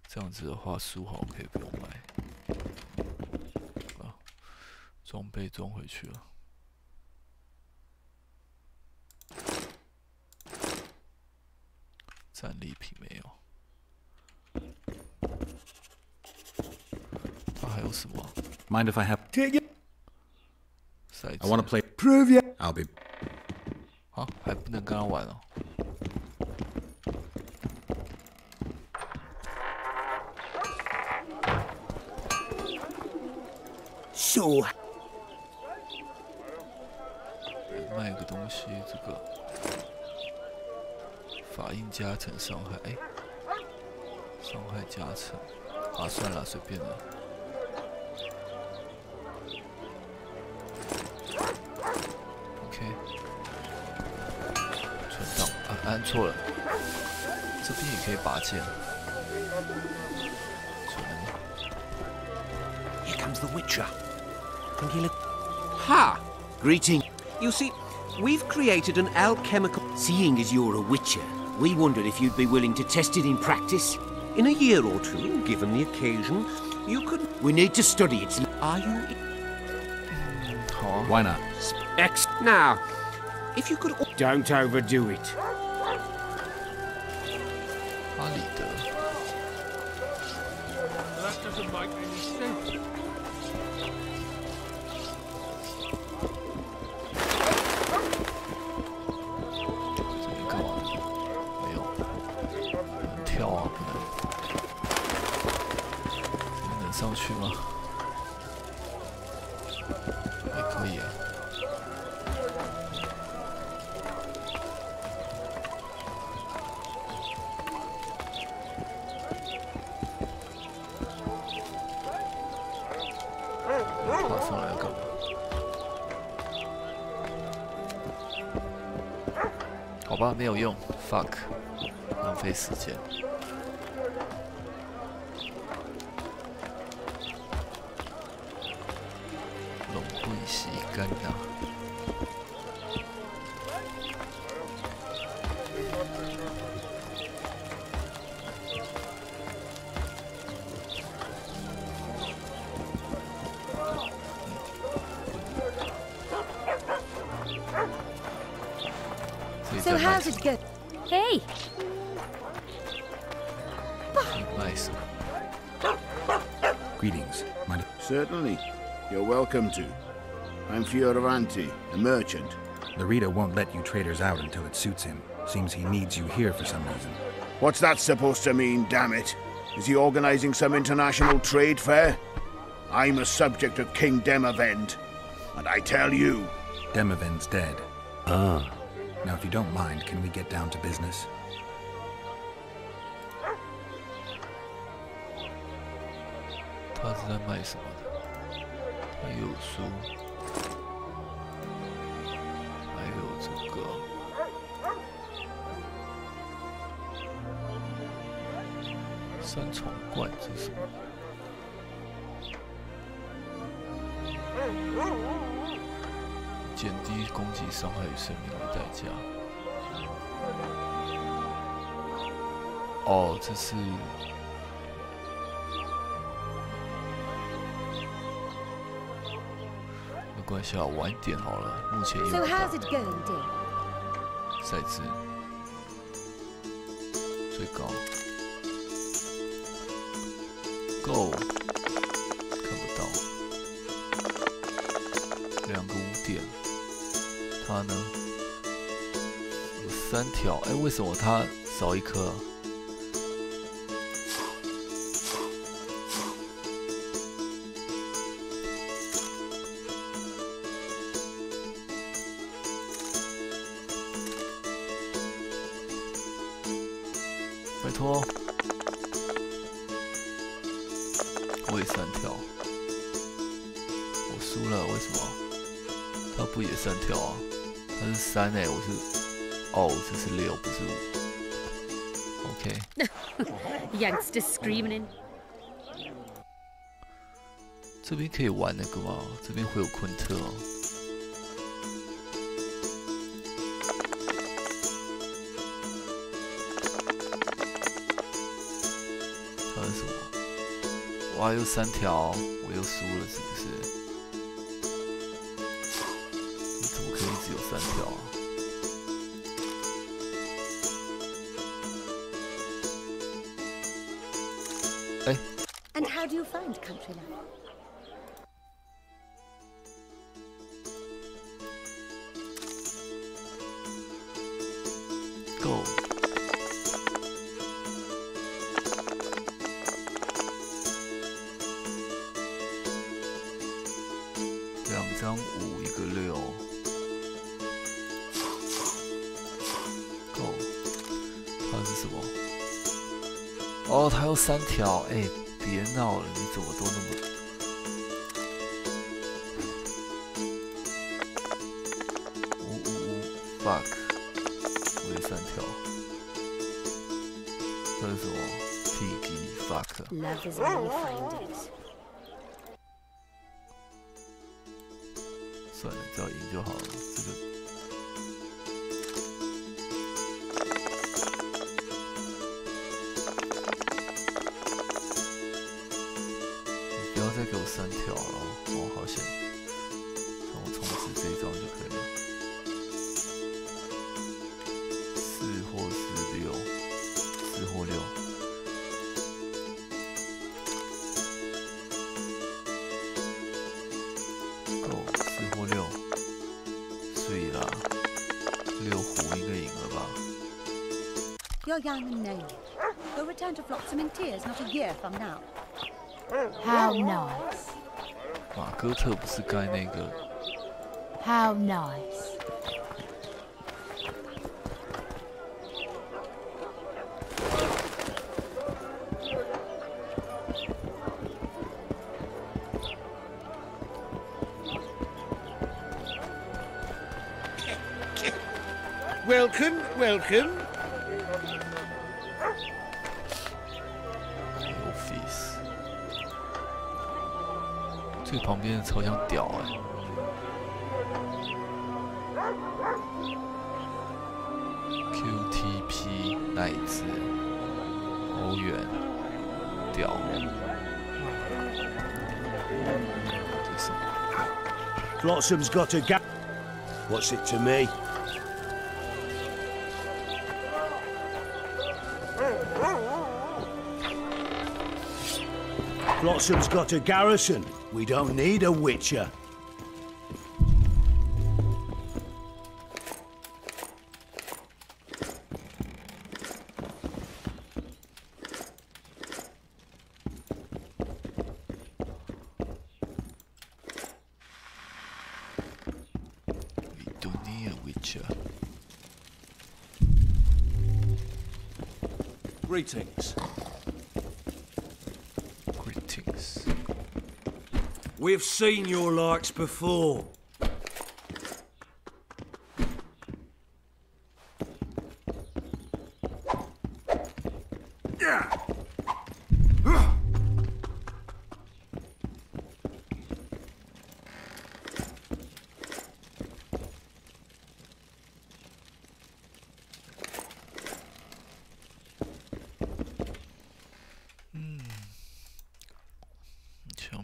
这样子的话，书好像可以不用卖。啊，装备装回去了。战利品没有。它还有什么 ？Mind if I have? I want to play. Prove you. I'll be. 啊，还不能跟他玩哦。So. 卖个东西，这个法印加成伤害，哎，伤害加成，啊，算了，随便了。 Mind 按错了，这边也可以拔剑。 Here comes the Witcher. Think he'll... Ha! Greeting. You see, we've created an alchemical... Seeing as you're a Witcher, we wondered if you'd be willing to test it in practice. In a year or two, given the occasion, you could... We need to study its... Are you... Why not? X. Now, if you could... Don't overdo it. 巴里德。 That doesn't make any sense. 这边干嘛？没有，能跳啊，不能。这边能上去吗？也可以。 爬上来要干嘛？好吧，没有用 ，fuck， 浪费时间。龙混洗干呐。So how's it go? Hey! 卖什么？ Greetings. Mind Certainly. You're welcome to. I'm Fioravanti, a merchant. Larita won't let you traders out until it suits him. Seems he needs you here for some reason. What's that supposed to mean, damn it? Is he organizing some international trade fair? I'm a subject of King Demavend, and I tell you... Demavend's dead. Ah. Now, if you don't mind, can we get down to business? 他是在卖什么的？他有书，还有这个。三重冠这是什么？减低攻击伤害与生命为代价。哦，这是。 没关系啊，晚一点好了。目前用不 So 到。 how's it going, dear? 赛制最高 ，Go 看不到，两个5点，它呢有3条，哎，为什么它少1颗啊？ 拜托，我也3条，我输了，为什么？他不也3条啊？他是3哎，我是，哦，这是6，不是5。OK。Youngster screaming. 这边可以玩那个吗？这边会有昆特哦。 它是什么？哇，又3条，我又输了，是不是？你怎么可以一直有3条啊？哎。And how do you find country life? Go。 2张5，一个6。Go， 它是什么？哦，它有3条。哎，别闹了，你怎么都那么？555 ，fuck，我有3条。什么 ？Piggy fuck。 Love is where you find it. 算了，只要赢就好了。这个。不要再给我3条了，哦，好险！让我重置这一张就可以了。4或是6，4或6。够4或6，所以啦，6胡应该赢了吧？ You're young and naive. You'll return to Flotsam in tears not a year from now. How nice. 马哥特不是该那个 How nice. Welcome, welcome. Office 最旁边的超像屌哎、QTP 奶子欧元屌，这是什么 Flotsam's got a gap. What's it to me? Flotsam's got a garrison. We don't need a witcher. We don't need a witcher. Greetings. Greetings. We've seen your likes before.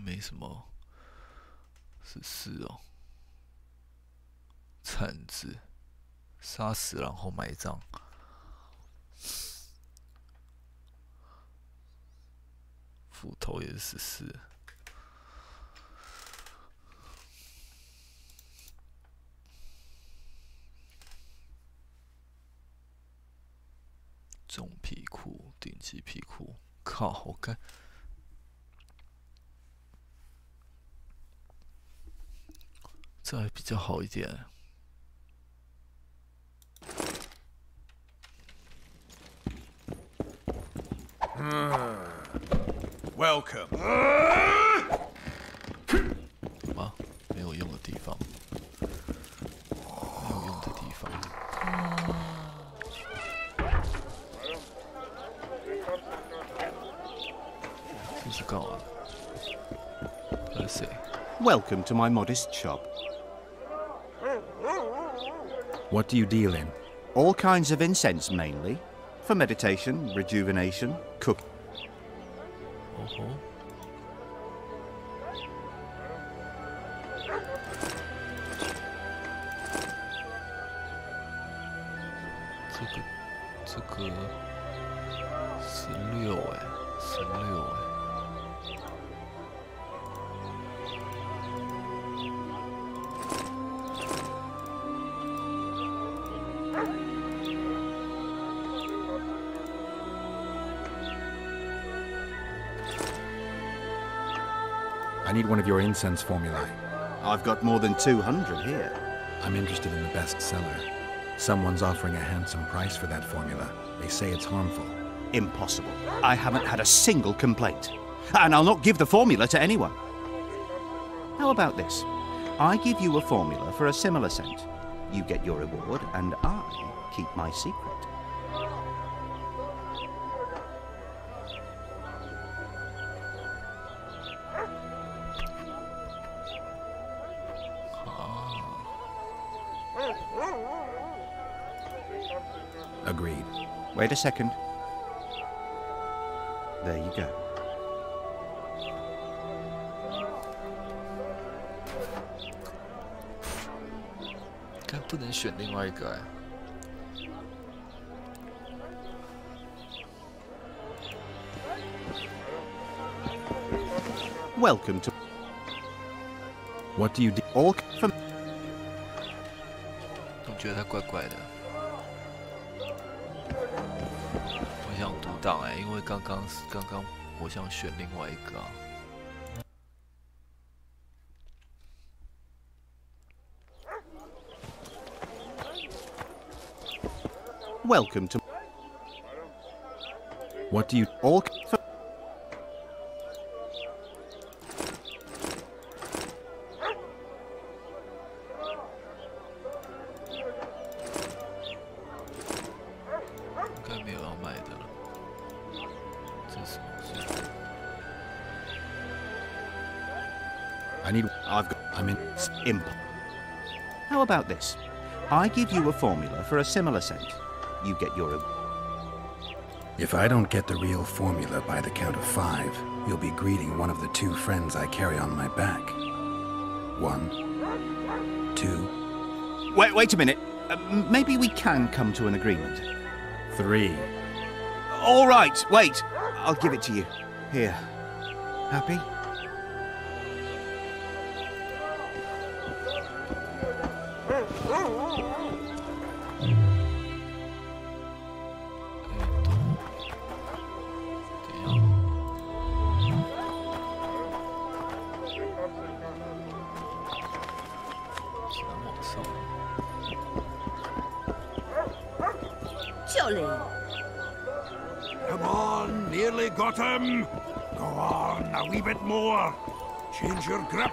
没什么14哦，铲子，杀死然后埋葬，斧头也是14。中皮裤，顶级皮裤，靠！我看。这还比较好一点。Welcome. 啊，没有用的地方，没有用的地方。这是干嘛？这是谁？ Welcome to my modest shop. What do you deal in? All kinds of incense, mainly. For meditation, rejuvenation, cooking. Oh. 这个16哎，16哎。 I need one of your incense formulae. I've got more than 200 here. I'm interested in the best seller. Someone's offering a handsome price for that formula. They say it's harmful. Impossible. I haven't had a single complaint. And I'll not give the formula to anyone. How about this? I give you a formula for a similar scent. You get your reward, and I keep my secret. Agreed. Wait a second. There you go. 看不能选另外一个哎。Welcome to. What do you do? All from. 我觉得他怪怪的。我想读档哎，因为刚刚我想选另外一个啊。Welcome to. What do you all? 应该没有要买的了。这是什么？ I'm in. Imp. How about this? I give you a formula for a similar scent. You get your. If I don't get the real formula by the count of 5, you'll be greeting one of the 2 friends I carry on my back. 1, 2. Wait a minute. Maybe we can come to an agreement. 3. All right. Wait. I'll give it to you. Here. Happy? Jolly. Come on, nearly got him. Go on, a wee bit more. Change your grip.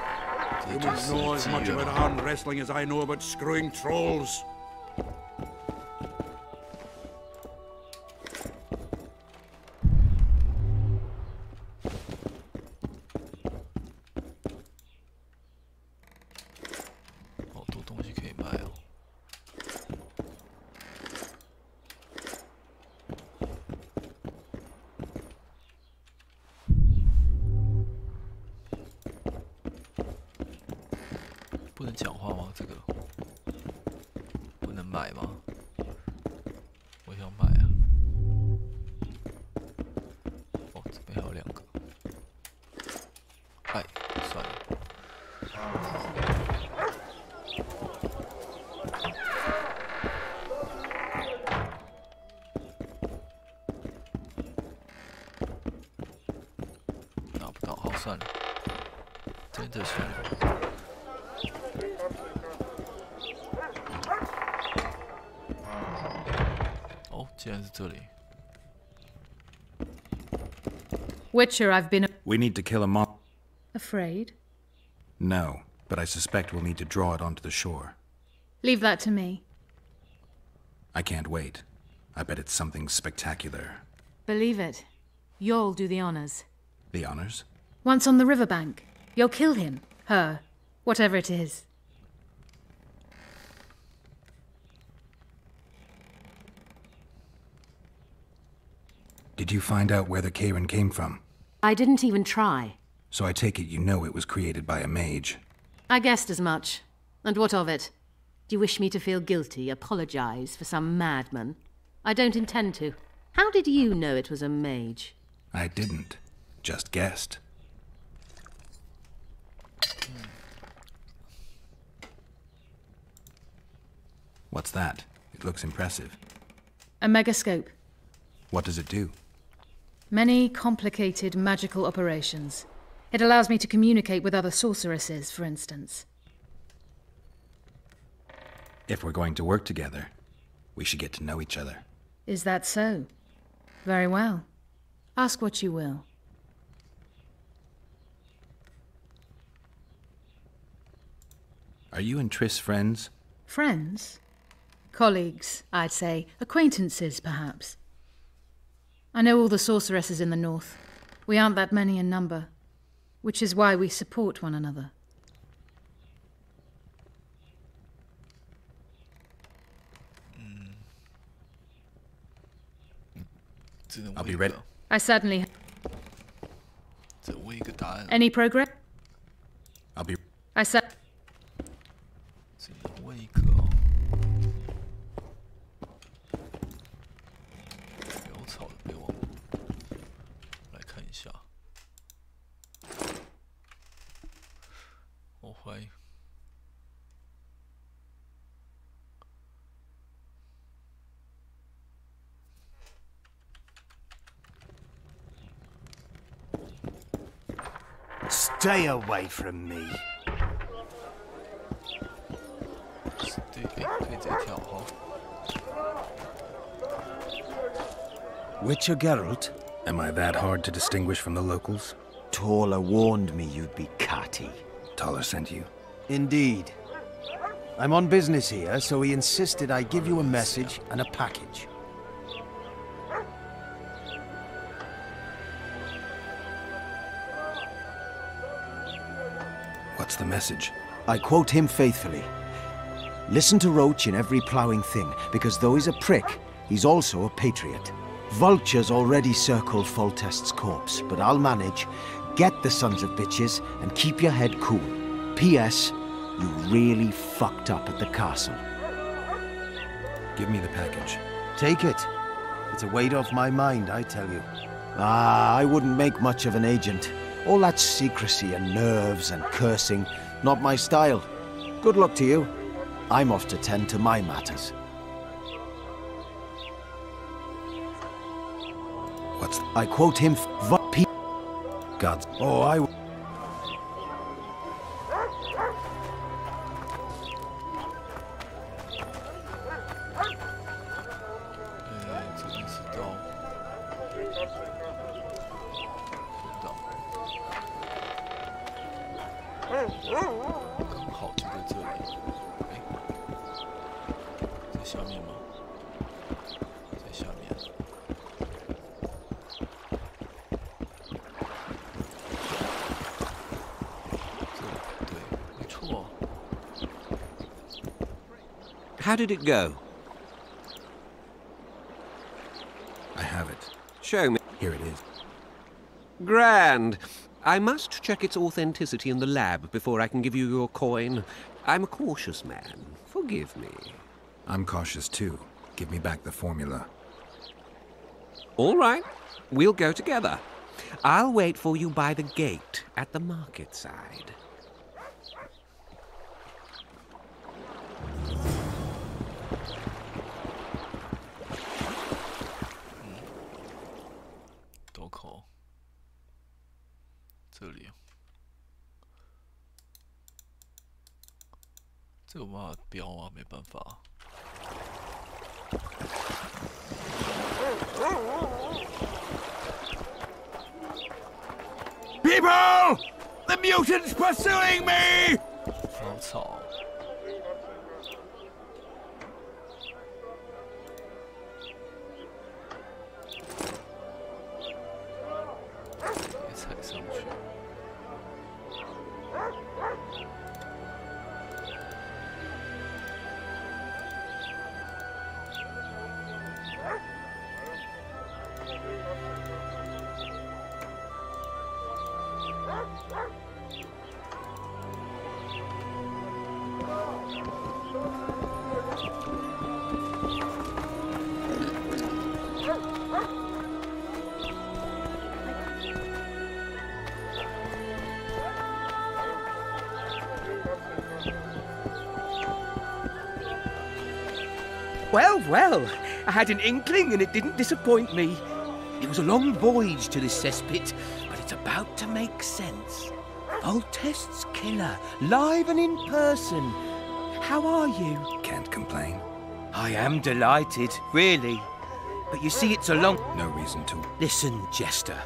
You must know as much about arm wrestling as I know about screwing trolls. Witcher, I've been. We need to kill a mob. Afraid? No, but I suspect we'll need to draw it onto the shore. Leave that to me. I can't wait. I bet it's something spectacular. Believe it. You'll do the honors. The honors? Once on the riverbank, you'll kill him, her, whatever it is. Did you find out where the Karen came from? I didn't even try. So I take it you know it was created by a mage. I guessed as much. And what of it? Do you wish me to feel guilty, apologize for some madman? I don't intend to. How did you know it was a mage? I didn't. Just guessed. What's that? It looks impressive. A megascope. What does it do? Many complicated magical operations. It allows me to communicate with other sorceresses, for instance. If we're going to work together, we should get to know each other. Is that so? Very well. Ask what you will. Are you and Triss friends? Friends? Colleagues, I'd say. Acquaintances, perhaps. I know all the sorceresses in the north. We aren't that many in number, which is why we support one another. I'll be ready. I certainly. 只问一个答案。 Any progress? I'll be. I said. 只能问一个哦。潦草的备忘录，来看一下。我怀疑。 Stay away from me. Witcher Geralt? Am I that hard to distinguish from the locals? Taller warned me you'd be catty. Taller sent you? Indeed. I'm on business here, so he insisted I give you a message and a package. What's the message? I quote him faithfully. Listen to Roach in every ploughing thing, because though he's a prick, he's also a patriot. Vultures already circle Foltest's corpse, but I'll manage. Get the sons of bitches and keep your head cool. P.S. You really fucked up at the castle. Give me the package. Take it. It's a weight off my mind, I tell you. Ah, I wouldn't make much of an agent. All that secrecy and nerves and cursing, not my style. Good luck to you. I'm off to tend to my matters. What's... I quote him God's... Oh, I... How did it go? I have it. Show me. Here it is. Grand. I must check its authenticity in the lab before I can give you your coin. I'm a cautious man. Forgive me. I'm cautious too. Give me back the formula. All right. We'll go together. I'll wait for you by the gate at the market side. Doko. 这里，这有办法标吗？没办法。People! The mutant's pursuing me! 好吵。别踩上去。Well, well, I had an inkling and it didn't disappoint me. It was a long voyage to this cesspit, but it's about to make sense. Foltest's killer, live and in person. How are you? Can't complain. I am delighted, really. But you see, it's a long... No reason to. Listen, Jester.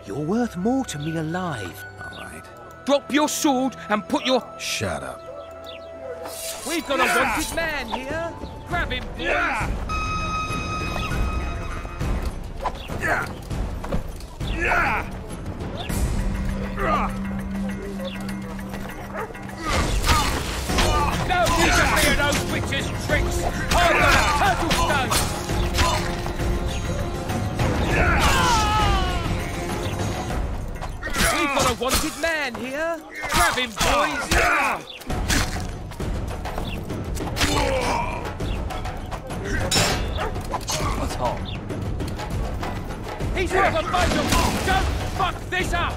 You're worth more to me alive. All right. Drop your sword and put your... Shut up. We've got a wanted man here. Grab him, boys. Yeah. No need to play those witches' tricks. I've got a turtle stone. wanted man here. Grab him, boys. What's all? He's worth a bundle. Don't fuck this up.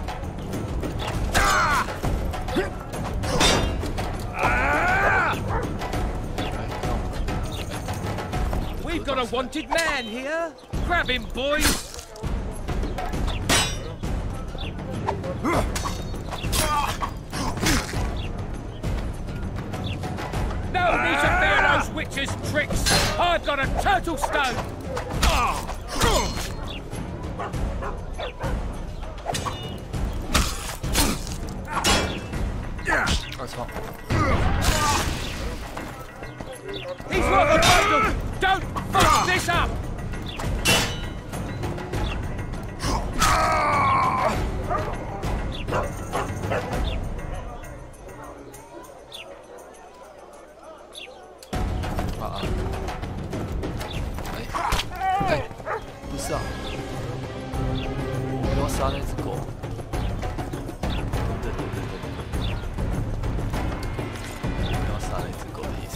We've got a wanted man here. Grab him, boys. No need to fear those witches' tricks. I've got a turtle stone. What's all? He's worth a bundle. Don't fuck this up.不是啊，我要杀那只狗。对，我要杀那只狗的意思。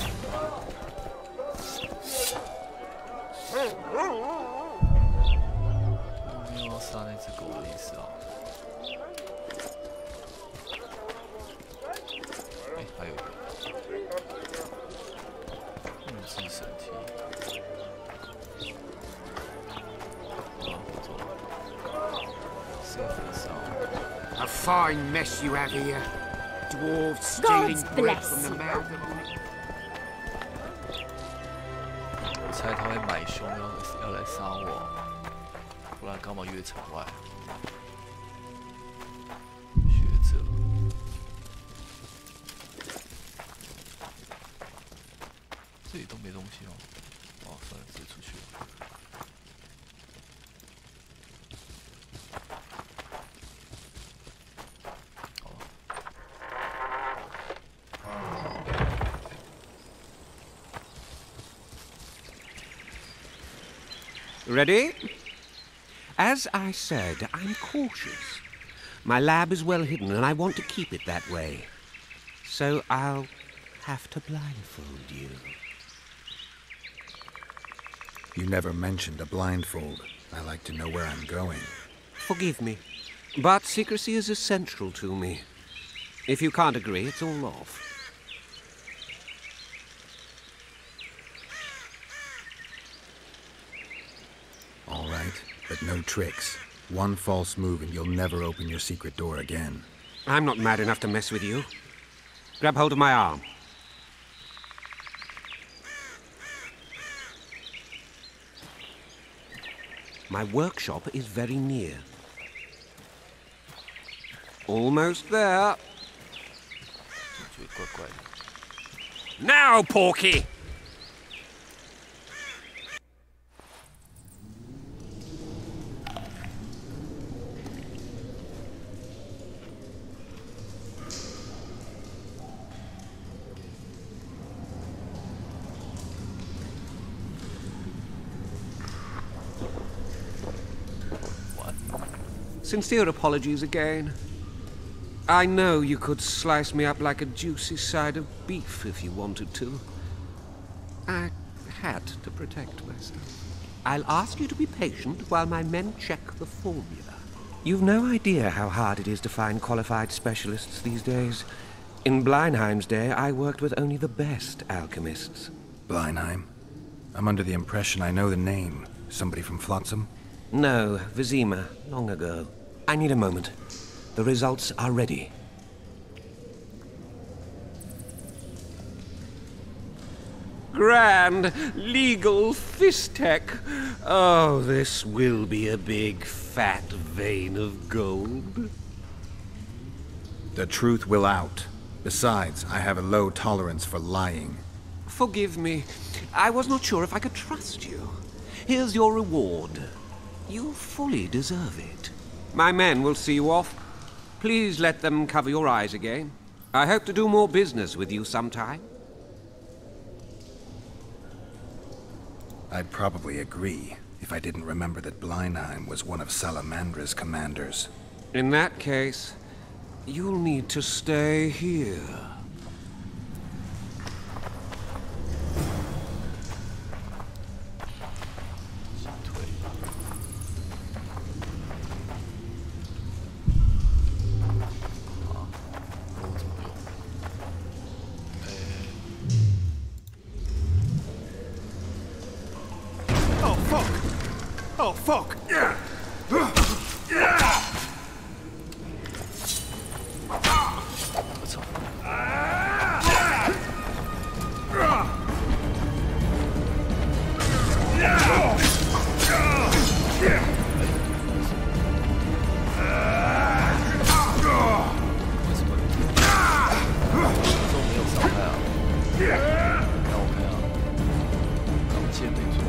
我要杀那只狗的意思啊。哎，还有一个物质神体。 A fine mess you have here. Dwarves stealing bread from the mouth of... 我猜他会买凶要来杀我，不然干嘛约城外？学者，这里都没东西哦。哦，算了，直接出去了。 Ready? As I said, I'm cautious. My lab is well hidden, and I want to keep it that way. So I'll have to blindfold you. You never mentioned a blindfold. I like to know where I'm going. Forgive me, but secrecy is essential to me. If you can't agree, it's all off. All right, but no tricks. One false move and you'll never open your secret door again. I'm not mad enough to mess with you. Grab hold of my arm. My workshop is very near. Almost there. Now, Porky! Sincere apologies again. I know you could slice me up like a juicy side of beef if you wanted to. I had to protect myself. I'll ask you to be patient while my men check the formula. You've no idea how hard it is to find qualified specialists these days. In Bleinheim's day, I worked with only the best alchemists. Bleinheim? I'm under the impression I know the name. Somebody from Flotsam? No, Vizima, long ago. I need a moment. The results are ready. Grand legal fistech. Oh, this will be a big fat vein of gold. The truth will out. Besides, I have a low tolerance for lying. Forgive me. I was not sure if I could trust you. Here's your reward. You fully deserve it. My men will see you off. Please let them cover your eyes again. I hope to do more business with you sometime. I'd probably agree if I didn't remember that Bleinheim was one of Salamandra's commanders. In that case, You'll need to stay here. Oh fuck! Oh fuck! Yeah! Yeah! 我操！为什么？都没有伤害啊？让我看啊，钢剑没错。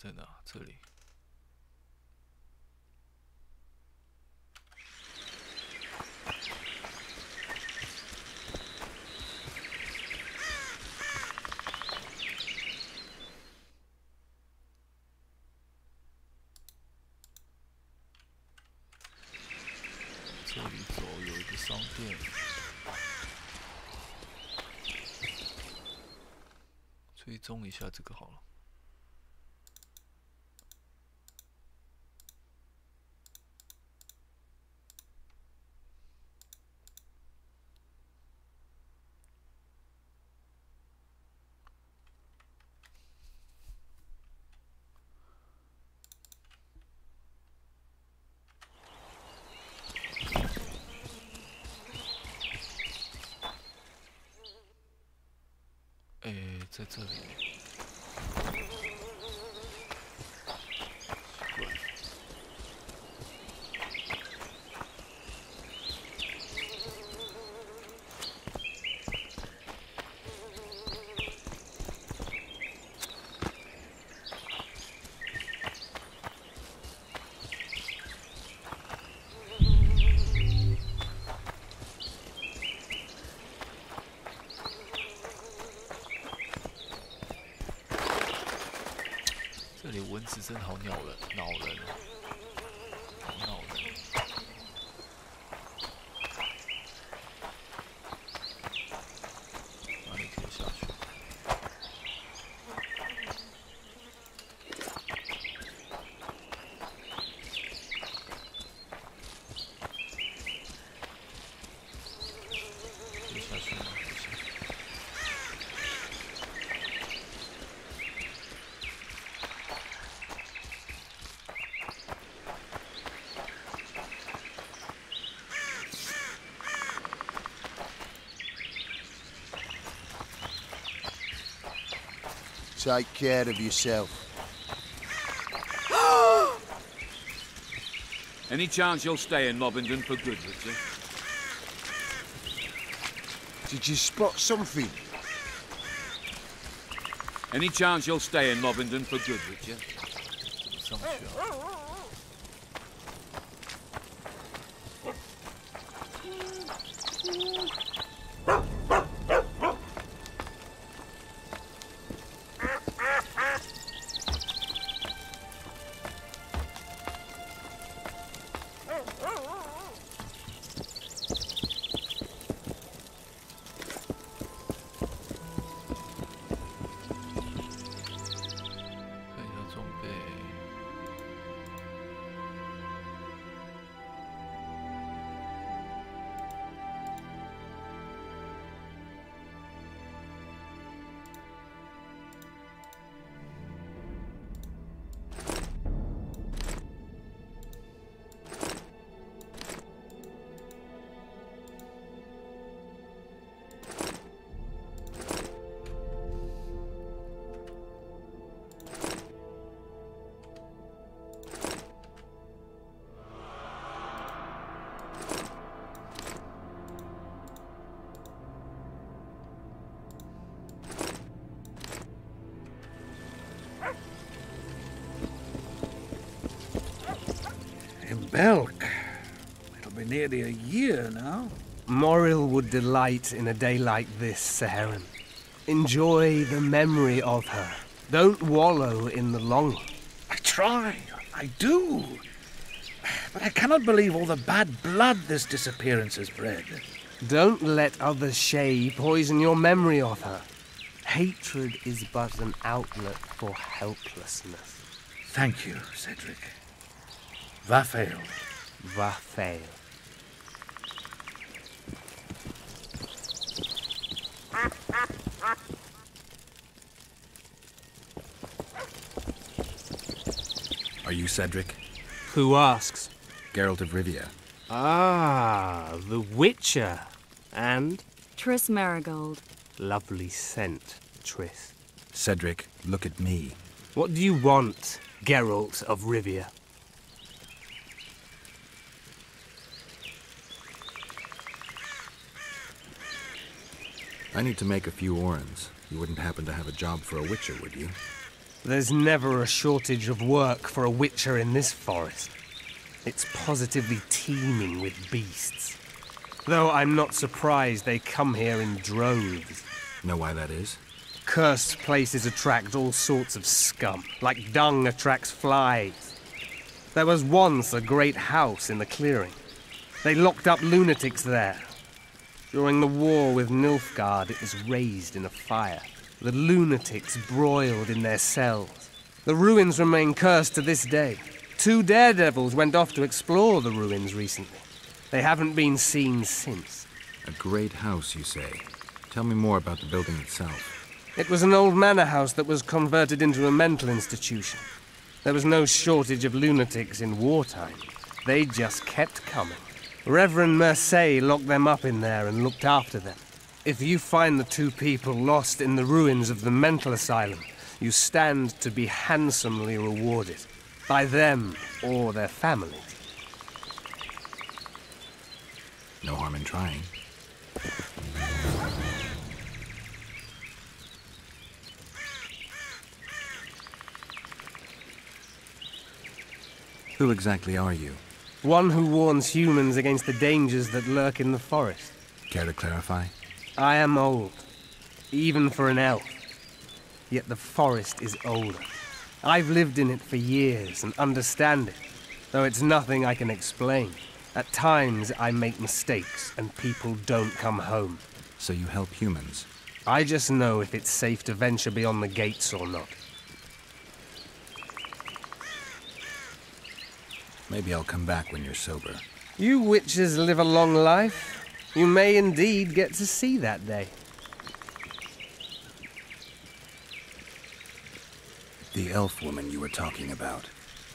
在哪？这里。这里走有一个商店。追踪一下这个好了。在这里。这里蚊子真好恼人，好恼人。哪里可以下去？可以下去吗？不行。 Take care of yourself. Any chance you'll stay in Lobington for good, Richard? Did you spot something? Any chance you'll stay in Lobington for good, Richard? Belk. It'll be nearly a year now. Morrill would delight in a day like this, Saharan. Enjoy the memory of her. Don't wallow in the longing. I try. I do. But I cannot believe all the bad blood this disappearance has bred. Don't let others' shade poison your memory of her. Hatred is but an outlet for helplessness. Thank you, Cedric. Vafail. Vafail. Are you Cedric? Who asks? Geralt of Rivia. Ah, the Witcher. And? Triss Marigold. Lovely scent, Triss. Cedric, look at me. What do you want, Geralt of Rivia? I need to make a few orens. You wouldn't happen to have a job for a Witcher, would you? There's never a shortage of work for a Witcher in this forest. It's positively teeming with beasts. Though I'm not surprised they come here in droves. Know why that is? Cursed places attract all sorts of scum, like dung attracts flies. There was once a great house in the clearing. They locked up lunatics there. During the war with Nilfgaard, it was raised in a fire. The lunatics broiled in their cells. The ruins remain cursed to this day. 2 daredevils went off to explore the ruins recently. They haven't been seen since. A great house, you say. Tell me more about the building itself. It was an old manor house that was converted into a mental institution. There was no shortage of lunatics in wartime. They just kept coming. Reverend Mercier locked them up in there and looked after them. If you find the 2 people lost in the ruins of the mental asylum, you stand to be handsomely rewarded. By them or their families. No harm in trying. Who exactly are you? One who warns humans against the dangers that lurk in the forest. Care to clarify? I am old, even for an elf. Yet the forest is older. I've lived in it for years and understand it, though it's nothing I can explain. At times I make mistakes and people don't come home. So you help humans? I just know if it's safe to venture beyond the gates or not. Maybe I'll come back when you're sober. You witches live a long life. You may indeed get to see that day. The elf woman you were talking about.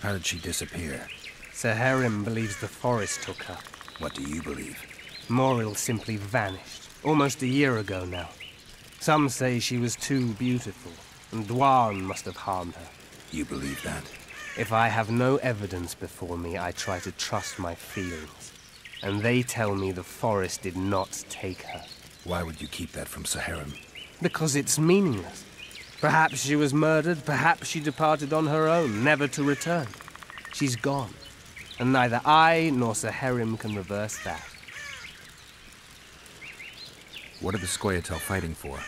How did she disappear? Saharim believes the forest took her. What do you believe? Moril simply vanished, almost a year ago now. Some say she was too beautiful, and Dwan must have harmed her. You believe that? If I have no evidence before me, I try to trust my feelings. And they tell me the forest did not take her. Why would you keep that from Saharim? Because it's meaningless. Perhaps she was murdered, perhaps she departed on her own, never to return. She's gone, and neither I nor Saharim can reverse that. What are the Scoia'tael fighting for?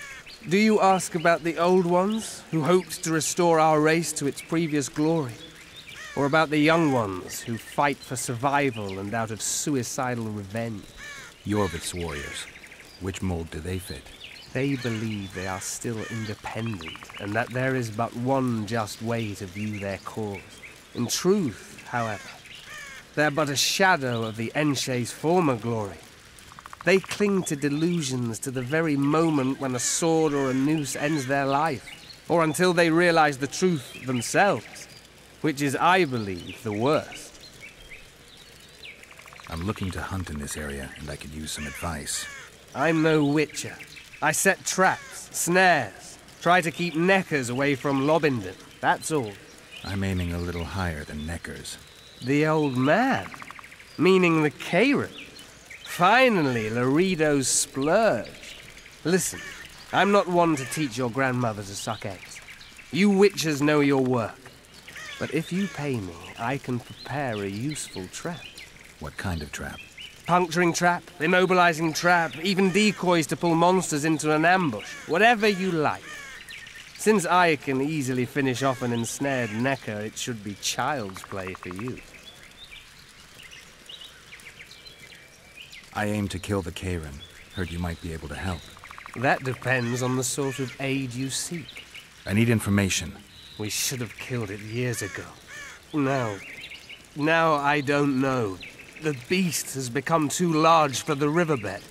Do you ask about the old ones, who hoped to restore our race to its previous glory? Or about the young ones, who fight for survival and out of suicidal revenge? Yorvith's warriors. Which mold do they fit? They believe they are still independent, and that there is but one just way to view their cause. In truth, however, they're but a shadow of the Enshe's former glory. They cling to delusions to the very moment when a sword or a noose ends their life, or until they realize the truth themselves, which is, I believe, the worst. I'm looking to hunt in this area, and I could use some advice. I'm no witcher. I set traps, snares, try to keep neckers away from Lobindon, that's all. I'm aiming a little higher than neckers. The old man? Meaning the Karen? Finally, Laredo's splurged. Listen, I'm not one to teach your grandmother to suck eggs. You witchers know your work. But if you pay me, I can prepare a useful trap. What kind of trap? Puncturing trap, immobilizing trap, even decoys to pull monsters into an ambush. Whatever you like. Since I can easily finish off an ensnared necker, it should be child's play for you. I aim to kill the Karen. Heard you might be able to help. That depends on the sort of aid you seek. I need information. We should have killed it years ago. Now I don't know. The beast has become too large for the riverbed,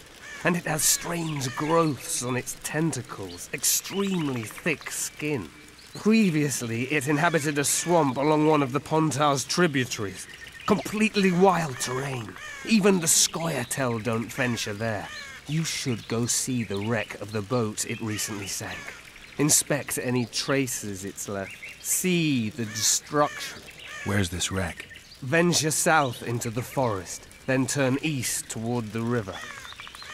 and it has strange growths on its tentacles, extremely thick skin. Previously, it inhabited a swamp along one of the Pontar's tributaries. Completely wild terrain. Even the Scoia'tael don't venture there. You should go see the wreck of the boat it recently sank. Inspect any traces it's left. See the destruction. Where's this wreck? Venture south into the forest, then turn east toward the river.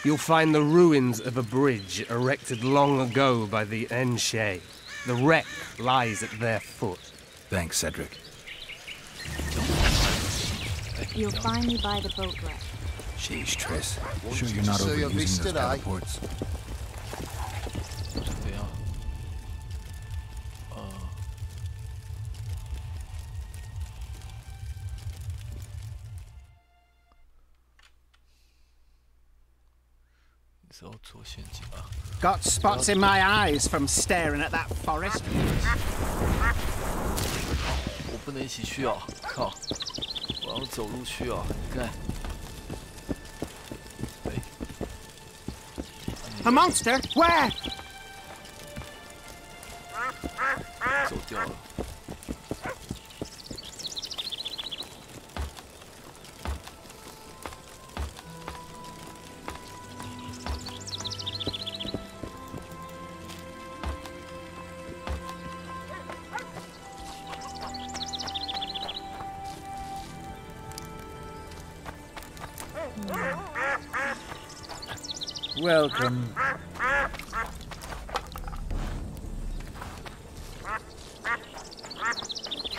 You'll find the ruins of a bridge erected long ago by the Enshe. The wreck lies at their foot. Thanks, Cedric. You'll find me by the boat wreck. Sheesh, Triss. Sure you're not overusing those teleports? 时候做陷阱啊。 Got spots in my eyes from staring at that forest. 我不能一起去啊！靠！我要走路去啊！你看。 A monster? Where? 走掉了。Welcome.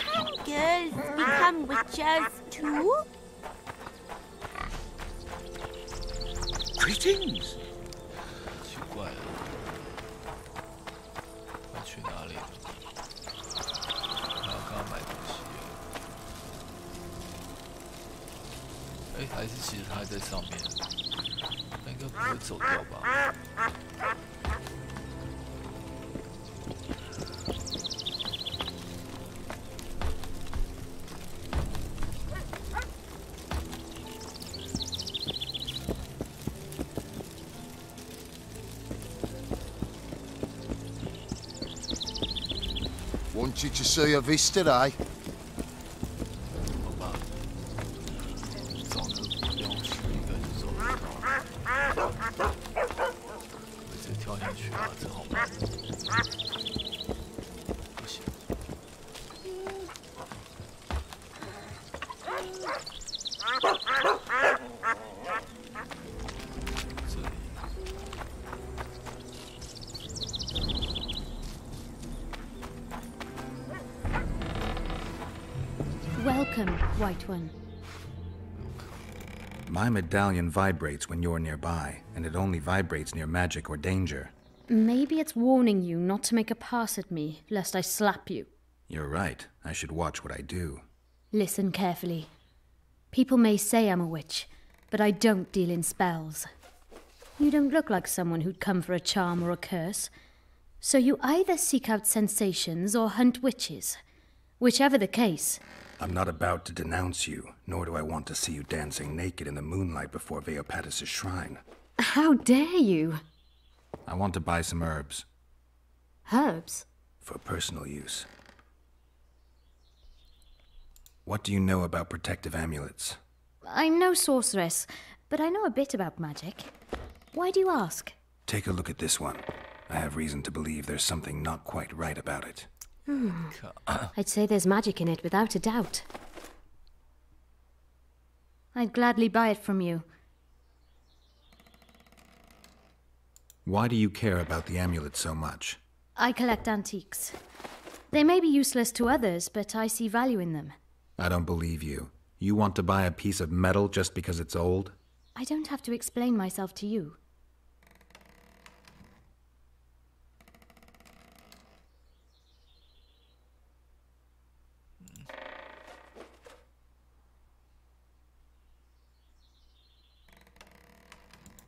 Can girls become witches too? Greetings. 奇怪了，他去哪里了？他要刚刚买东西了。哎，还是其实他还在上面。 他应该不会走掉吧？ Wanted to see a vista, eh? 好吧，找个标识应该是走得到。我直接跳下去啊，这好慢。不行。这里。 Welcome, White One. My medallion vibrates when you're nearby, and it only vibrates near magic or danger. Maybe it's warning you not to make a pass at me, lest I slap you. You're right. I should watch what I do. Listen carefully. People may say I'm a witch, but I don't deal in spells. You don't look like someone who'd come for a charm or a curse. So you either seek out sensations or hunt witches. Whichever the case. I'm not about to denounce you, nor do I want to see you dancing naked in the moonlight before Veopatis' shrine. How dare you? I want to buy some herbs. Herbs? For personal use. What do you know about protective amulets? I'm no sorceress, but I know a bit about magic. Why do you ask? Take a look at this one. I have reason to believe there's something not quite right about it. I'd say there's magic in it without a doubt. I'd gladly buy it from you. Why do you care about the amulet so much? I collect antiques. They may be useless to others, but I see value in them. I don't believe you. You want to buy a piece of metal just because it's old? I don't have to explain myself to you.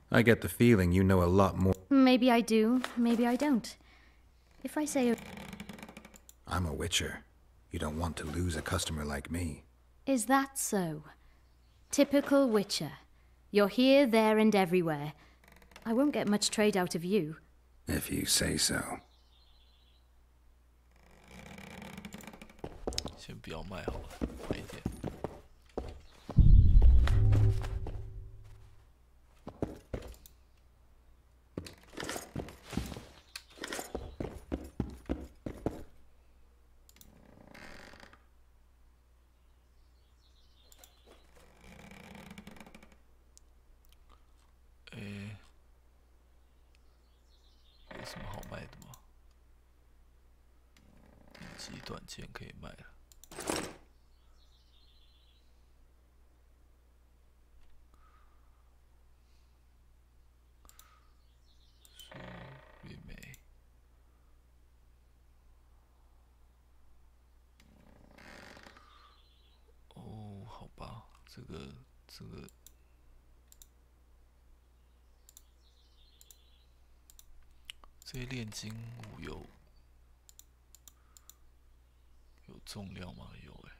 I get the feeling you know a lot more. Maybe I do, maybe I don't. If I say... I'm a witcher. You don't want to lose a customer like me. Is that so? Typical witcher. You're here, there, and everywhere. I won't get much trade out of you. If you say so. 先不要卖好了，买一点。有什么好卖的吗？顶级短剑可以卖了。说玉梅。哦，好吧，这个。非炼金物有重量吗？有哎。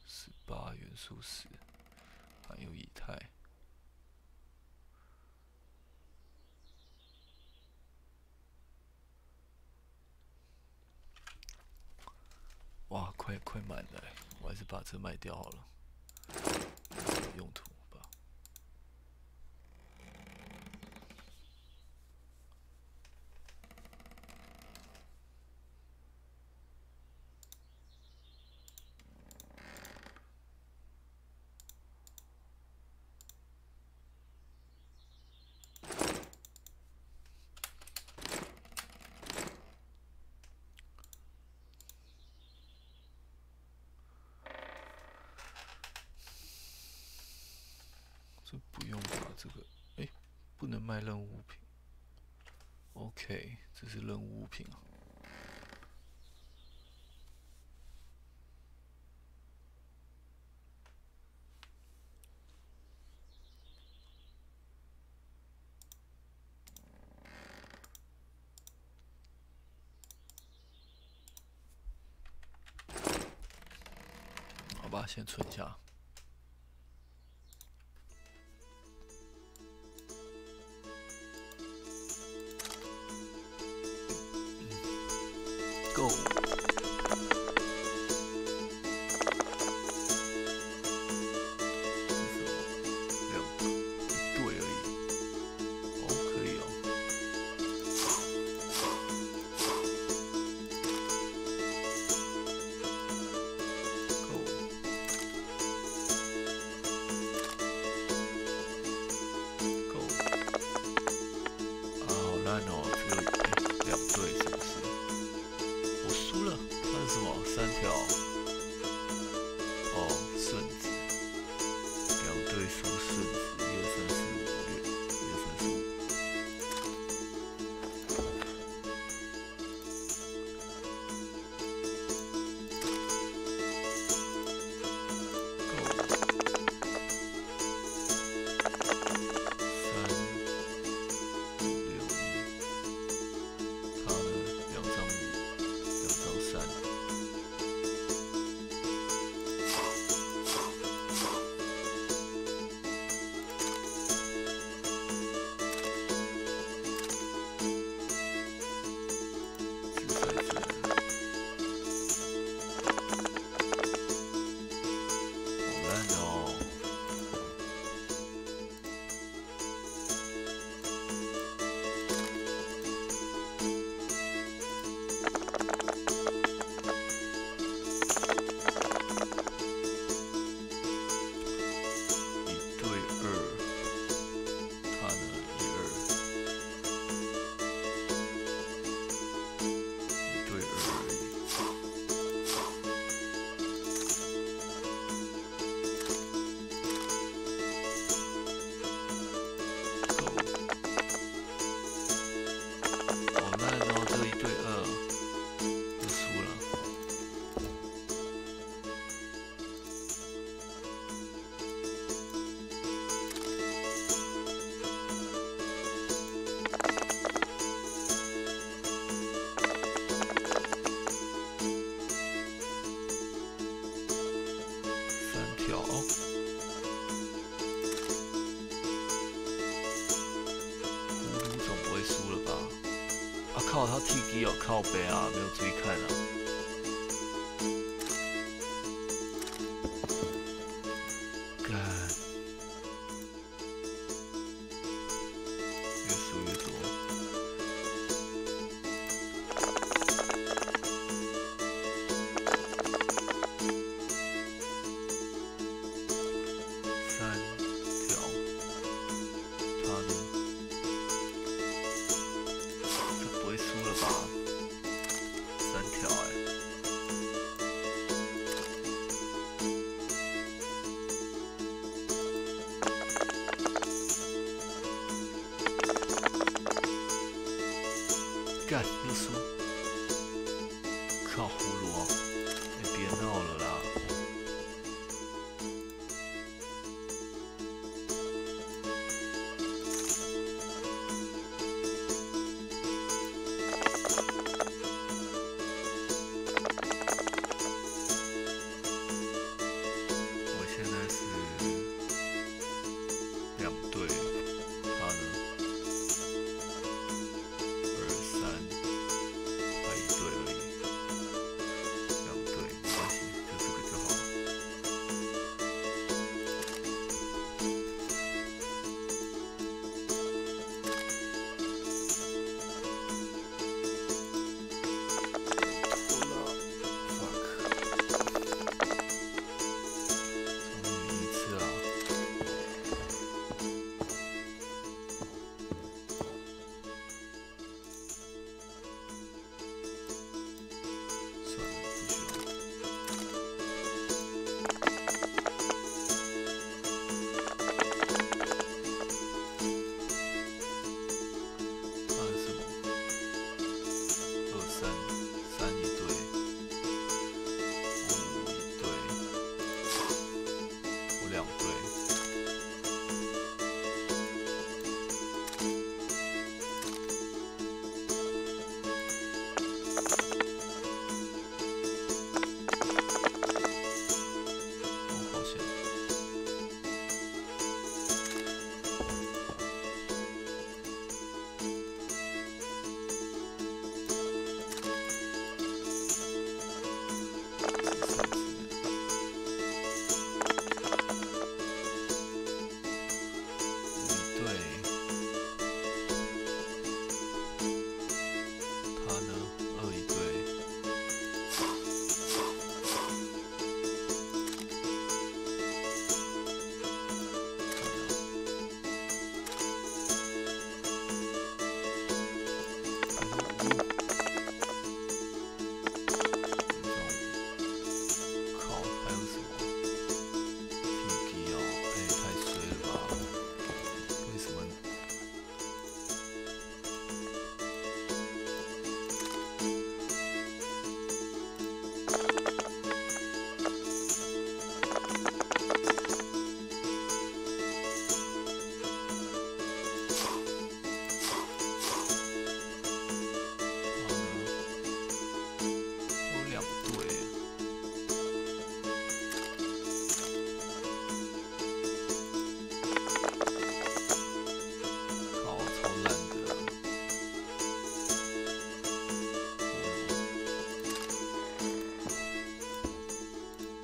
18元素石，含有以太。哇，快满了欸，我还是把这卖掉好了，有用途吧。这不用吧？这个，哎，不能卖任务物品。OK， 这是任务物品啊。好吧，先存下。Go。靠，他 T G 哦，靠背啊，没有注意看啊。干，越输越多。3条，他呢？不会输了吧？3条哎。干又输，靠葫芦哦！哎，别闹了啦！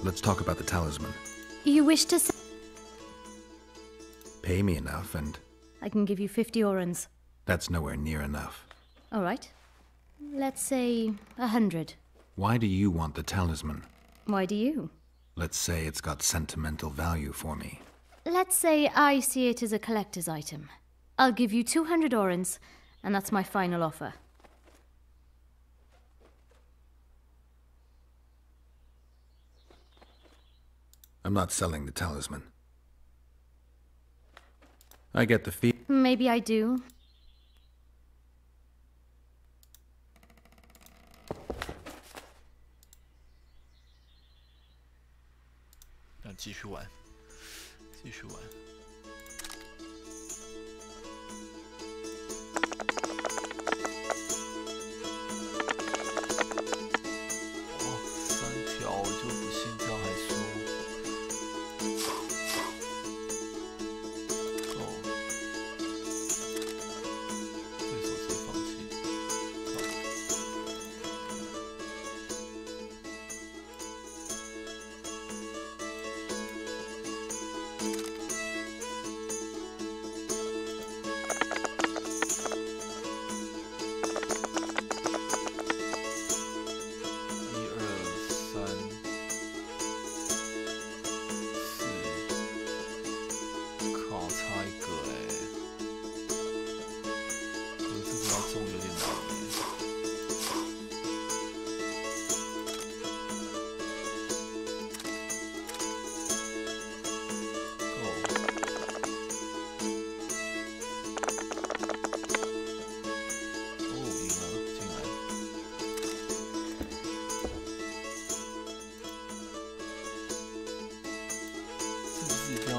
Let's talk about the talisman. You wish to Pay me enough, and I can give you 50 orens. that's nowhere near enough. All right. Let's say 100. Why do you want the talisman? Why do you? Let's say it's got sentimental value for me. Let's say I see it as a collector's item. I'll give you 200 orens, and that's my final offer. I'm not selling the talisman. I get the fee. Maybe I do.那继续玩，继续玩。哦，3条，我就不信这样还输。哦，对手直接放弃。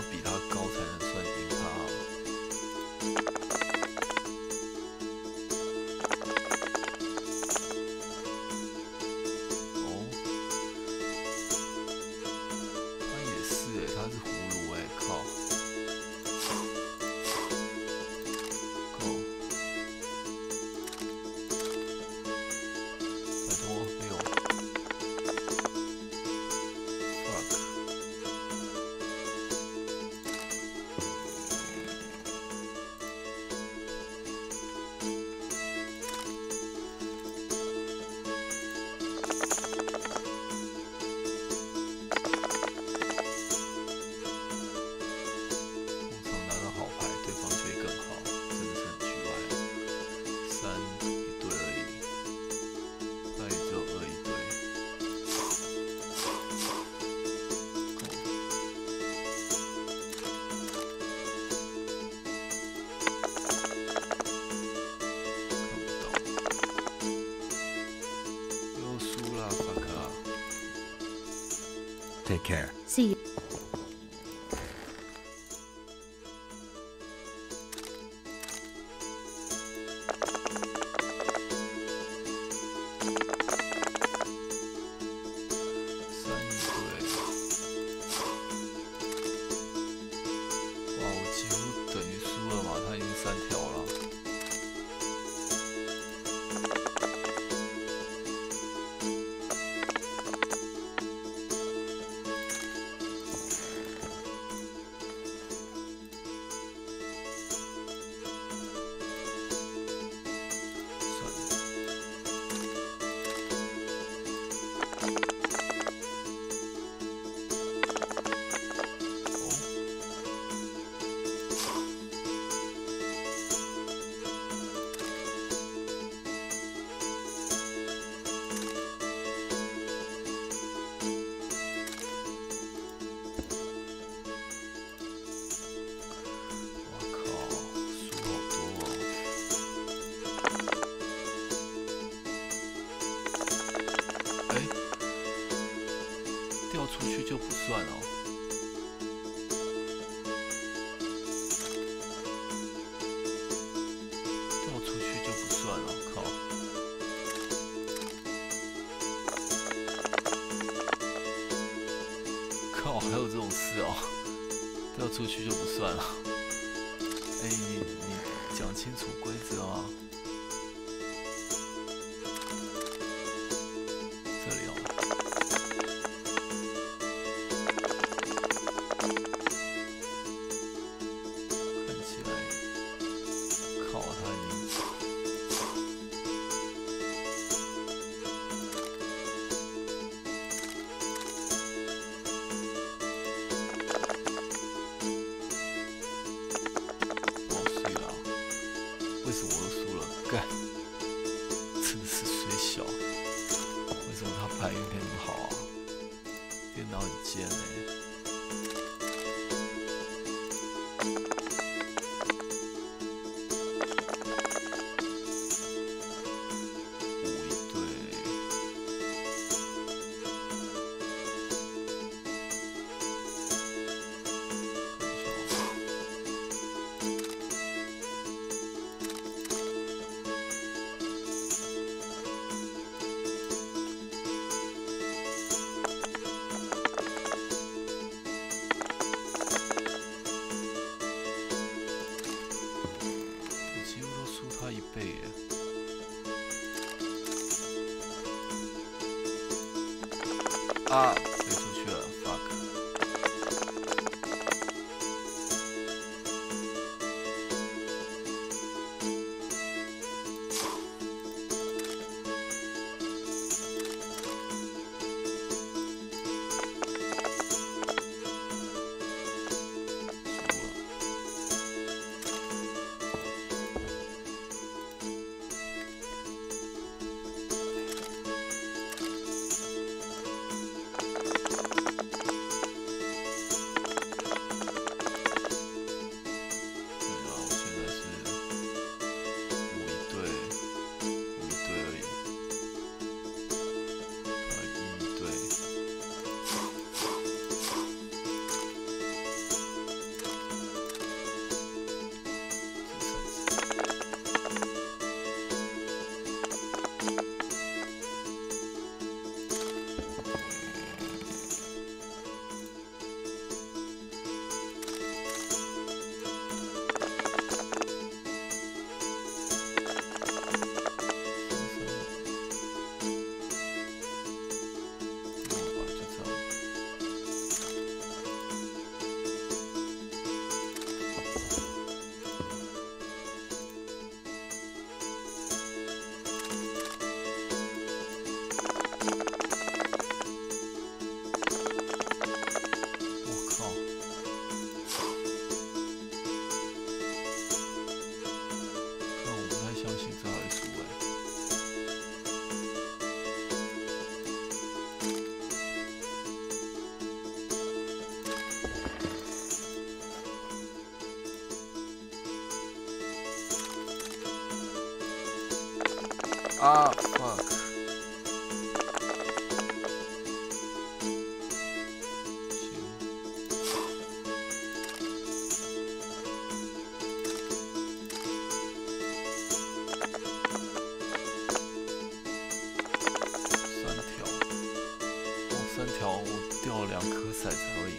比他高才能算赢他。哦，他也是哎，他是葫芦哎，靠！够，拜托6。Take care. See you.掉出去就不算哦。掉出去就不算哦，靠！靠，还有这种事哦？掉出去就不算了。哎，你讲清楚规则啊！这里哦。啊，飞出去了 ，fuck。啊 ，fuck！ 3条，我掉了2颗骰子而已。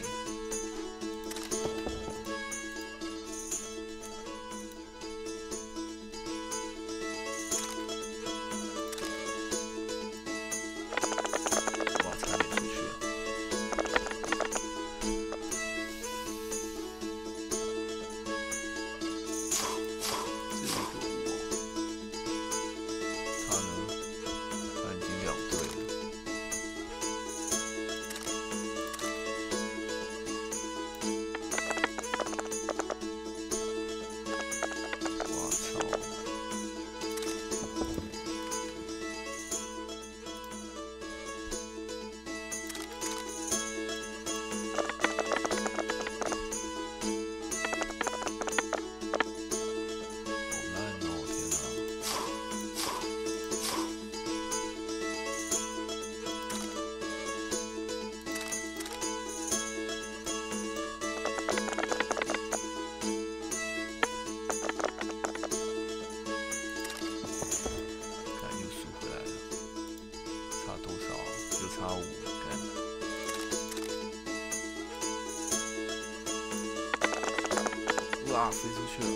哇，飞出去了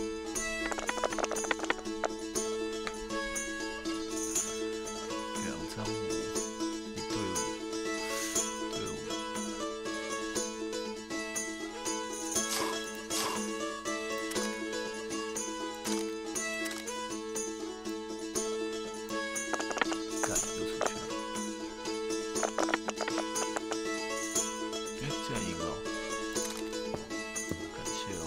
！2张5，一对5，对5。干，又出去了。哎，竟然赢了！感谢哦。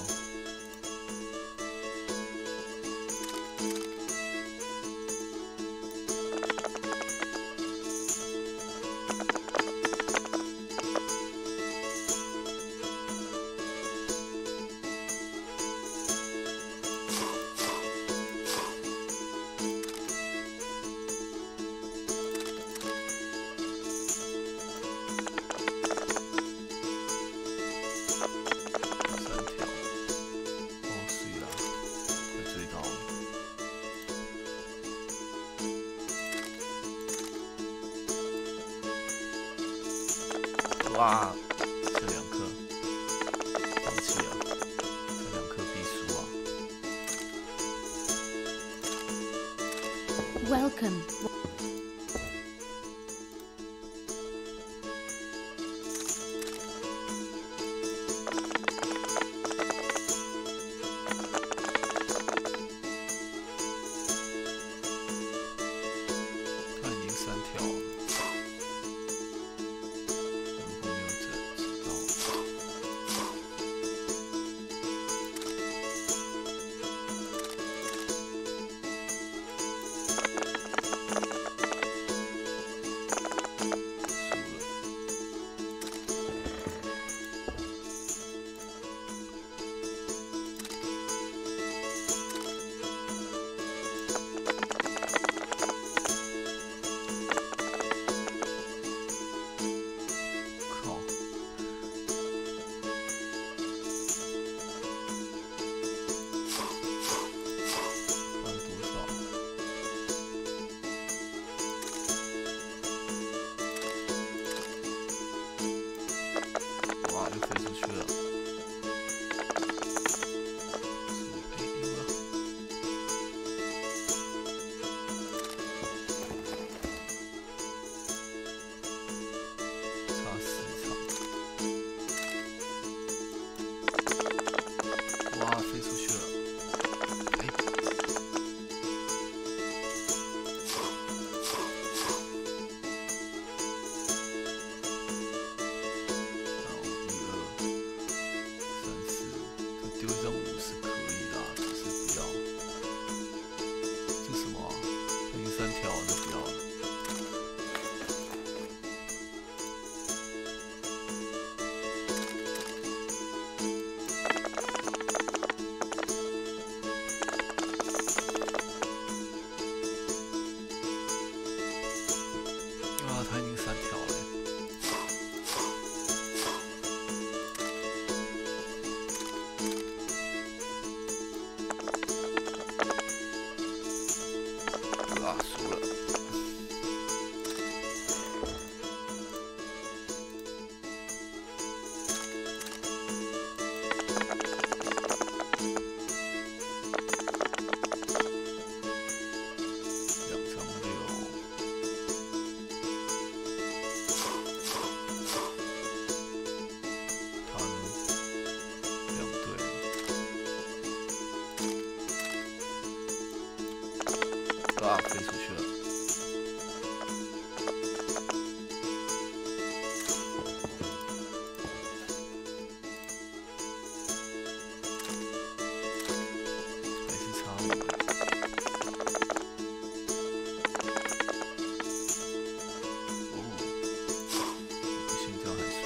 哇，这2颗，放弃了，这2颗必输啊 Welcome. 跳，那不要了。啊，他已经3条了。啊，输了。啊，飞出去了。还是差5了。哦，不行，这样还输。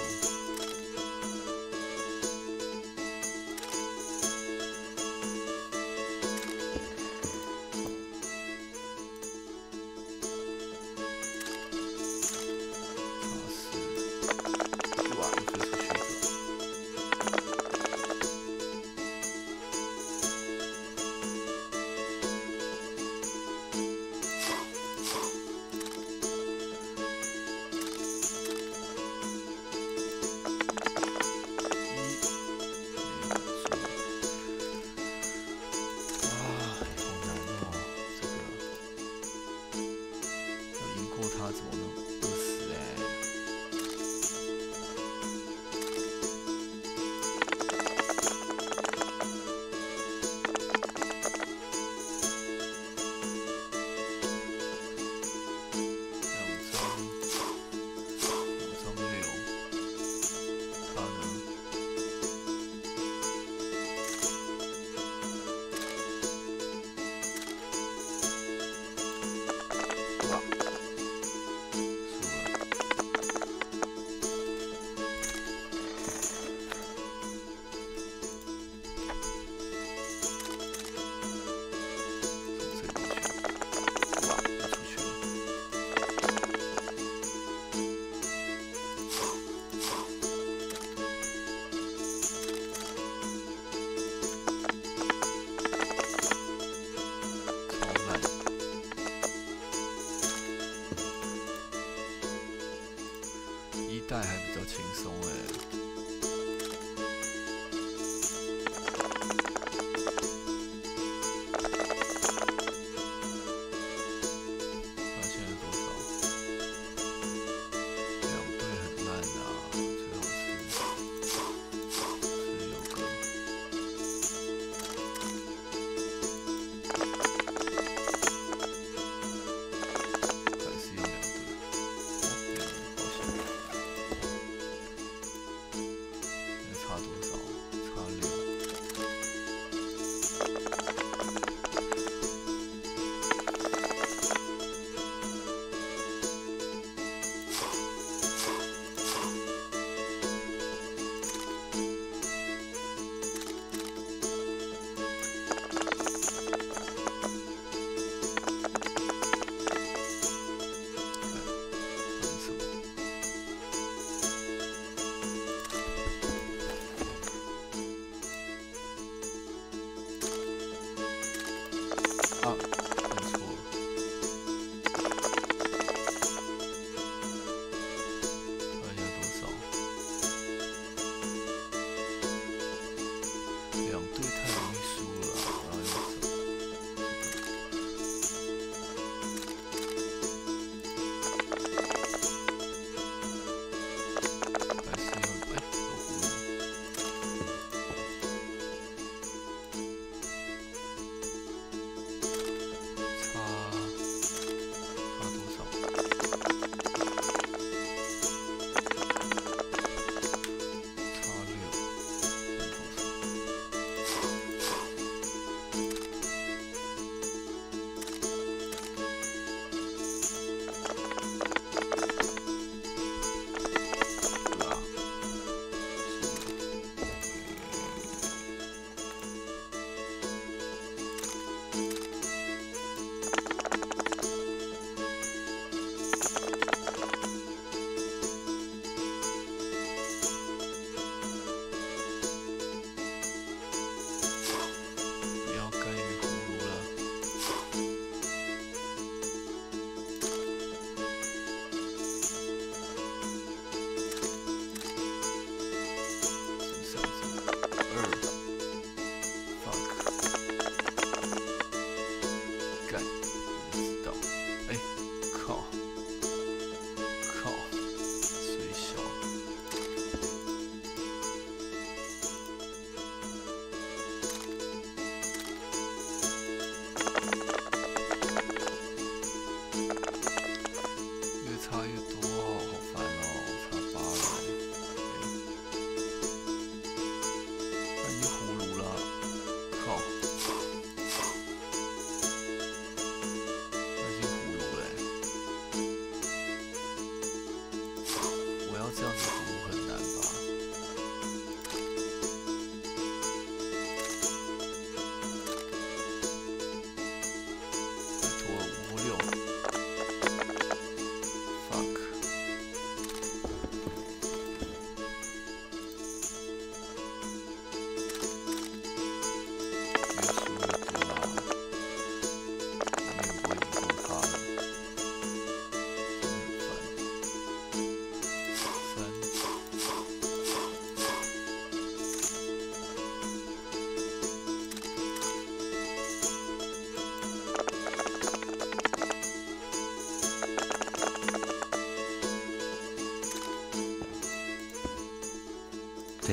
他怎么能饿死1代还比较轻松他现在多少？2队很烂啊，最好是有个。还是要2队。哦，好险。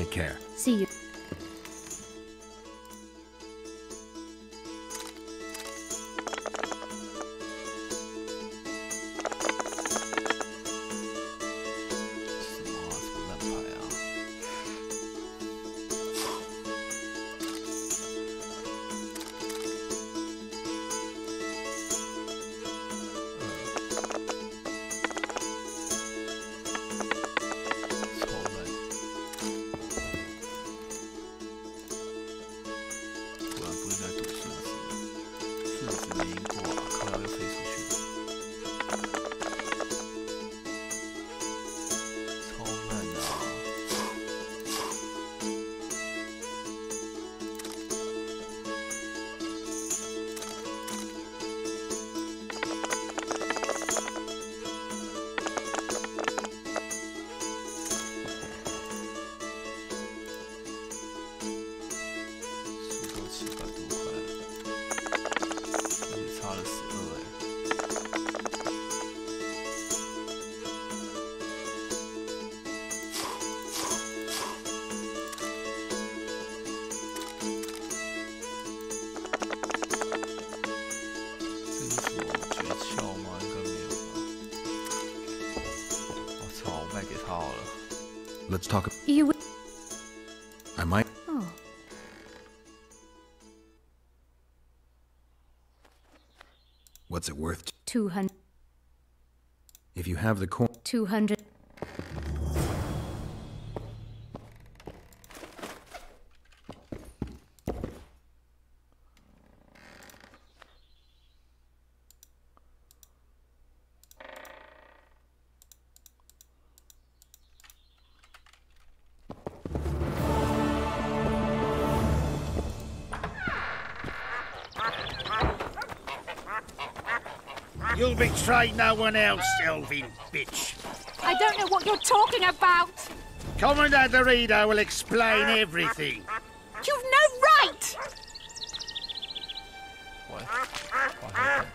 take care. See you. Let's talk. You. I might. Oh. What's it worth? 200. If you have the coin. 200. You'll betray no one else, Elvin bitch. I don't know what you're talking about. Commandant Dorito will explain everything. You've no right! What happened?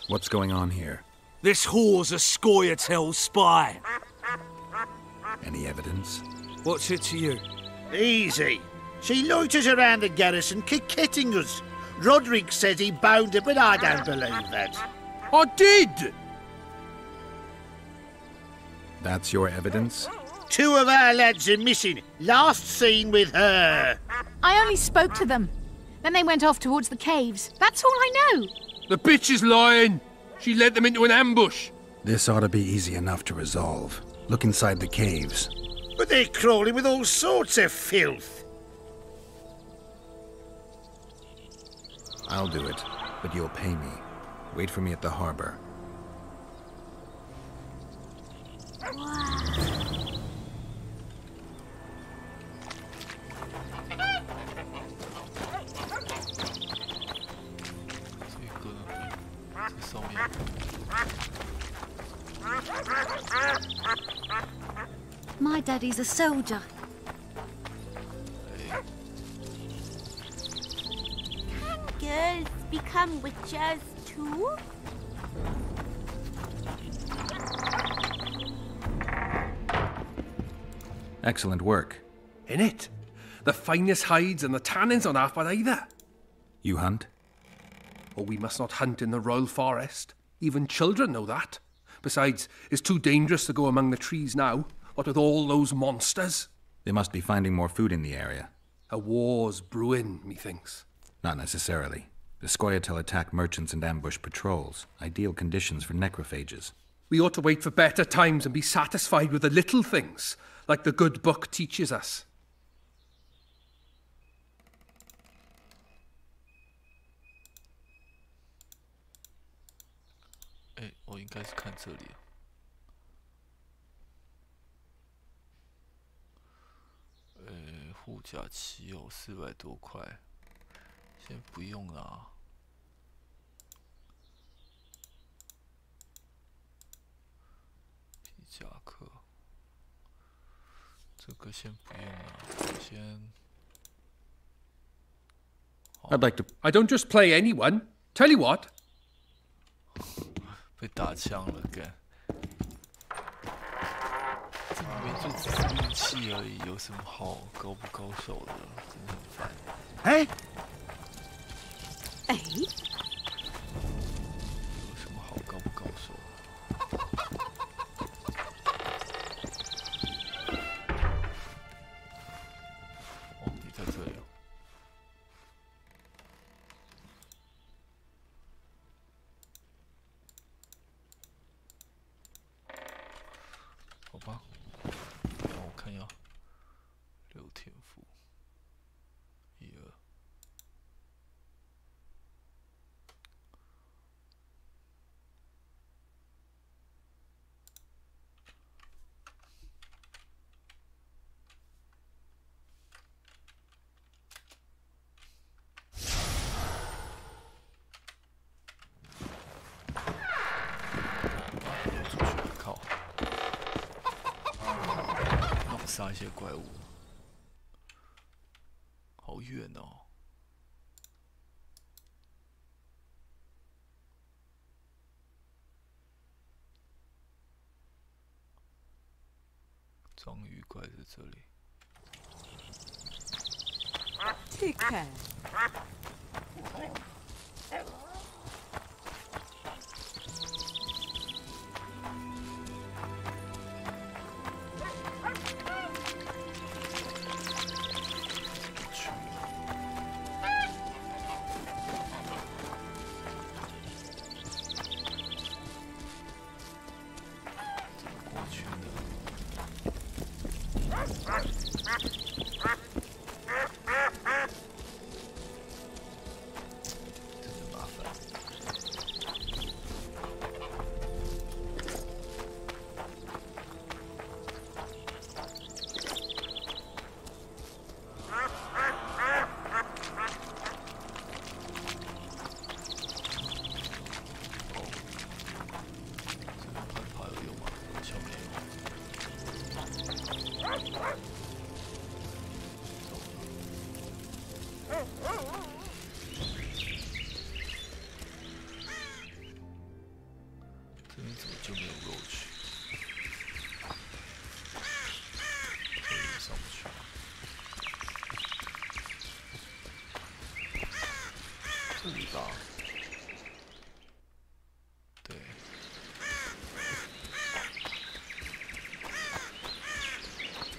What's going on here? This whore's a Scoia'tael spy. Any evidence? What's it to you? Easy. She loiters around the garrison, kick-hitting us. Roderick says he bound her, but I don't believe that. I did! That's your evidence? 2 of our lads are missing. Last seen with her. I only spoke to them. Then they went off towards the caves. That's all I know. The bitch is lying. She led them into an ambush. This ought to be easy enough to resolve. Look inside the caves. But they're crawling with all sorts of filth. I'll do it, but you'll pay me. Wait for me at the harbor. My daddy's a soldier. Girls become witches too? Excellent work. In it? The finest hides and the tannins on half bad either. You hunt? Oh, we must not hunt in the royal forest. Even children know that. Besides, it's too dangerous to go among the trees now, what with all those monsters. They must be finding more food in the area. A war's brewing, methinks. Not necessarily. The Scoia'tael attack merchants and ambush patrols. Ideal conditions for necrophages. We ought to wait for better times and be satisfied with the little things, like the good book teaches us. Oh, 应该是看这里。护甲骑友400多块，先不用啦。皮夹克，这个先不用啦，先。I'd like to. I don't just play anyone. Tell you what. 被打枪了，干。就只是运气而已，有什么好高不高手的？真的很烦。哎，哎，有什么好高不高手？哦，你在这里哦。好吧，让我看一下6天赋，1、2。出去，靠！让我杀一些怪物，好远哦。章鱼怪在这里。Take care. 这边怎么就没有肉去？这里上不去。这里吧。对。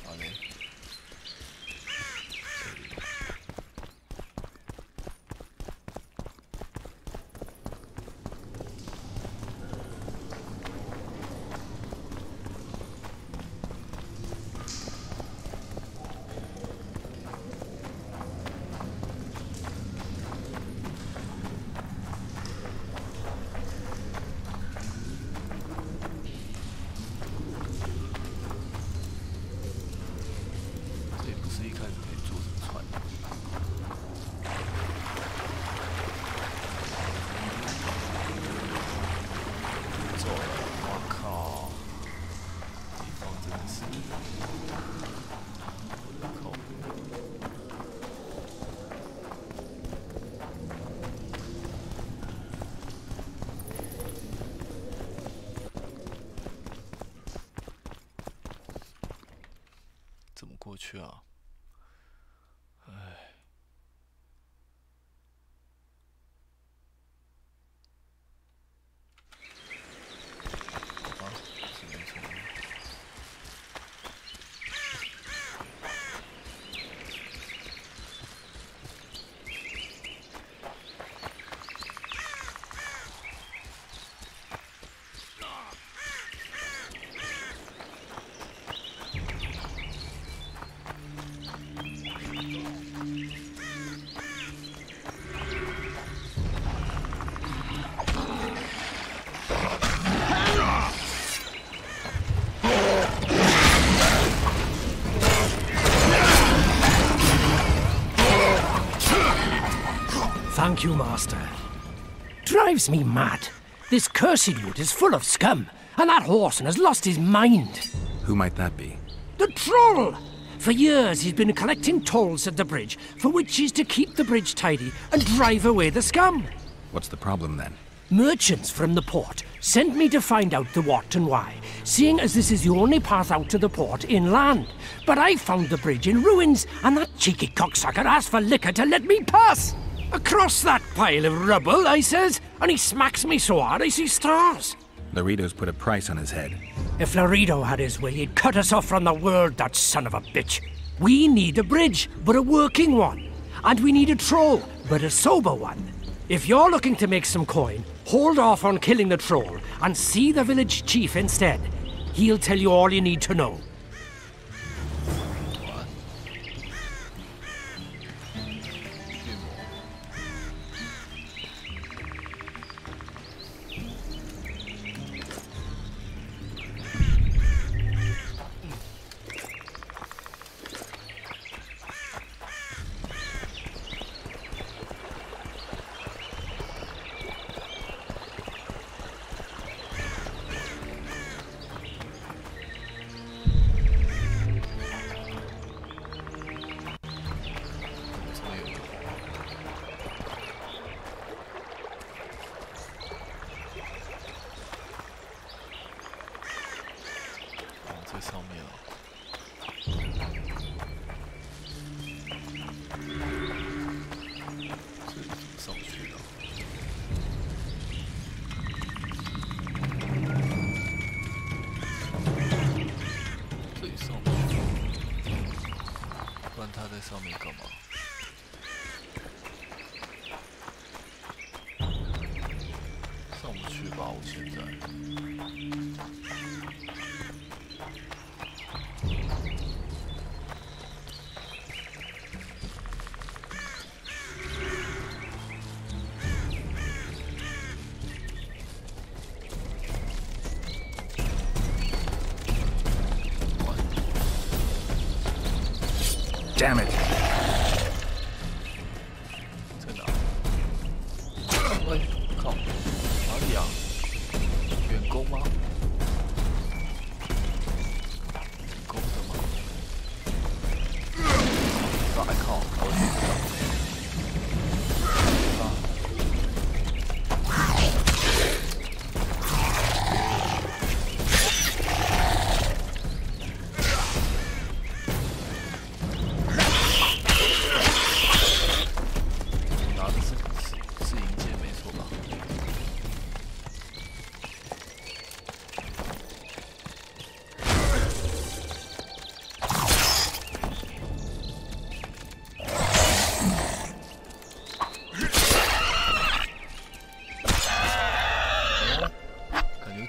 好嘞。这里。这也不是一开始可以做成船的。走了，我靠！地方真的是，我的靠背。怎么过去啊？唉，好吧，只能从Thank you, Master. Drives me mad. This cursed wood is full of scum, and that horseman has lost his mind. Who might that be? The troll! For years he's been collecting tolls at the bridge, for which is to keep the bridge tidy and drive away the scum. What's the problem then? Merchants from the port sent me to find out the what and why, seeing as this is the only path out to the port inland. But I found the bridge in ruins, and that cheeky cocksucker asked for liquor to let me pass. Across that pile of rubble, I says, and he smacks me so hard I see stars. Laredo's put a price on his head. If Laredo had his way, he'd cut us off from the world, that son of a bitch. We need a bridge, but a working one. And we need a troll, but a sober one. If you're looking to make some coin, hold off on killing the troll and see the village chief instead. He'll tell you all you need to know.上面干嘛？上不去吧，我现在。Damn it! 在哪？喂，靠！哪里啊？员工吗？员工的吗？啊！哎靠！我去！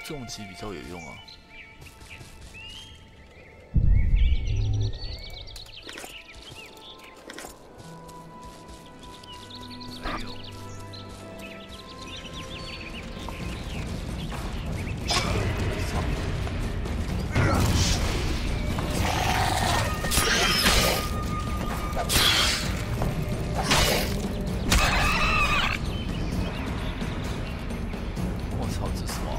重击比较有用啊。还有，我操，这什么啊？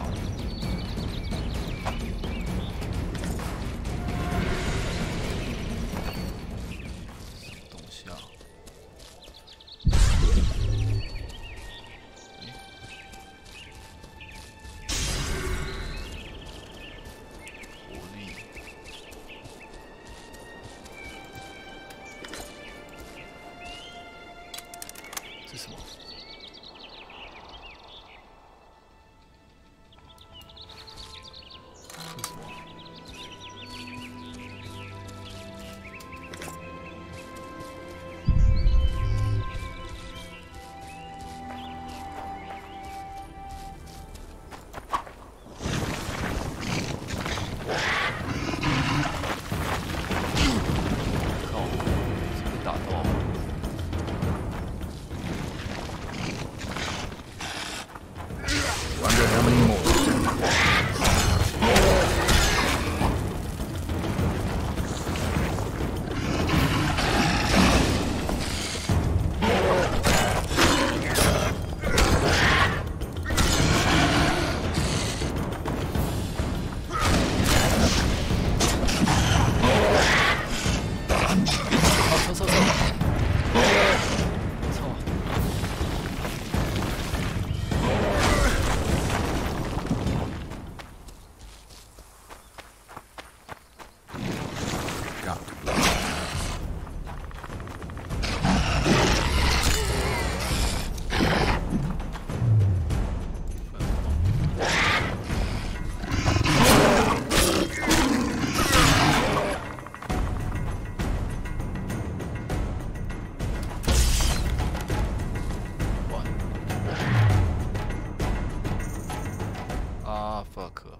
课啊。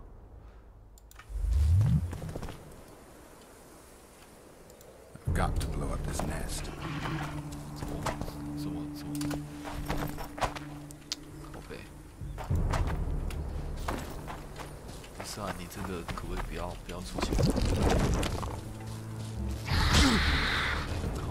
Got to blow up this nest. 怎么？靠背。不是啊，你这个可不可以不要出现？靠！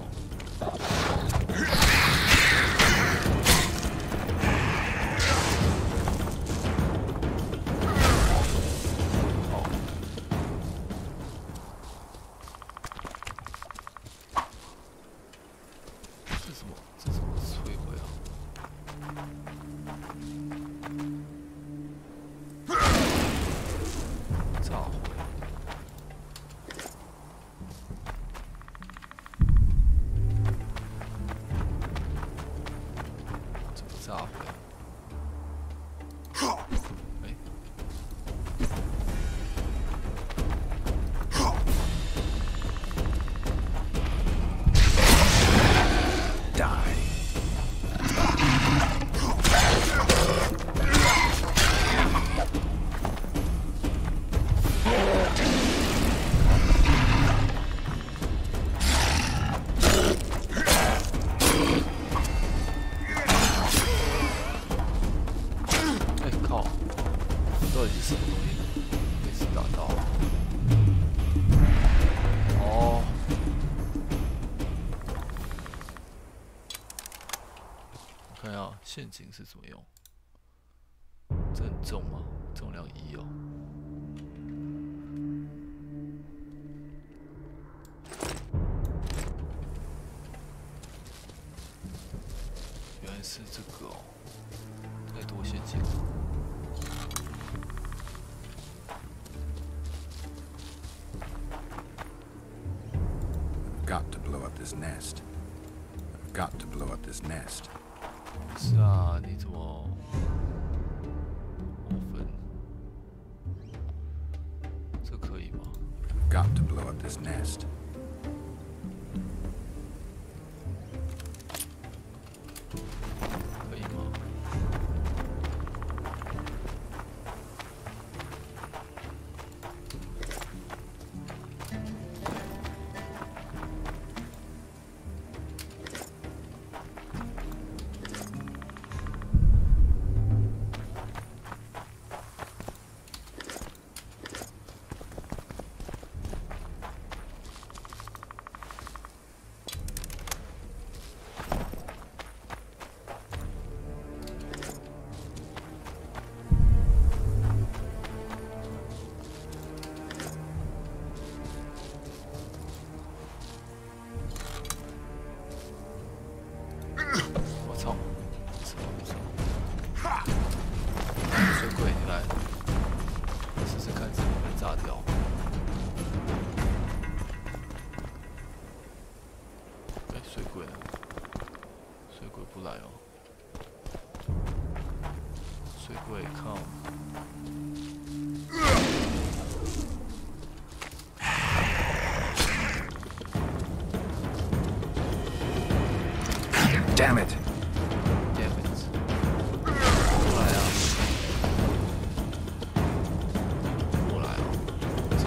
陷阱是怎么用？这很重吗？重量1哦。原来是这个哦，太多陷阱了。Got to blow up this nest. Got to blow up this nest. 是啊，你怎么过分？这可以吗 ？Got to blow up this nest. 可以吗？Damn it! Damn it! 过来啊！操！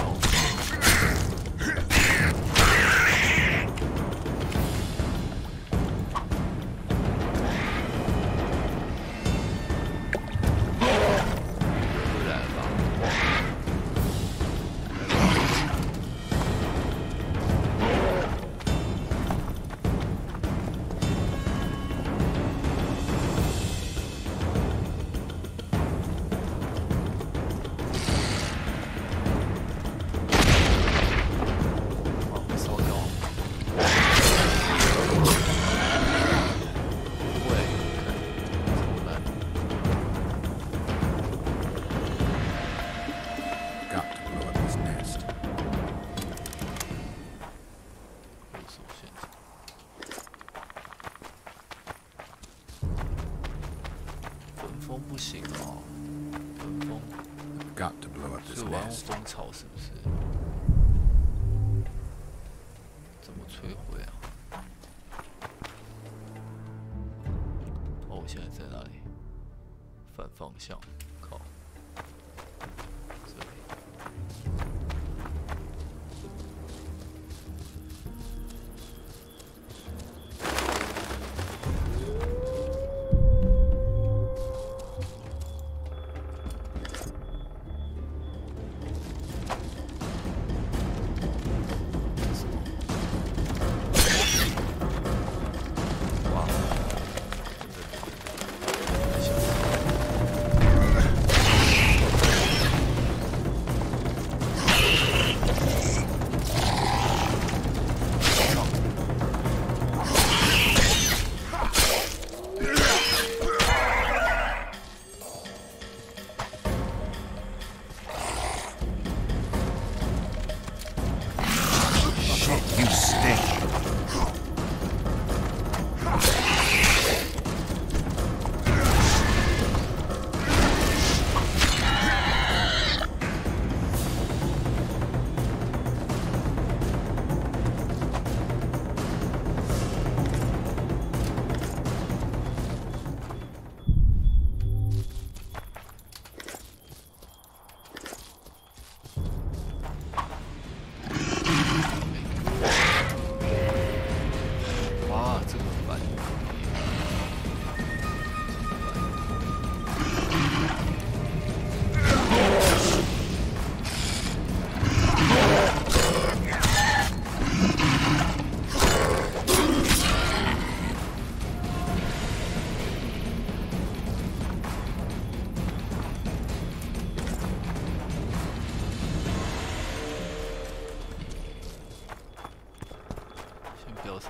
回来吧！不行哦，分风。是我要用蜂巢是不是？怎么摧毁啊？哦，我现在在哪里？反方向，靠！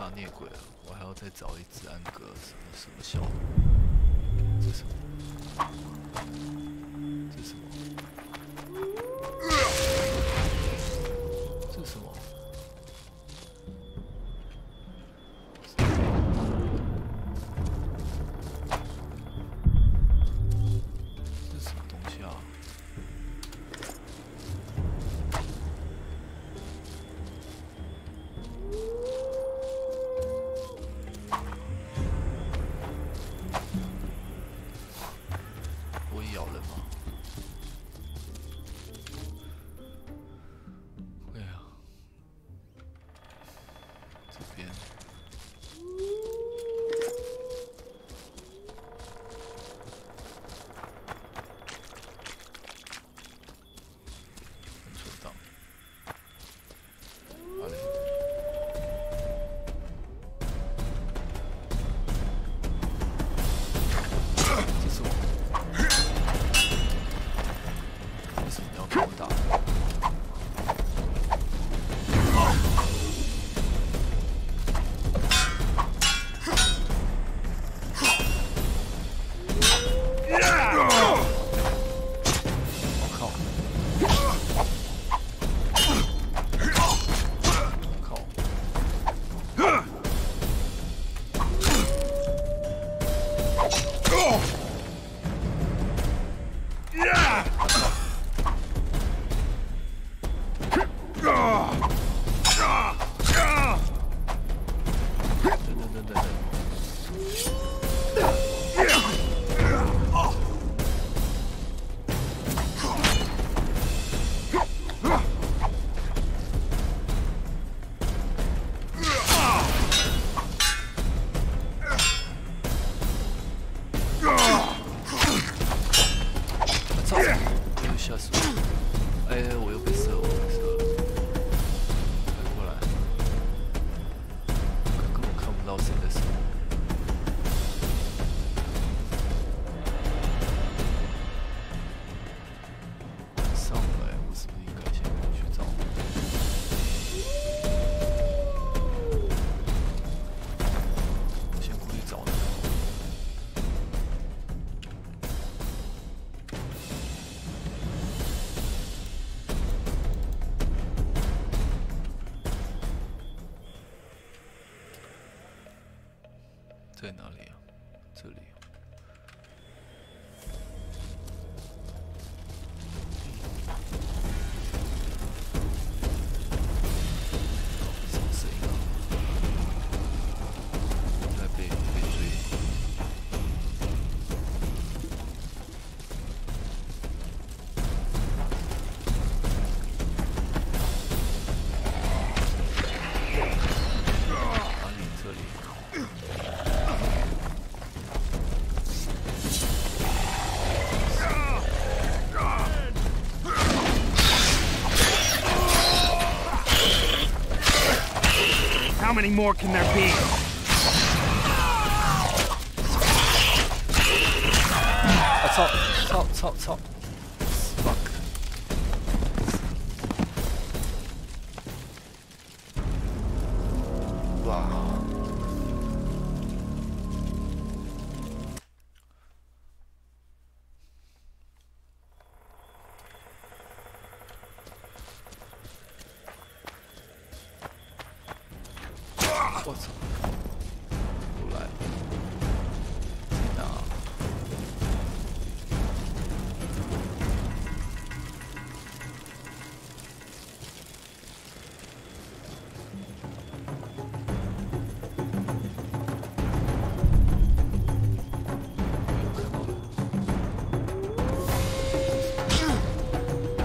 杀孽鬼了，我还要再找一只安格什么小，这是什么？这是什么？这是什么？这是什么东西啊？我咬人吗？哎呀，这边存档，好嘞。这是我。为什么要跟我打？我靠！吓死我！哎，我又被射，我又被射了！快过来！根本看不到谁在射。上来，我是不是应该先去找？先过去找那个。在哪里啊？这里。什么声音啊？在被追。哪里？这里。How many more can there be?操 ！Fuck！ 哇！我操！又来了！在哪？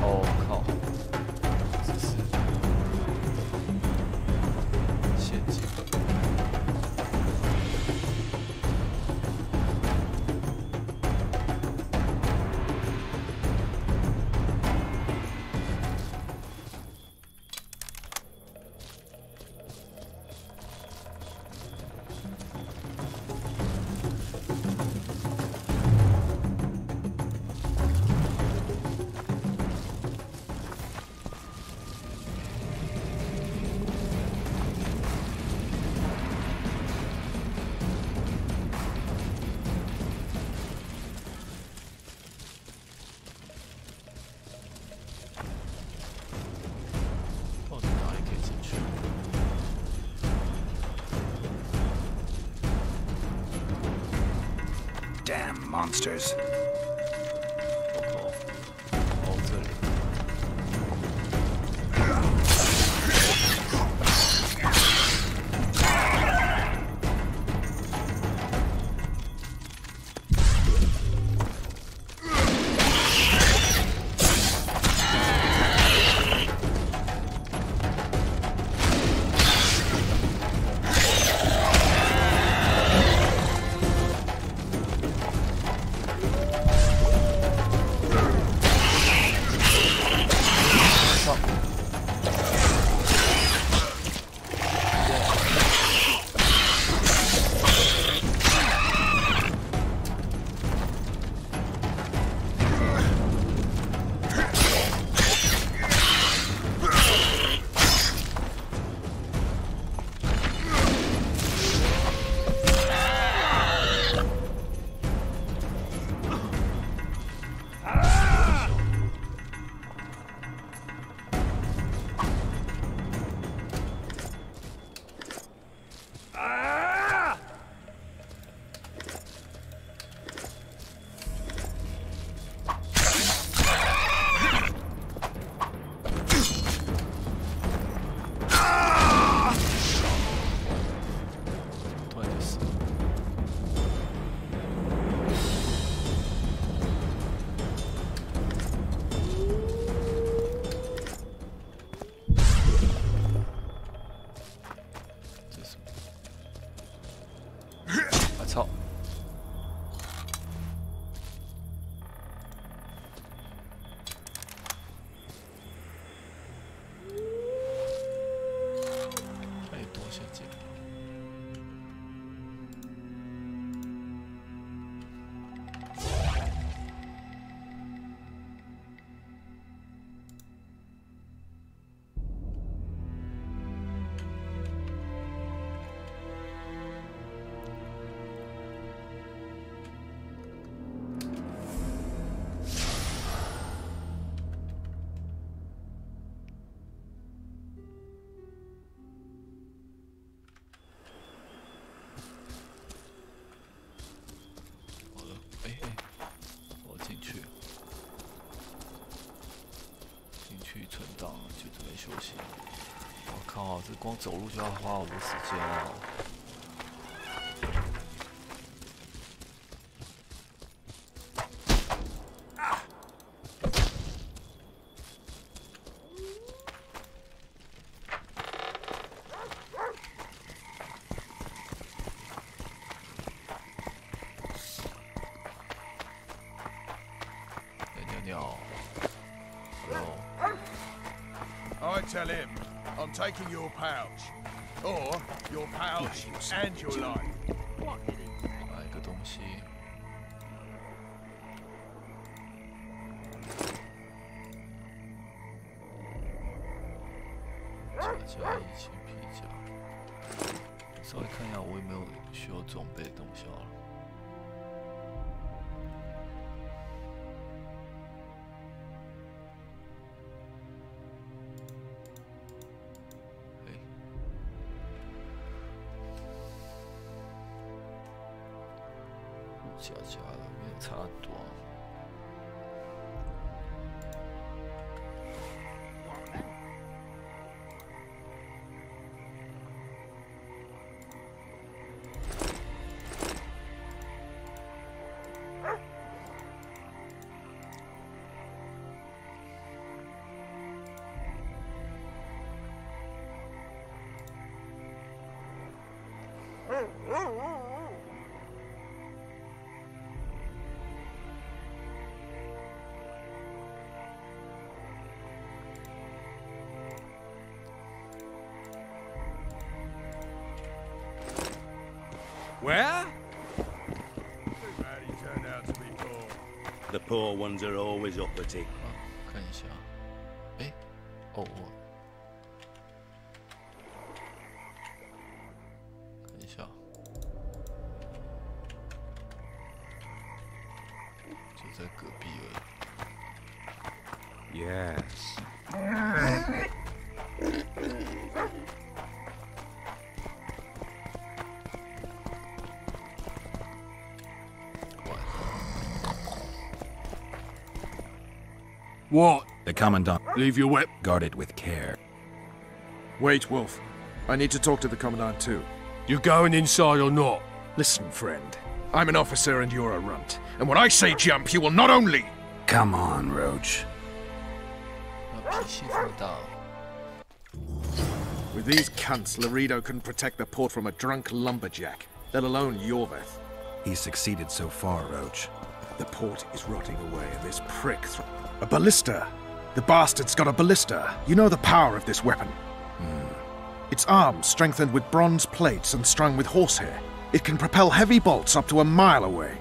哦靠！这是陷阱。monsters. 哦，这里。休息。我靠，这光走路就要花好多时间哦。I tell him I'm taking your pouch, or your pouch and your life. 哪一个东西？甲乙型皮甲，稍微看一下我有没有需要装备的东西好了。 加了，没有差很多。Where? Too bad he turned out to be poor. The poor ones are always uppity. 看一下，哎，哦哦，看一下，就在隔壁而已。Yes. What? The Commandant. Leave your whip. Guard it with care. Wait, Wolf. I need to talk to the Commandant too. You going inside or not? Listen, friend. I'm an officer and you're a runt. And when I say jump, you will not only... Come on, Roach. With these cunts, Laredo couldn't protect the port from a drunk lumberjack, let alone Yorveth. He's succeeded so far, Roach. The port is rotting away and this prick... A ballista! The bastard's got a ballista. You know the power of this weapon. Its arms strengthened with bronze plates and strung with horsehair. It can propel heavy bolts up to a mile away.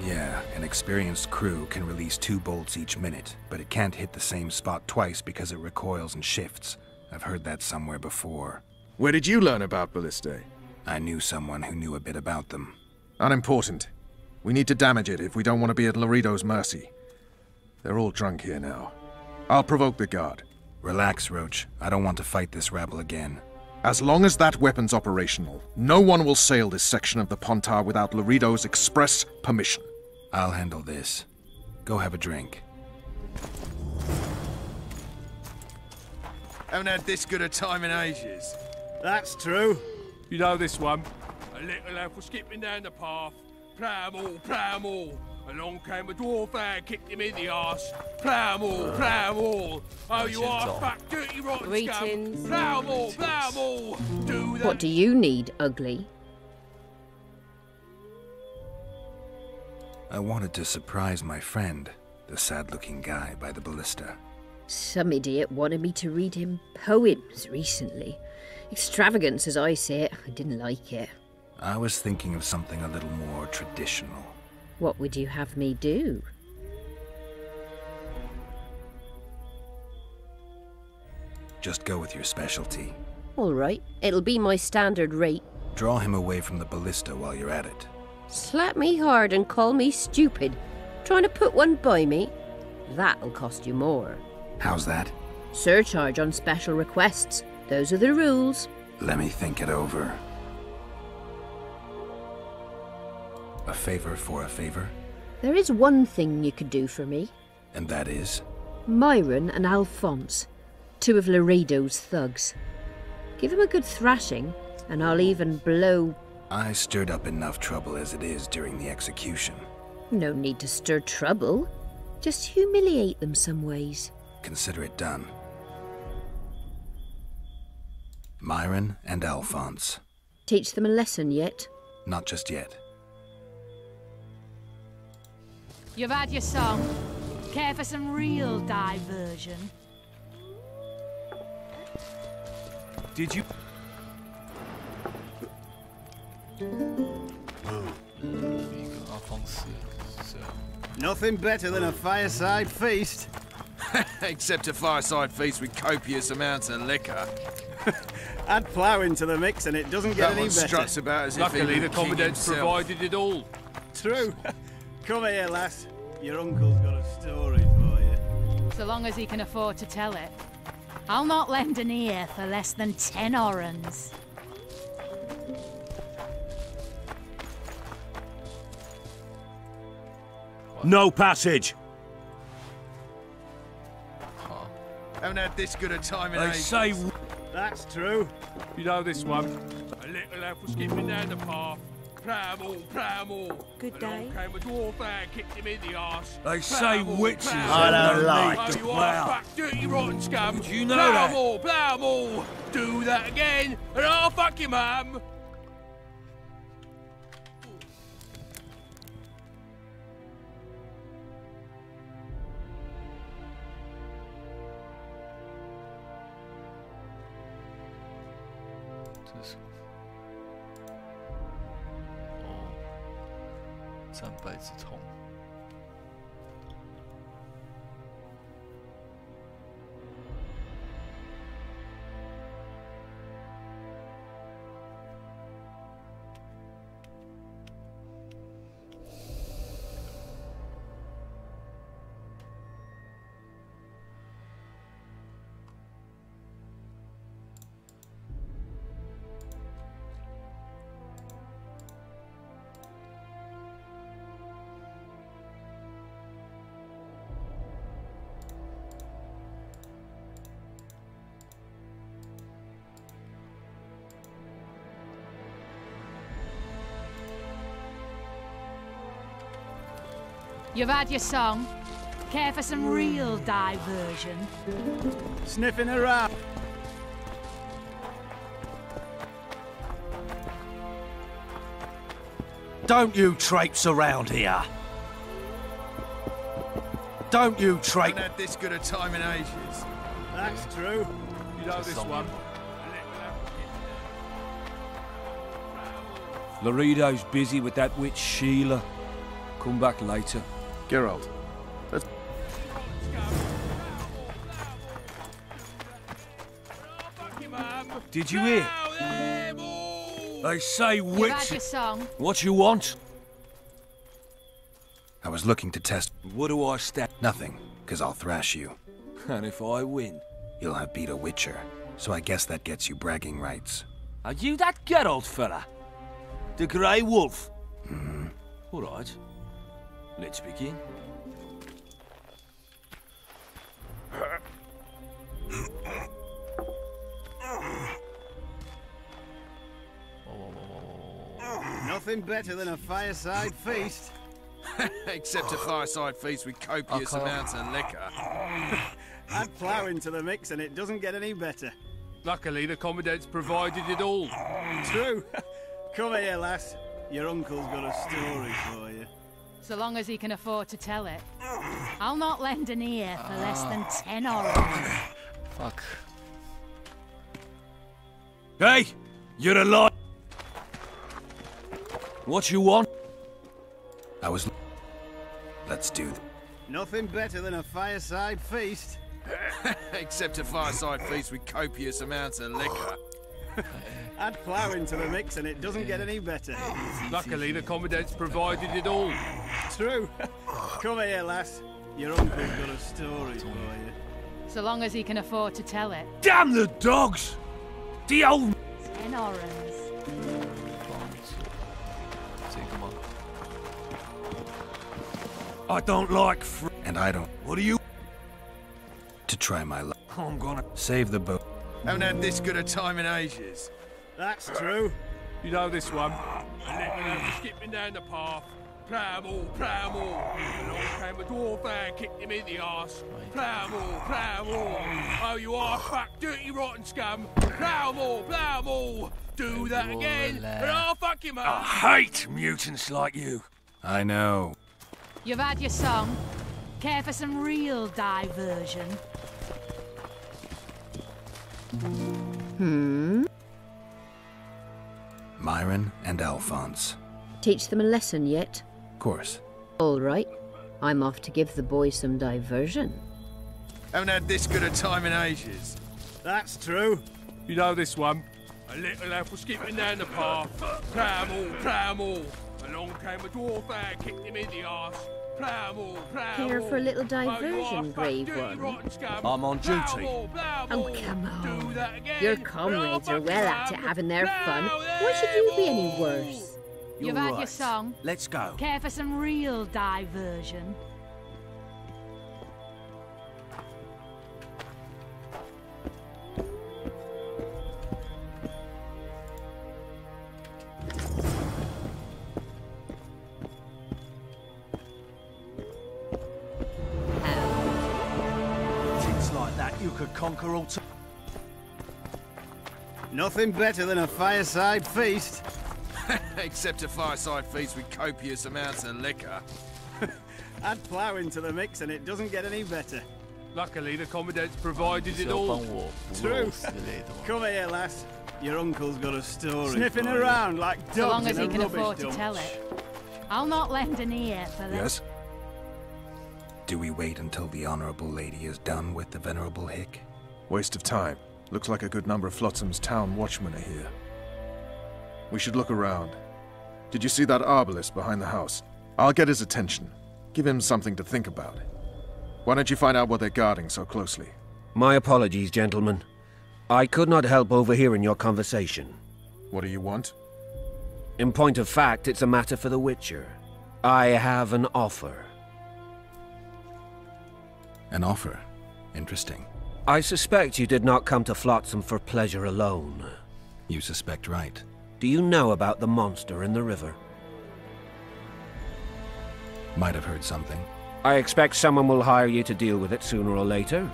Yeah, an experienced crew can release 2 bolts each minute, but it can't hit the same spot twice because it recoils and shifts. I've heard that somewhere before. Where did you learn about ballistae? I knew someone who knew a bit about them. Unimportant. We need to damage it if we don't want to be at Laredo's mercy. They're all drunk here now. I'll provoke the guard. Relax, Roach. I don't want to fight this rabble again. As long as that weapon's operational, no one will sail this section of the Pontar without Laredo's express permission. I'll handle this. Go have a drink. Haven't had this good a time in ages. That's true. You know this one. A little elf was skipping down the path. Plough 'em all, plough 'em all. Along came a dwarf and kicked him in the arse. Plough 'em all, plough 'em all. Oh, you are fat, dirty, rotten Greetings. scum. Plough 'em all, plough 'em all. Do that. What do you need, ugly? I wanted to surprise my friend, the sad-looking guy by the ballista. Some idiot wanted me to read him poems recently. Extravagance, as I say it. I didn't like it. I was thinking of something a little more traditional. What would you have me do? Just go with your specialty. All right, it'll be my standard rate. Draw him away from the ballista while you're at it. Slap me hard and call me stupid. Trying to put one by me? That'll cost you more. How's that? Surcharge on special requests. Those are the rules. Let me think it over. A favor for a favor? There is one thing you could do for me. And that is? Myron and Alphonse, 2 of Laredo's thugs. Give them a good thrashing, and I'll even blow... I stirred up enough trouble as it is during the execution. No need to stir trouble. Just humiliate them some ways. Consider it done. Myron and Alphonse. Teach them a lesson yet? Not just yet. You've had your song. Care for some real diversion? Did you... Nothing better than a fireside feast. Except a fireside feast with copious amounts of liquor. Add plough into the mix and it doesn't get any better. Struts about as if Luckily, he the were king Commandant's himself. provided it all. True. Come here, lass. Your uncle's got a story for you. So long as he can afford to tell it. I'll not lend an ear for less than 10 orens. No passage. Haven't had this good a time in They ages. say... That's true. You know this one. A little elf was skipping down the path. Plough 'em all, plough 'em all. Good day. Along came a dwarf and kicked him in the arse. They say witches... I don't like Oh, to you are plough. fat, dirty, rotten scum. Did you know plough that? 'em all, plough 'em all. Do that again, and I'll fuck your mum. You've had your song. Care for some real diversion? Sniffing around. Don't you traipse around here. Don't you traipse... Haven't had this good a time in ages. That's true. You know this one. Laredo's busy with that witch Sheila. Come back later. Geralt, let's... Did you hear? They say You've had witch... your song. What you want? I was looking to test... What do I stand? Nothing, because I'll thrash you. And if I win? You'll have beat a witcher, so I guess that gets you bragging rights. Are you that Geralt fella? The Grey Wolf? Hmm. All right. Let's begin. Nothing better than a fireside feast. Except a fireside feast with copious amounts of liquor. Add plough into the mix and it doesn't get any better. Luckily, the Commandant's provided it all. True. Come here, lass. Your uncle's got a story for you. So long as he can afford to tell it. I'll not lend an ear for less than 10 orange. Fuck. Hey! You're alive! What you want? I was... Let's do it. Nothing better than a fireside feast. Except a fireside feast with copious amounts of liquor. Add plough into the mix and it doesn't get any better. Luckily, the Commandant's provided it all. True. Come here, lass. Your uncle's got a story for you. So long as he can afford to tell it. Damn the dogs! The old... 10 orange. I don't like And I don't... What are you... To try my luck. I'm gonna... Save the boat. Haven't had this good a time in ages. That's true. You know this one. A little lad skipping down the path. Plough 'em all, plough 'em all. Along came a dwarf and kicked him in the arse. Plough 'em all, plough 'em all. Oh, you arse-fuck, dirty rotten scum. Plough 'em all, plough 'em all. Do that again, and I'll fuck him up. I hate mutants like you. I know. You've had your song. Care for some real diversion? Myron and Alphonse. Teach them a lesson yet? Of course. All right. I'm off to give the boys some diversion. Haven't had this good a time in ages. That's true. You know this one. A little lad was skipping down the path. Plough 'em all, plough 'em all. Along came a dwarf and kicked him in the arse. Plough 'em all, plough 'em all. Here for a little diversion, brave one. I'm on duty. Oh, come on. Your comrades are well at it having their fun. Why should you be any worse? You've had your song. Let's go. Care for some real diversion? Things like that you could conquer all... Nothing better than a fireside feast. Except a fireside feast with copious amounts of liquor. Add plough into the mix and it doesn't get any better. Luckily, the Commandant's provided it all. True. Come here, lass. Your uncle's got a story. Sniffing for you. around like dogs So long as in he a can rubbish afford to dump. tell it. I'll not lend an ear for less. Yes? Do we wait until the Honorable Lady is done with the Venerable Hick? Waste of time. Looks like a good number of Flotsam's town watchmen are here. We should look around. Did you see that arbalist behind the house? I'll get his attention. Give him something to think about. Why don't you find out what they're guarding so closely? My apologies, gentlemen. I could not help overhearing your conversation. What do you want? In point of fact, it's a matter for the Witcher. I have an offer. An offer? Interesting. I suspect you did not come to Flotsam for pleasure alone. You suspect right. Do you know about the monster in the river? Might have heard something. I expect someone will hire you to deal with it sooner or later.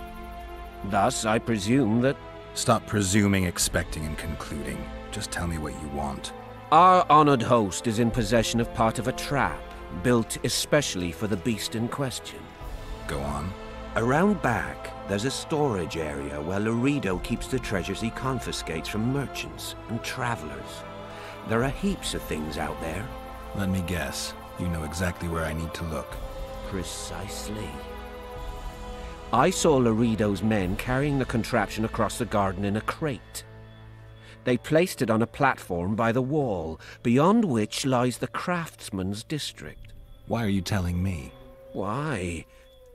Thus, I presume that... Stop presuming, expecting, and concluding. Just tell me what you want. Our honored host is in possession of part of a trap, built especially for the beast in question. Go on. Around back, there's a storage area where Laredo keeps the treasures he confiscates from merchants and travelers. There are heaps of things out there. Let me guess. You know exactly where I need to look. Precisely. I saw Laredo's men carrying the contraption across the garden in a crate. They placed it on a platform by the wall, beyond which lies the craftsman's district. Why are you telling me? Why?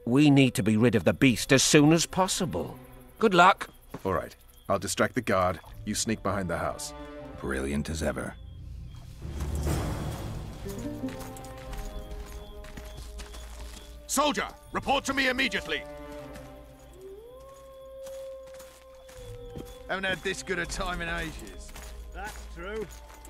We need to be rid of the beast as soon as possible. Good luck. All right. I'll distract the guard. You sneak behind the house. Brilliant as ever. Soldier, report to me immediately. Haven't had this good a time in ages. That's true.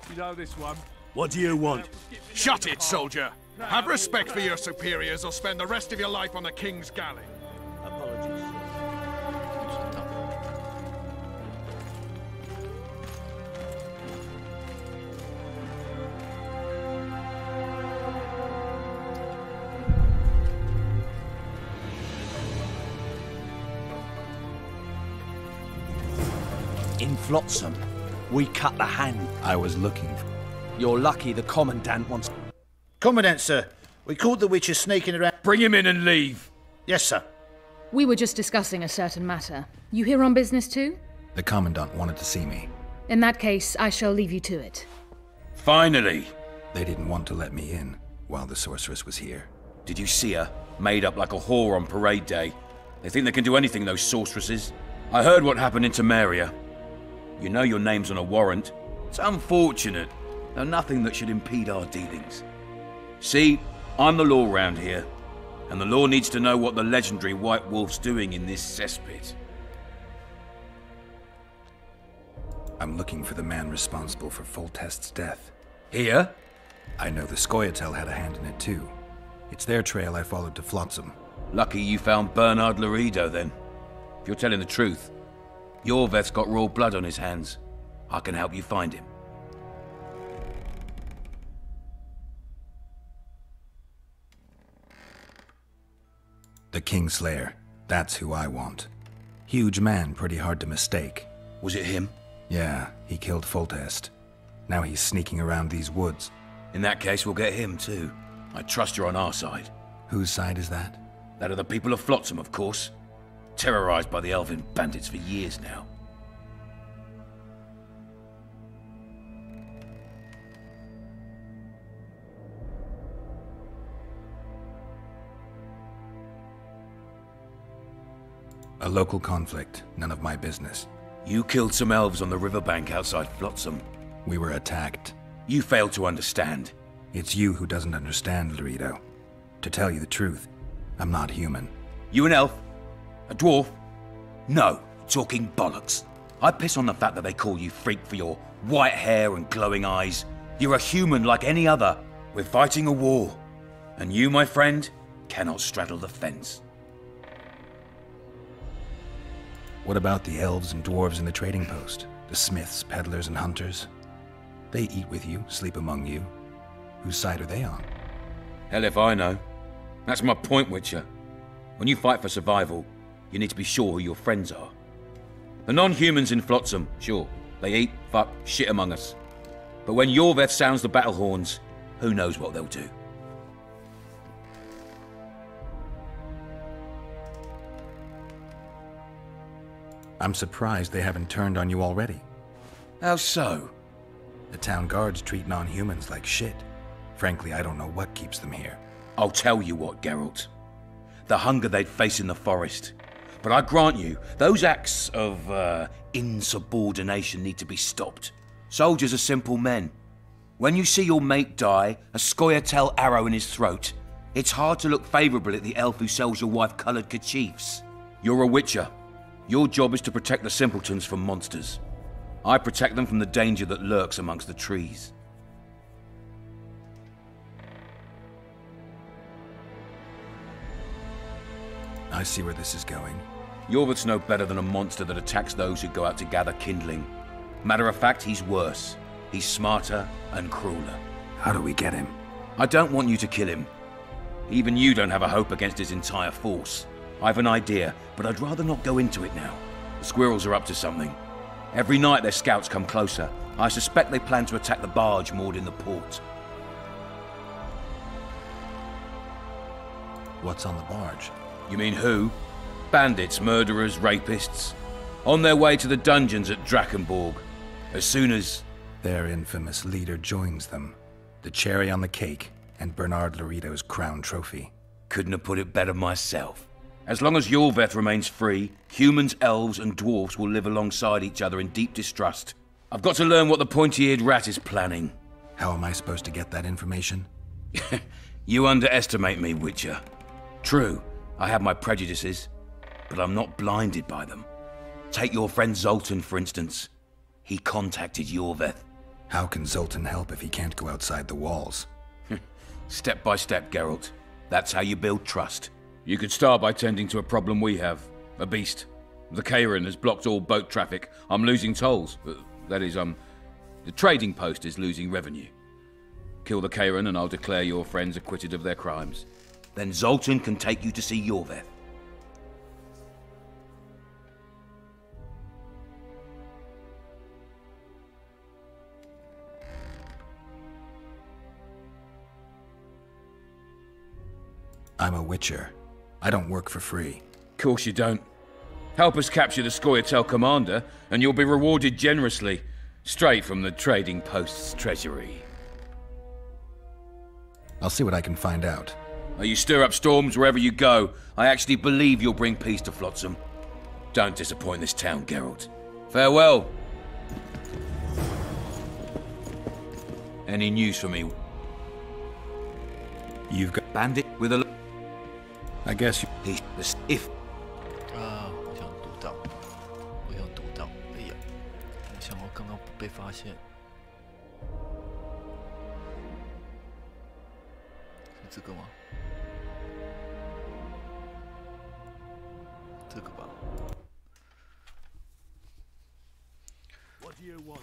You know this one. What do you want? Shut it, soldier. Have respect for your superiors or spend the rest of your life on the King's galley. Apologies. In Flotsam, we cut the hand. I was looking for... You're lucky the Commandant wants... Commandant, sir. We caught the witcher sneaking around... Bring him in and leave. Yes, sir. We were just discussing a certain matter. You here on business too? The Commandant wanted to see me. In that case, I shall leave you to it. Finally! They didn't want to let me in while the sorceress was here. Did you see her? Made up like a whore on parade day. They think they can do anything, those sorceresses. I heard what happened in Temeria. You know your name's on a warrant. It's unfortunate, though nothing that should impede our dealings. See, I'm the law round here, and the law needs to know what the legendary White Wolf's doing in this cesspit. I'm looking for the man responsible for Foltest's death. Here? I know the Scoia'tael had a hand in it too. It's their trail I followed to Flotsam. Lucky you found Bernard Laredo then. If you're telling the truth, Yorveth's got royal blood on his hands. I can help you find him. The Kingslayer. That's who I want. Huge man, pretty hard to mistake. Was it him? Yeah, he killed Foltest. Now he's sneaking around these woods. In that case, we'll get him too. I trust you're on our side. Whose side is that? That of the people of Flotsam, of course. Terrorized by the elven bandits for years now. A local conflict, none of my business. You killed some elves on the riverbank outside Flotsam. We were attacked. You failed to understand. It's you who doesn't understand, Laredo. To tell you the truth, I'm not human. You an elf? A dwarf? No, talking bollocks. I piss on the fact that they call you freak for your white hair and glowing eyes. You're a human like any other. We're fighting a war. And you, my friend, cannot straddle the fence. What about the elves and dwarves in the trading post? The smiths, peddlers, and hunters? They eat with you, sleep among you. Whose side are they on? Hell if I know. That's my point, Witcher. When you fight for survival, you need to be sure who your friends are. The non-humans in Flotsam, sure, they eat, fuck, shit among us. But when Yorveth sounds the battle horns, who knows what they'll do. I'm surprised they haven't turned on you already. How so? The town guards treat non-humans like shit. Frankly, I don't know what keeps them here. I'll tell you what, Geralt. The hunger they'd face in the forest. But I grant you, those acts of, insubordination need to be stopped. Soldiers are simple men. When you see your mate die, a Scoia'tael arrow in his throat, it's hard to look favourably at the elf who sells your wife coloured kerchiefs. You're a Witcher. Your job is to protect the simpletons from monsters. I protect them from the danger that lurks amongst the trees. I see where this is going. Yorvith's no better than a monster that attacks those who go out to gather kindling. Matter of fact, he's worse. He's smarter and crueler. How do we get him? I don't want you to kill him. Even you don't have a hope against his entire force. I've an idea, but I'd rather not go into it now. The squirrels are up to something. Every night their scouts come closer. I suspect they plan to attack the barge moored in the port. What's on the barge? You mean who? Bandits, murderers, rapists. On their way to the dungeons at Drakenborg. As soon as... Their infamous leader joins them. The cherry on the cake, and Bernard Laredo's crown trophy. Couldn't have put it better myself. As long as Yorveth remains free, humans, elves, and dwarfs will live alongside each other in deep distrust. I've got to learn what the pointy-eared rat is planning. How am I supposed to get that information? You underestimate me, Witcher. True, I have my prejudices, but I'm not blinded by them. Take your friend Zoltan, for instance. He contacted Yorveth. How can Zoltan help if he can't go outside the walls? Step by step, Geralt. That's how you build trust. You could start by tending to a problem we have. A beast. The Kairan has blocked all boat traffic. I'm losing tolls. That is, the trading post is losing revenue. Kill the Kairan and I'll declare your friends acquitted of their crimes. Then Zoltan can take you to see Yorveth. I'm a Witcher. I don't work for free. Course you don't. Help us capture the Scoia'tael commander, and you'll be rewarded generously, straight from the trading post's treasury. I'll see what I can find out. You stir up storms wherever you go. I actually believe you'll bring peace to Flotsam. Don't disappoint this town, Geralt. Farewell. Any news for me? You've got bandit with a... I guess you... If... 我想读到，哎呀，我想我刚刚不被发现，是这个吗？这个吧。What do you want?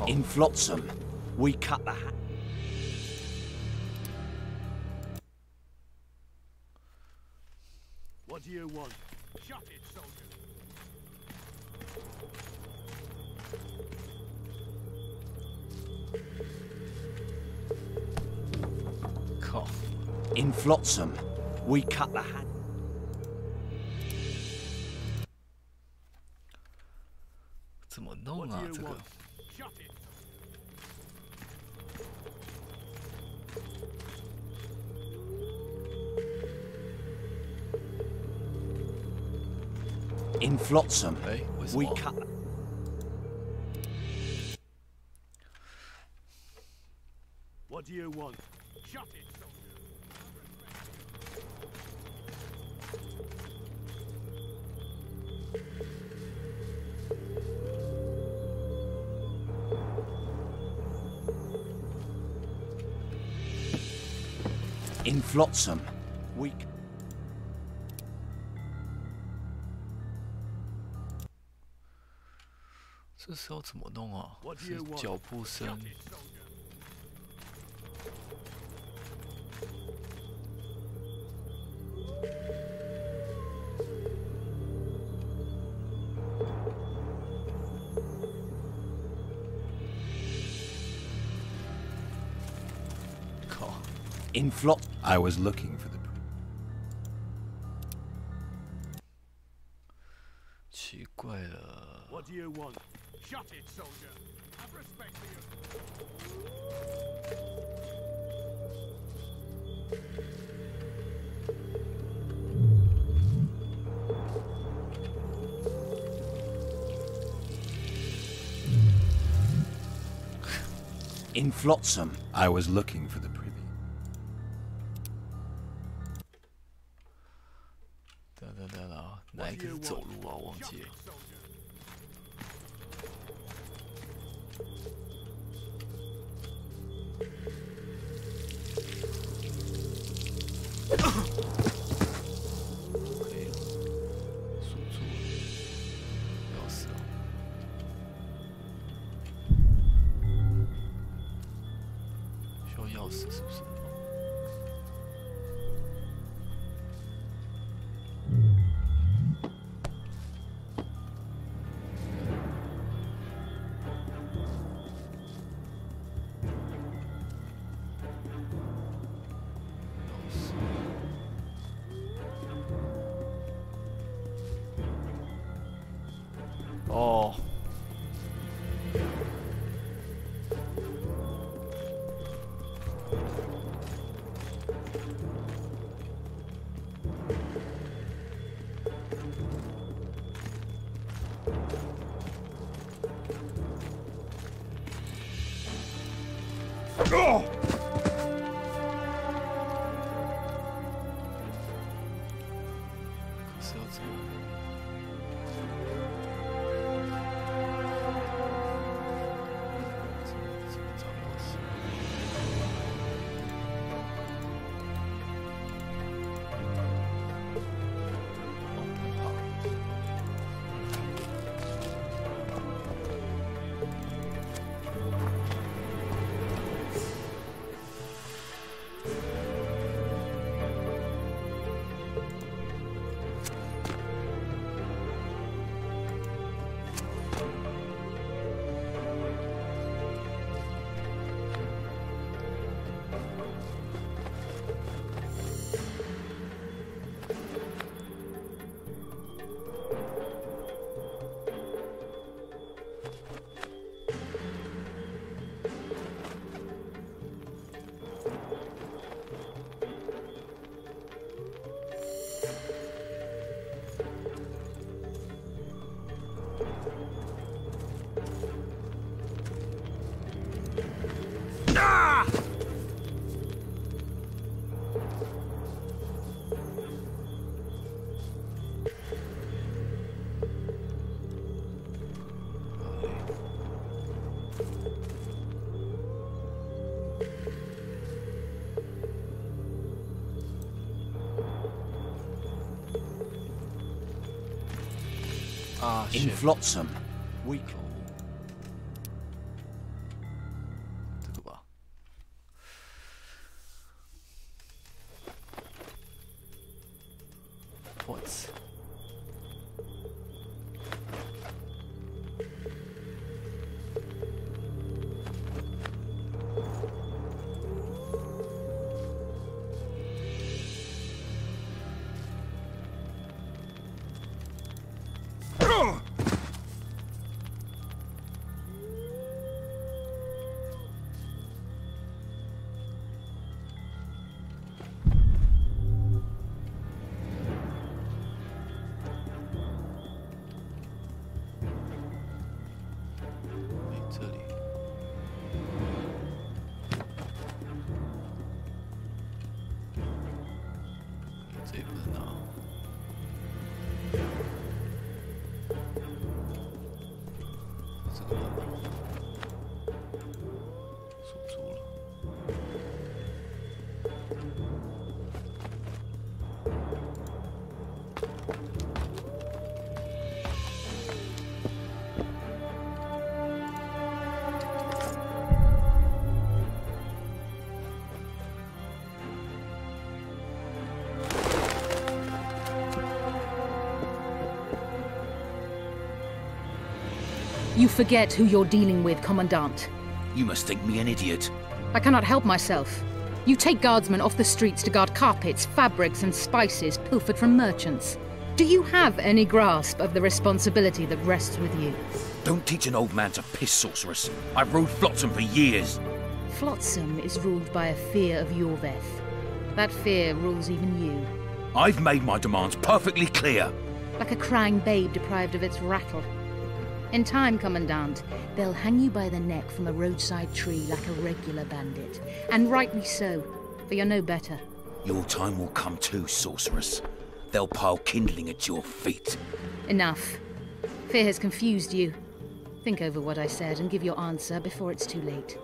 In Flotsam, we cut the hat. What do you want? Shut it, soldier. In Flotsam, we cut the hat. 怎么弄啊？这个。 In Flotsam, we cut. What do you want? Shut it, In Flotsam, we. 这时候怎么弄啊？是脚步声。靠 In Flot. I was looking for the. 奇怪了。 What do you want? Shut it, soldier. Have respect for your... In Flotsam. I was looking for the privy. 等啊，哪一个是走路啊？我忘记了。哦。哦。 In Flotsam. Weak. 这个吧。Points. You forget who you're dealing with, Commandant. You must think me an idiot. I cannot help myself. You take guardsmen off the streets to guard carpets, fabrics and spices pilfered from merchants. Do you have any grasp of the responsibility that rests with you? Don't teach an old man to piss, sorceress. I've ruled Flotsam for years. Flotsam is ruled by a fear of Yorveth. That fear rules even you. I've made my demands perfectly clear. Like a crying babe deprived of its rattle. In time, Commandant, they'll hang you by the neck from a roadside tree like a regular bandit. And rightly so, for you're no better. Your time will come too, sorceress. They'll pile kindling at your feet. Enough. Fear has confused you. Think over what I said and give your answer before it's too late.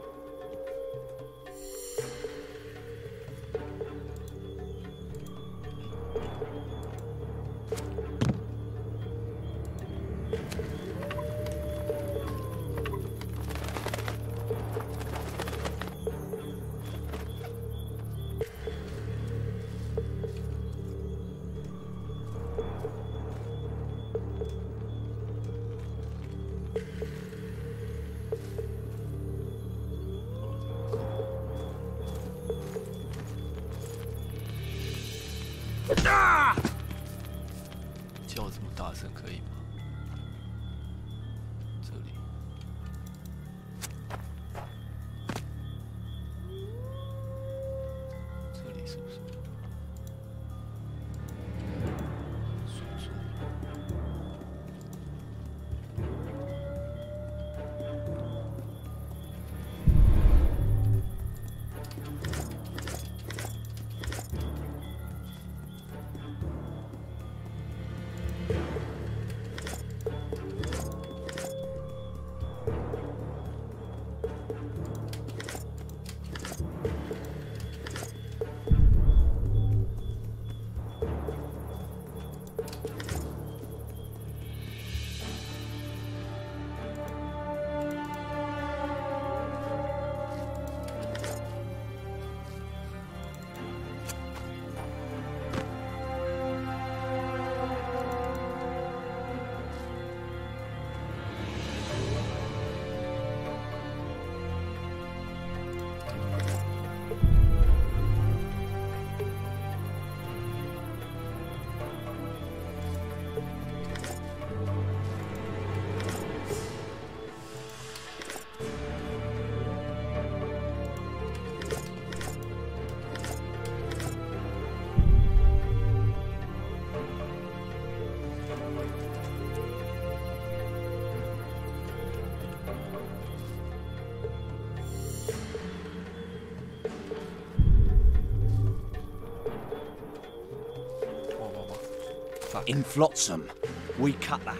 In Flotsam, we cut the...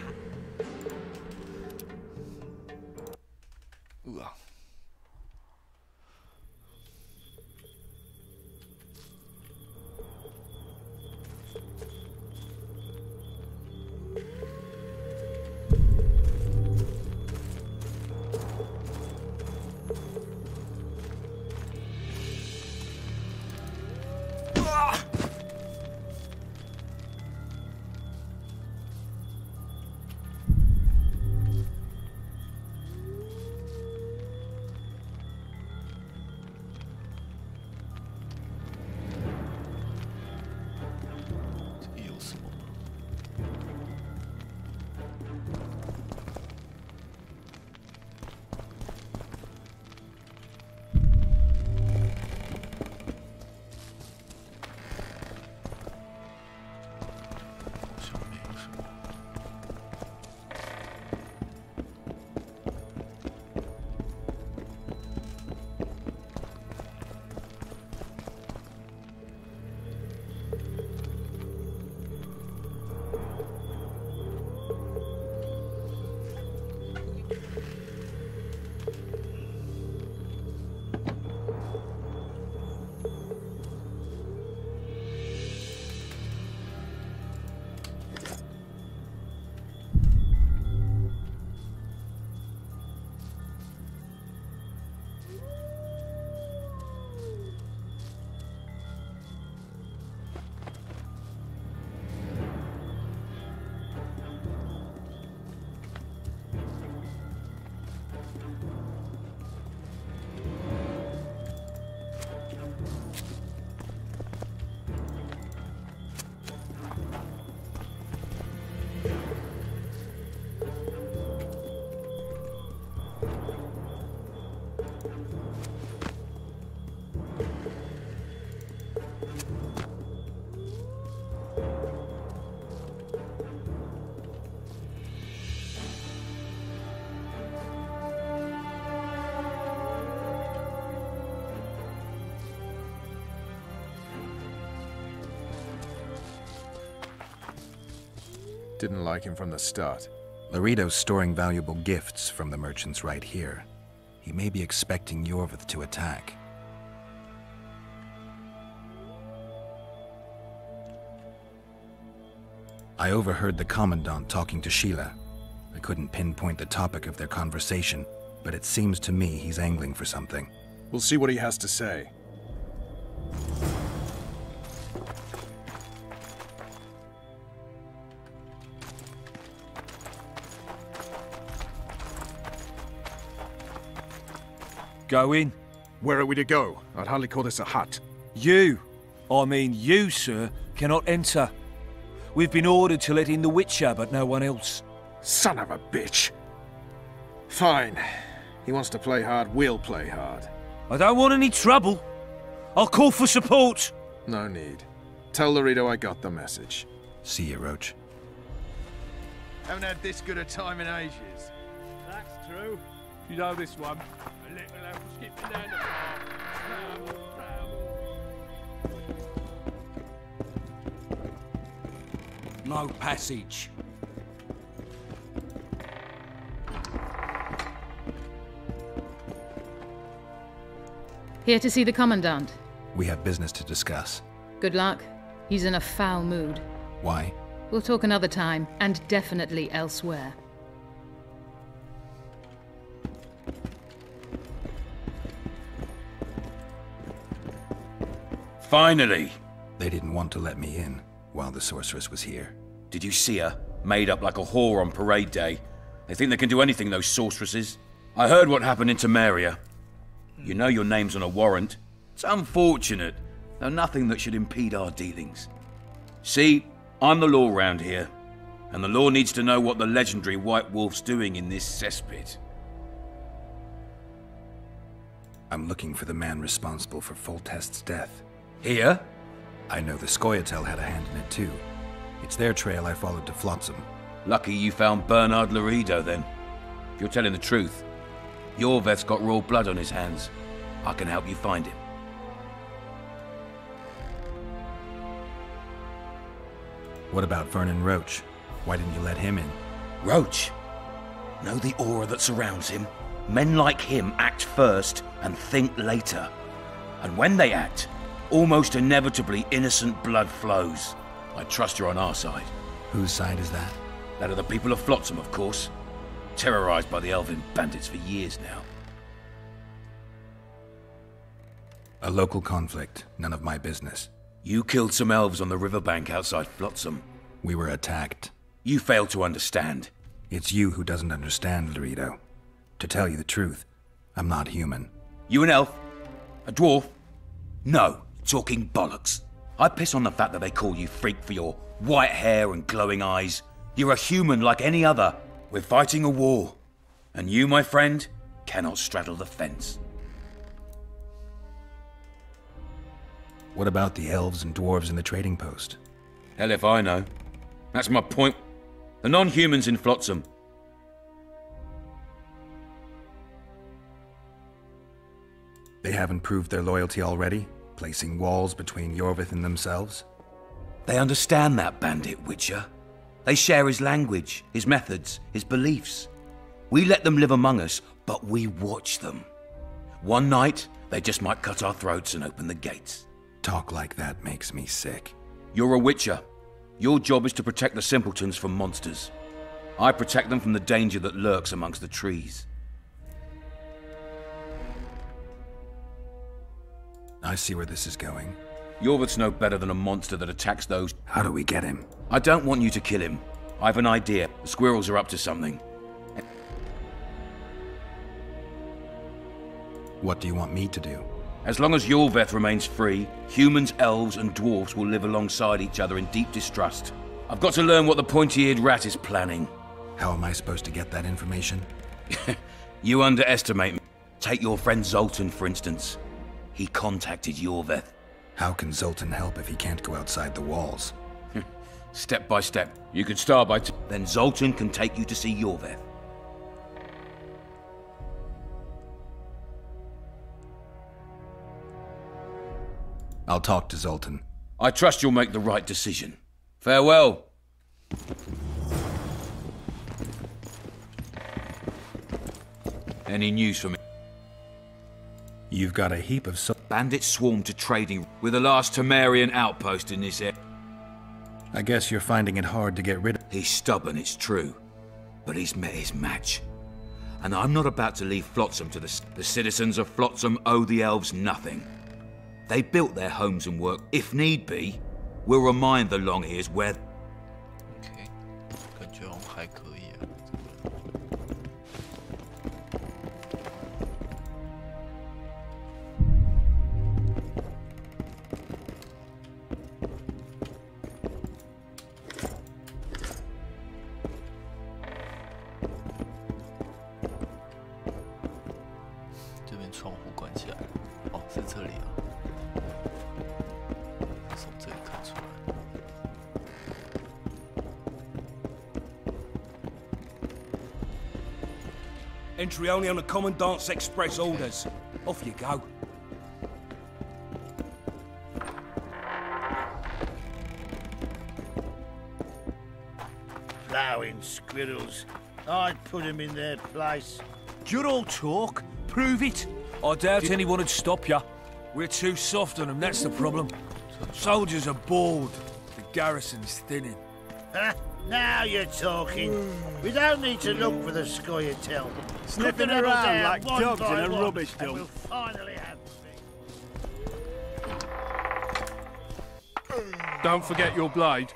Didn't like him from the start. Laredo's storing valuable gifts from the merchants right here. He may be expecting Yorvith to attack. I overheard the Commandant talking to Sheila. I couldn't pinpoint the topic of their conversation, but it seems to me he's angling for something. We'll see what he has to say. Go in. Where are we to go? I'd hardly call this a hut. You, sir, cannot enter. We've been ordered to let in the Witcher, but no one else. Son of a bitch. Fine. He wants to play hard, we'll play hard. I don't want any trouble. I'll call for support. No need. Tell Laredo I got the message. See you, Roach. Haven't had this good a time in ages. That's true. You know this one. A little elf skipping down the path. No passage. Here to see the Commandant. We have business to discuss. Good luck. He's in a foul mood. Why? We'll talk another time, and definitely elsewhere. Finally! They didn't want to let me in while the sorceress was here. Did you see her? Made up like a whore on parade day. They think they can do anything, those sorceresses. I heard what happened in Temeria. You know your name's on a warrant. It's unfortunate, though nothing that should impede our dealings. See, I'm the law round here, and the law needs to know what the legendary White Wolf's doing in this cesspit. I'm looking for the man responsible for Foltest's death. Here? I know the Scoia'tael had a hand in it too. It's their trail I followed to Flotsam. Lucky you found Bernard Laredo then. If you're telling the truth, Yorveth's got royal blood on his hands. I can help you find him. What about Vernon Roach? Why didn't you let him in? Roach? Know the aura that surrounds him? Men like him act first and think later. And when they act, almost inevitably innocent blood flows. I trust you're on our side. Whose side is that? That of the people of Flotsam, of course. Terrorized by the elven bandits for years now. A local conflict, none of my business. You killed some elves on the riverbank outside Flotsam. We were attacked. You failed to understand. It's you who doesn't understand, Laredo. To tell you the truth, I'm not human. You an elf? A dwarf? No, talking bollocks. I piss on the fact that they call you freak for your white hair and glowing eyes. You're a human like any other. We're fighting a war. And you, my friend, cannot straddle the fence. What about the elves and dwarves in the trading post? Hell if I know. That's my point. The non-humans in Flotsam. They haven't proved their loyalty already, placing walls between Yorvith and themselves? They understand that bandit, Witcher. They share his language, his methods, his beliefs. We let them live among us, but we watch them. One night, they just might cut our throats and open the gates. Talk like that makes me sick. You're a Witcher. Your job is to protect the simpletons from monsters. I protect them from the danger that lurks amongst the trees. I see where this is going. Yorvith's no better than a monster that attacks those... How do we get him? I don't want you to kill him. I have an idea. The squirrels are up to something. What do you want me to do? As long as Yorvith remains free, humans, elves, and dwarfs will live alongside each other in deep distrust. I've got to learn what the pointy-eared rat is planning. How am I supposed to get that information? You underestimate me. Take your friend Zoltan, for instance. He contacted Yorvith. How can Zoltan help if he can't go outside the walls? Step by step. You could start by... Then Zoltan can take you to see Yorvith. I'll talk to Zoltan. I trust you'll make the right decision. Farewell. Any news for me? You've got a heap of... Bandits swarm to trading with the last Temerian outpost in this area. I guess you're finding it hard to get rid of... He's stubborn, it's true. But he's met his match. And I'm not about to leave Flotsam to the citizens of Flotsam owe the elves nothing. They built their homes and work. If need be, we'll remind the Longears where... OK， 感觉好像还可以啊。这边窗户关起来了，哦，是这里啊。 从这里看出来。Entry only on the Commandant's Express orders. Off you go. Plowing squirrels. I'd put them in their place. You're all talk. Prove it. I doubt anyone would stop you. We're too soft on them, that's the problem. Soldiers are bored. The garrison's thinning. Now you're talking. We don't need to look for the scoia'tail. Sniffing around like dogs in a rubbish dump. We'll finally have Don't forget your blade.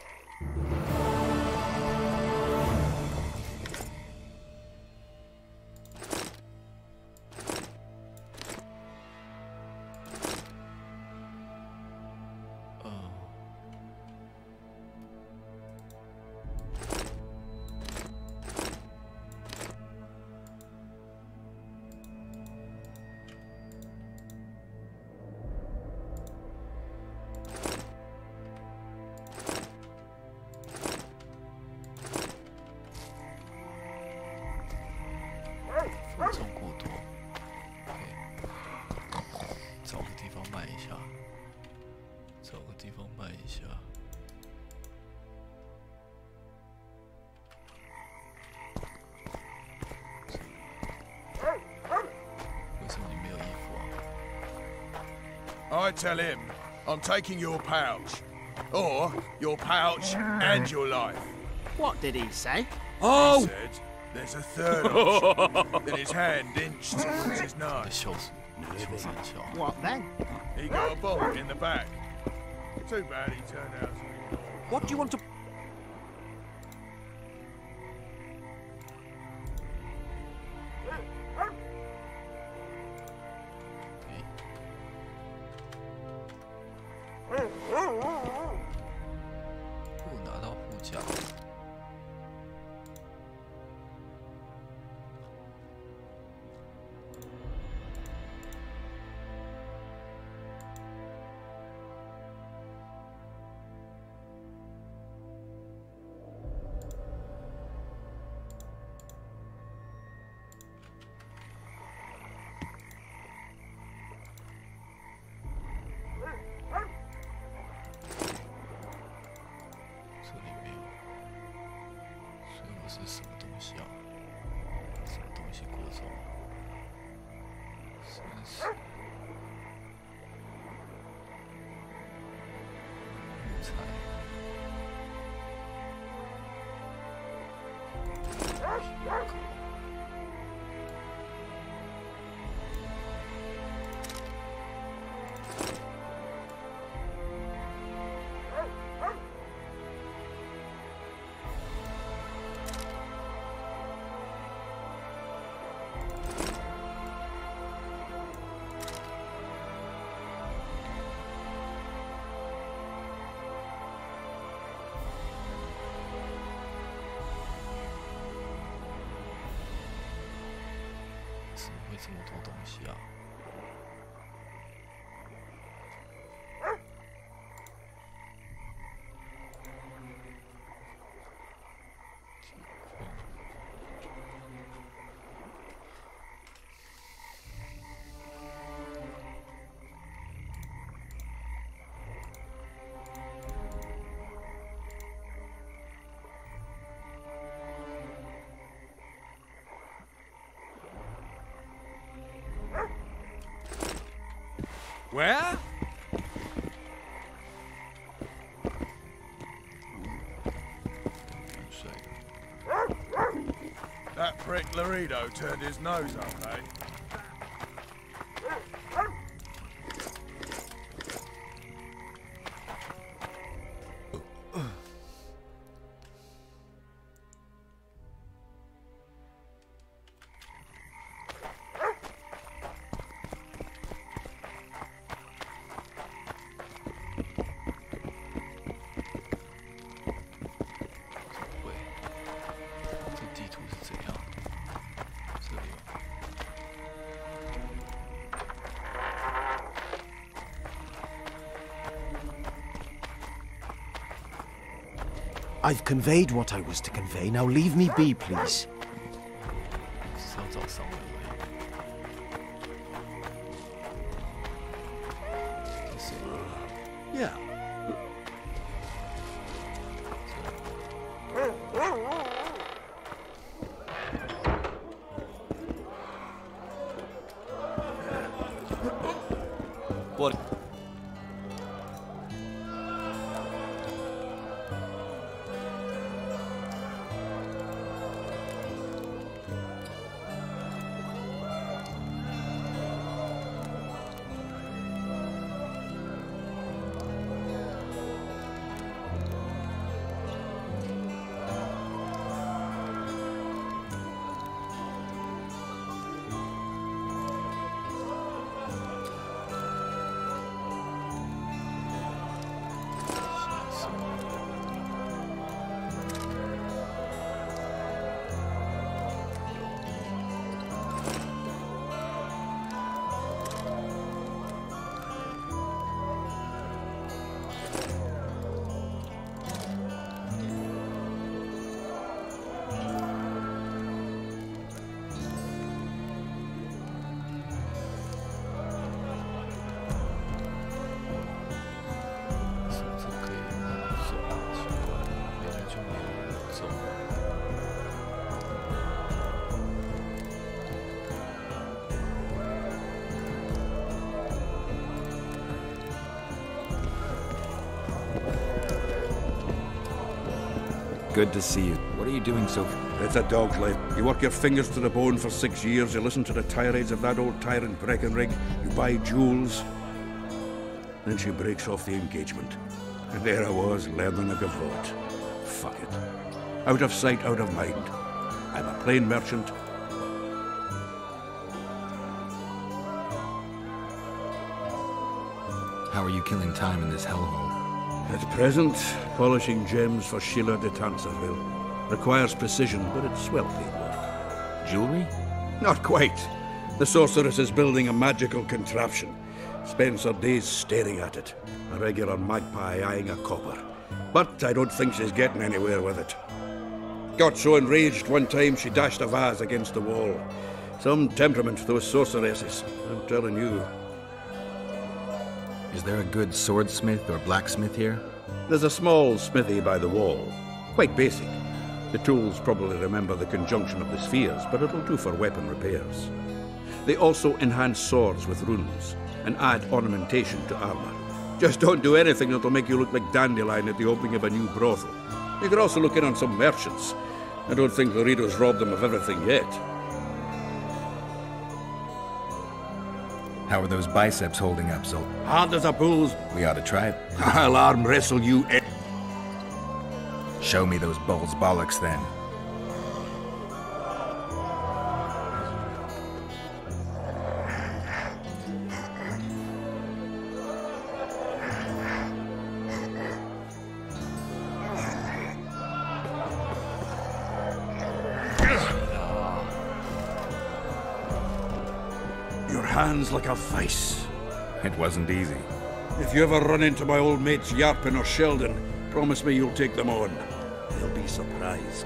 I tell him I'm taking your pouch. Or your pouch and your life. What did he say? Oh! He said there's a third option. Then his hand inched towards his nose. What then? He got a bullet in the back. Too bad he turned out to be... What do you want to...拿到护甲。是什么东西啊？什么东西过走？真是木材。怎么会这么多东西啊？Where? That prick Laredo turned his nose up, eh? I've conveyed what I was to convey. Now leave me be, please. Yeah. What? Good to see you. What are you doing so... It's a dog's life. You work your fingers to the bone for 6 years, you listen to the tirades of that old tyrant Breckenrig, you buy jewels. Then she breaks off the engagement. And there I was, learning a gavotte. Fuck it. Out of sight, out of mind. I'm a plain merchant. How are you killing time in this hellhole? At present, polishing gems for Sheila de Tanserville. Requires precision, but it's well paid work. Jewelry? Not quite. The sorceress is building a magical contraption. Spends her days staring at it. A regular magpie eyeing a copper. But I don't think she's getting anywhere with it. Got so enraged one time she dashed a vase against the wall. Some temperament, those sorceresses. I'm telling you. Is there a good swordsmith or blacksmith here? There's a small smithy by the wall. Quite basic. The tools probably remember the conjunction of the spheres, but it'll do for weapon repairs. They also enhance swords with runes, and add ornamentation to armor. Just don't do anything that'll make you look like Dandelion at the opening of a new brothel. You could also look in on some merchants. I don't think Laredo's robbed them of everything yet. How are those biceps holding up, Zol? Hard as a bull's. We ought to try it. I'll arm wrestle you. Show me those balls bollocks, then. Your hands like a vice. It wasn't easy. If you ever run into my old mates Yarpin or Sheldon, promise me you'll take them on. They'll be surprised.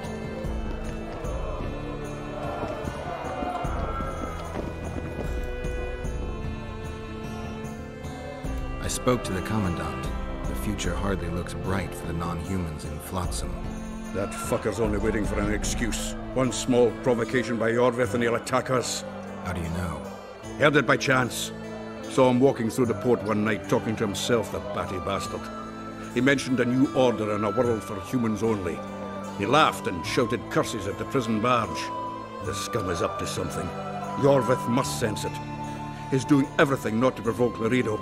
I spoke to the Commandant. The future hardly looks bright for the non-humans in Flotsam. That fucker's only waiting for an excuse. One small provocation by Yorvith and he'll attack us. How do you know? Heard it by chance. Saw him walking through the port one night, talking to himself, the batty bastard. He mentioned a new order and a world for humans only. He laughed and shouted curses at the prison barge. The scum is up to something. Yorvith must sense it. He's doing everything not to provoke Laredo,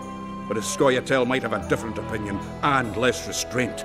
but his Scoia'tael might have a different opinion and less restraint.